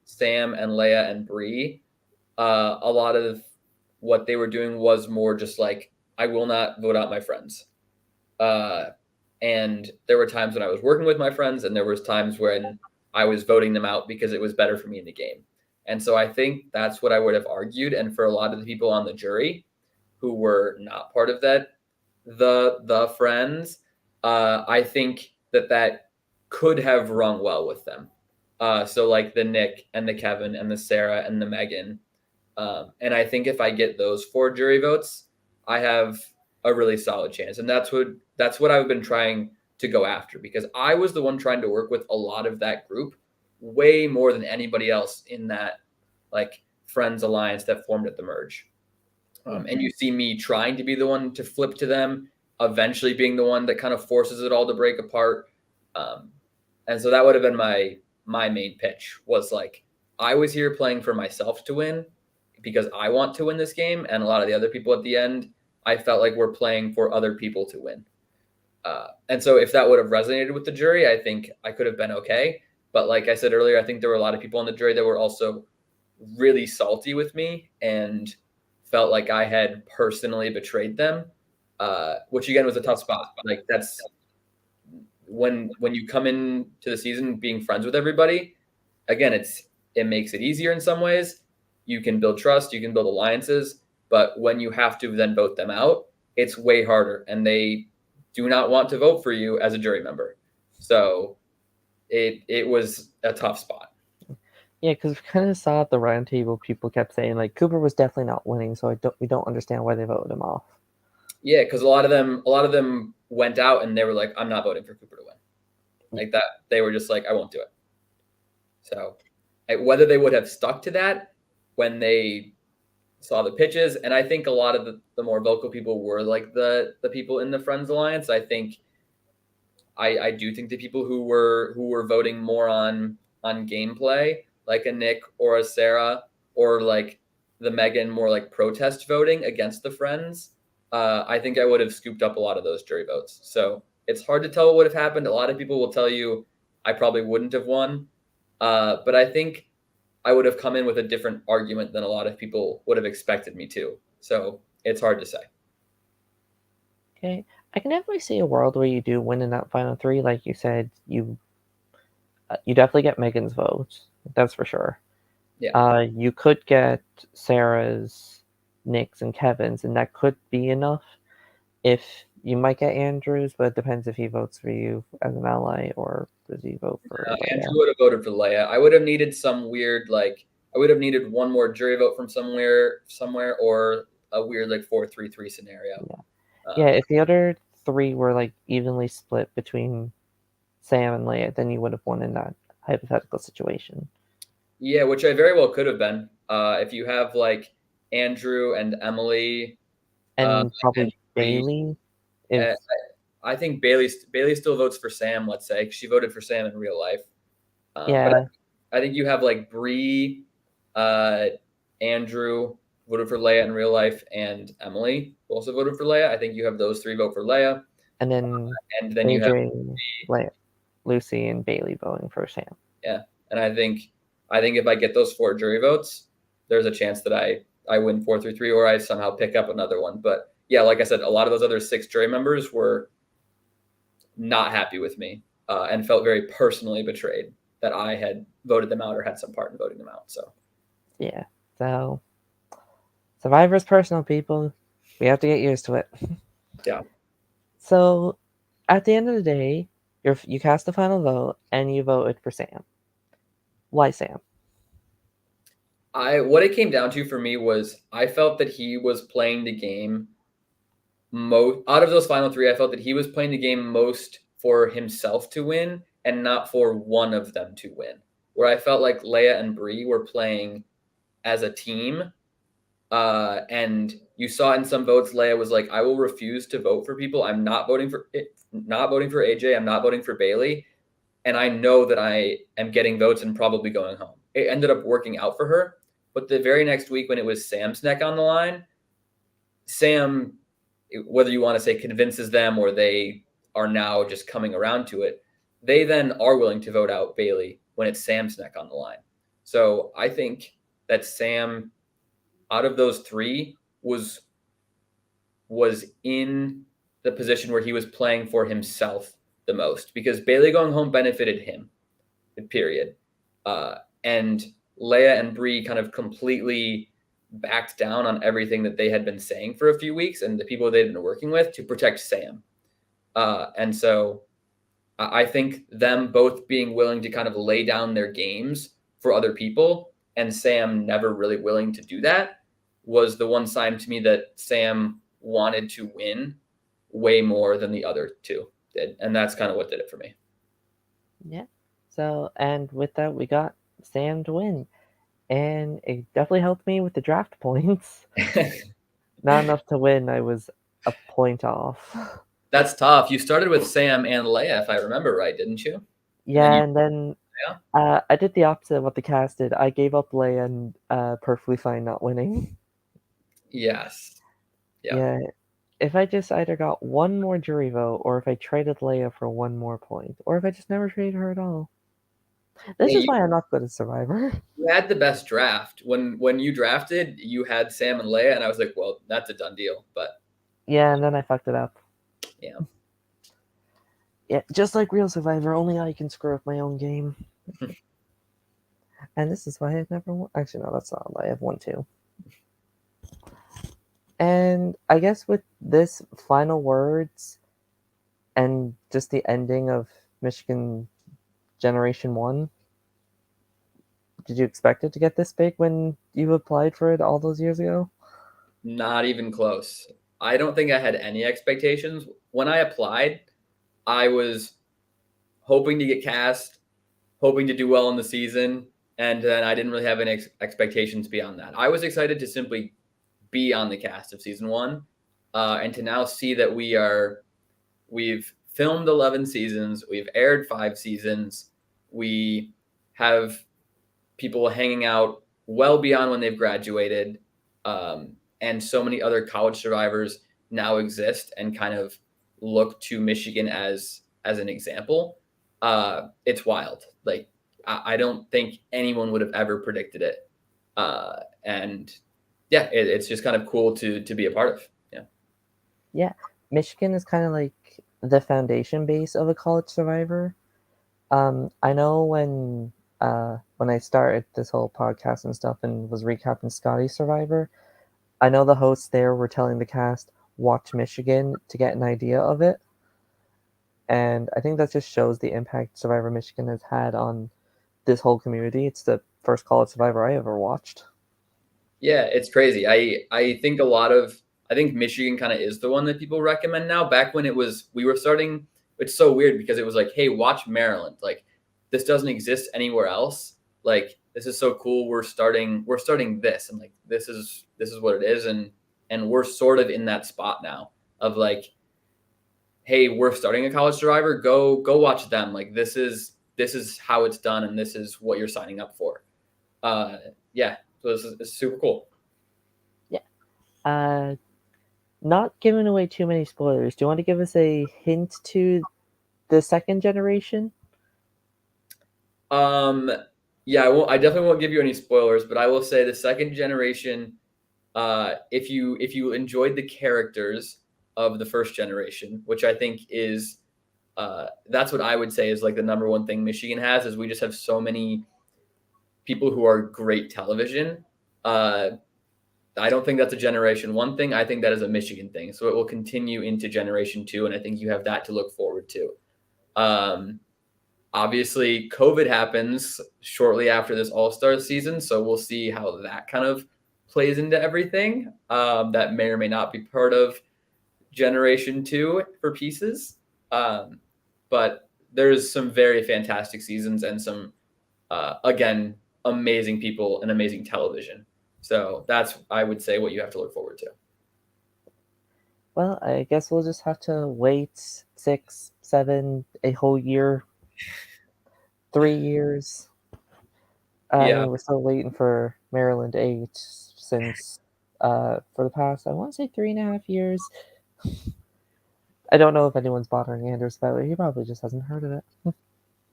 Sam and Leia and Bree, a lot of what they were doing was more just like, I will not vote out my friends. Uh, and there were times when I was working with my friends, and there was times when I was voting them out because it was better for me in the game. And so I think that's what I would have argued. And for a lot of the people on the jury who were not part of that, the friends, I think that could have rung well with them. So like the Nick and the Kevin and the Sarah and the Megan. And I think if I get those 4 jury votes, I have a really solid chance. And that's what I've been trying to go after, because I was the one trying to work with a lot of that group way more than anybody else in that like Friends alliance that formed at the merge. And you see me trying to be the one to flip to them, eventually being the one that kind of forces it all to break apart. Um, and so that would have been my main pitch, was like, I was here playing for myself to win because I want to win this game, and a lot of the other people at the end, I felt like we're playing for other people to win. And so if that would have resonated with the jury, I think I could have been okay. But like I said earlier, I think there were a lot of people on the jury that were also really salty with me and felt like I had personally betrayed them, which again was a tough spot. But like that's when you come into the season being friends with everybody. Again, it makes it easier in some ways. You can build trust, you can build alliances, but when you have to then vote them out, it's way harder, and they do not want to vote for you as a jury member. So it was a tough spot. Yeah, because we kind of saw at the round table, people kept saying like Cooper was definitely not winning, so we don't understand why they voted him off. Yeah, because a lot of them went out and they were like, I'm not voting for Cooper to win. Like that, they were just like, I won't do it. So whether they would have stuck to that when they saw the pitches, and I think a lot of the more vocal people were like the people in the Friends Alliance. I think I do think the people who were voting more on gameplay, like a Nick or a Sarah, or like the Megan, more like protest voting against the Friends, I think I would have scooped up a lot of those jury votes. So it's hard to tell what would have happened. A lot of people will tell you I probably wouldn't have won, but I think I would have come in with a different argument than a lot of people would have expected me to. So it's hard to say. Okay, I can definitely see a world where you do win in that final 3. Like you said, you definitely get Megan's vote. That's for sure. Yeah. You could get Sarah's, Nick's, and Kevin's, and that could be enough. If you might get Andrew's, but it depends if he votes for you as an ally or does he vote for Andrew Leia. would have voted for Leia. I would have needed some weird, like, I would have needed one more jury vote from somewhere, or a weird like 4-3-3 scenario. Yeah, yeah. Um, If the other 3 were like evenly split between Sam and Leia, then you would have won in that hypothetical situation. yeah, which I very well could have been. If you have like Andrew and Emily, And and probably Bree, Bailey, if uh, I think Bailey still votes for Sam. Let's say, 'cause she voted for Sam in real life. But yeah, I think you have like Bree, uh, Andrew voted for Leia in real life, and Emily who also voted for Leia. I think you have those 3 vote for Leia, and then and then you have AJ, Leia, Lucy, and Bailey voting for Sam. yeah. And I think if I get those 4 jury votes, there's a chance that I win 4-3-3, or I somehow pick up another one. But yeah, like I said, a lot of those other 6 jury members were not happy with me, and felt very personally betrayed that I had voted them out or had some part in voting them out. So Yeah, so Survivor's personal, people. We have to get used to it. yeah. So, at the end of the day, you cast the final vote and you voted for Sam. Why Sam? What it came down to for me was I felt that he was playing the game most out of those final 3. I felt that he was playing the game most for himself to win and not for one of them to win. Where I felt like Leia and Bree were playing as a team, and you saw in some votes, Leia was like, "I will refuse to vote for people. I'm not voting for AJ. I'm not voting for Bailey, and I know that I am getting votes and probably going home." It ended up working out for her, but the very next week when it was Sam's neck on the line, Sam, whether you want to say convinces them or they are now just coming around to it, they then are willing to vote out Bailey when it's Sam's neck on the line. So I think that Sam, out of those 3, was in the position where he was playing for himself the most, because Bailey going home benefited him, period. And Leia and Bree kind of completely backed down on everything that they had been saying for a few weeks and the people they'd been working with to protect Sam. And so I think them both being willing to kind of lay down their games for other people, and Sam never really willing to do that, was the one sign to me that Sam wanted to win way more than the other two did, and that's kind of what did it for me. Yeah. So, and with that, we got Sam to win, and it definitely helped me with the draft points. Not enough to win. I was a point off. That's tough. You started with Sam and Leia, if I remember right, didn't you? And then Yeah, you, and then yeah, I did the opposite of what the cast did. I gave up Leia and perfectly fine not winning. yes, yeah. Yeah, if I just either got one more jury vote, or if I traded Leia for one more point, or if I just never traded her at all. This Yeah, is why I'm not good at Survivor. you had the best draft when you drafted. You had Sam and Leia, and I was like, well, that's a done deal. But Yeah, and then I fucked it up. yeah, Yeah, just like real Survivor, only I can screw up my own game. And this is why I've never won. Actually, no, that's not a lie. I've won two. And I guess with this final words and just the ending of Michigan Generation 1, did you expect it to get this big when you applied for it all those years ago? not even close. I don't think I had any expectations when I applied. I was hoping to get cast, hoping to do well in the season, and then I didn't really have any expectations beyond that. I was excited to simply be on the cast of season one, and to now see that we've filmed 11 seasons, we've aired 5 seasons, we have people hanging out well beyond when they've graduated, and so many other college survivors now exist and kind of look to Michigan as an example. It's wild. Like I don't think anyone would have ever predicted it, and yeah, it's just kind of cool to be a part of. Yeah. Yeah, Michigan is kind of like the foundation base of a college survivor. I know when I started this whole podcast and stuff and was recapping Scotty Survivor, I know the hosts there were telling the cast watch Michigan to get an idea of it, and I think that just shows the impact Survivor Michigan has had on this whole community. It's the first college Survivor I ever watched. Yeah, it's crazy. I think I think Michigan kind of is the one that people recommend now. Back when it was we were starting, it's so weird because it was like, hey, watch Maryland. Like this doesn't exist anywhere else. Like this is so cool. We're starting this, and like this is what it is, and we're sort of in that spot now of like, hey, we're starting a college survivor. Go watch them. Like this is how it's done, and this is what you're signing up for. Uh, yeah, so this is super cool. Yeah. Uh, Not giving away too many spoilers. Do you want to give us a hint to the second generation? Um, yeah, I won't. I definitely won't give you any spoilers, but I will say the second generation. If you enjoyed the characters of the first generation, which I think is that's what I would say is like the number one thing Michigan has is we just have so many people who are great television. Uh, I don't think that's a generation one thing. I think that is a Michigan thing. So it will continue into generation two, and I think you have that to look forward to. Um, Obviously, COVID happens shortly after this All Star season, so we'll see how that kind of plays into everything. That may or may not be part of Generation Two for pieces, um, but there's some very fantastic seasons and some again amazing people and amazing television. So that's I would say what you have to look forward to. Well, I guess we'll just have to wait 6, 7, a whole year, 3 years. I Yeah, mean, we're still waiting for Maryland 8 since for the past, I want to say 3.5 years. I don't know if anyone's bothering Anders about it. He probably just hasn't heard of it.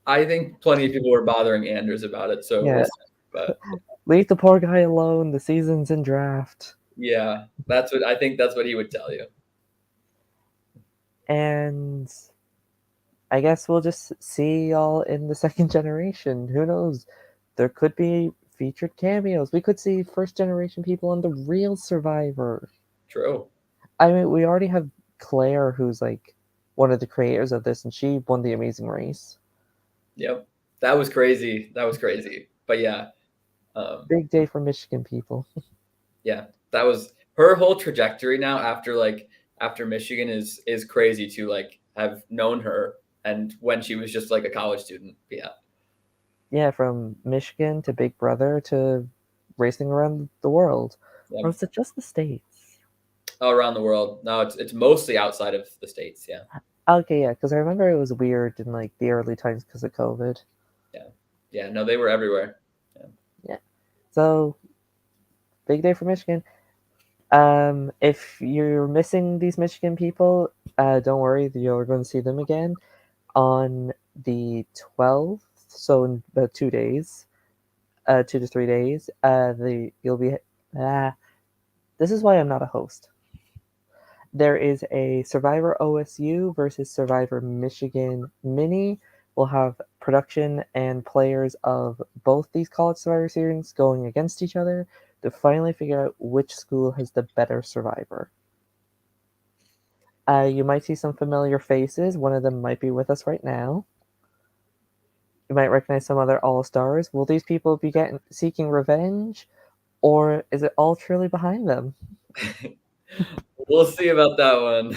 I think plenty of people were bothering Anders about it, so we'll Yeah, see. But leave the poor guy alone. The season's in draft. yeah, that's what I think. That's what he would tell you. And I guess we'll just see y'all in the second generation. Who knows? There could be featured cameos. We could see first generation people on the real Survivor. True. I mean, we already have Claire, who's like one of the creators of this, and she won the Amazing Race. Yep. That was crazy. That was crazy. But yeah, um, Big day for Michigan people. yeah, that was her whole trajectory now after Michigan is crazy to like have known her and when she was just like a college student. Yeah. Yeah, from Michigan to Big Brother to racing around the world. Or Yep. was it just the States? All around the world. No, it's mostly outside of the States. Yeah. Okay, yeah, because I remember it was weird in like the early times because of COVID. Yeah. Yeah. No, they were everywhere. Yeah. Yeah. So big day for Michigan. If you're missing these Michigan people, don't worry, you're going to see them again on the 12th. So in about 2 days, 2 to 3 days. The you'll be. Ah, this is why I'm not a host. There is a Survivor OSU versus Survivor Michigan mini. We'll have production and players of both these college Survivor series going against each other to finally figure out which school has the better Survivor. You might see some familiar faces. One of them might be with us right now. You might recognize some other all stars. Will these people be seeking revenge, or is it all truly behind them? We'll see about that one.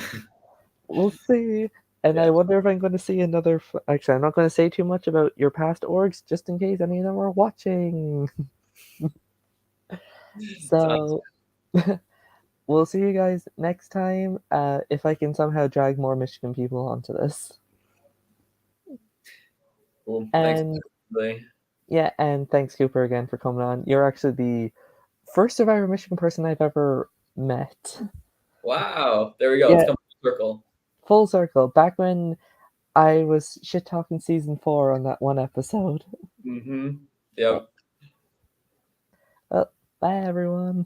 We'll see. And Yeah. I wonder if I'm going to see another. Actually, I'm not going to say too much about your past orgs, just in case any of them are watching. Sounds So we'll see you guys next time. If I can somehow drag more Michigan people onto this. cool. Thanks. And Lee. yeah, and thanks Cooper again for coming on. You're actually the first Survivor Michigan person I've ever met. Wow. There we go. It's Yeah, come full circle. full circle. Back when I was shit talking season 4 on that one episode. Mm-hmm. Yeah. Yep. Well, bye everyone.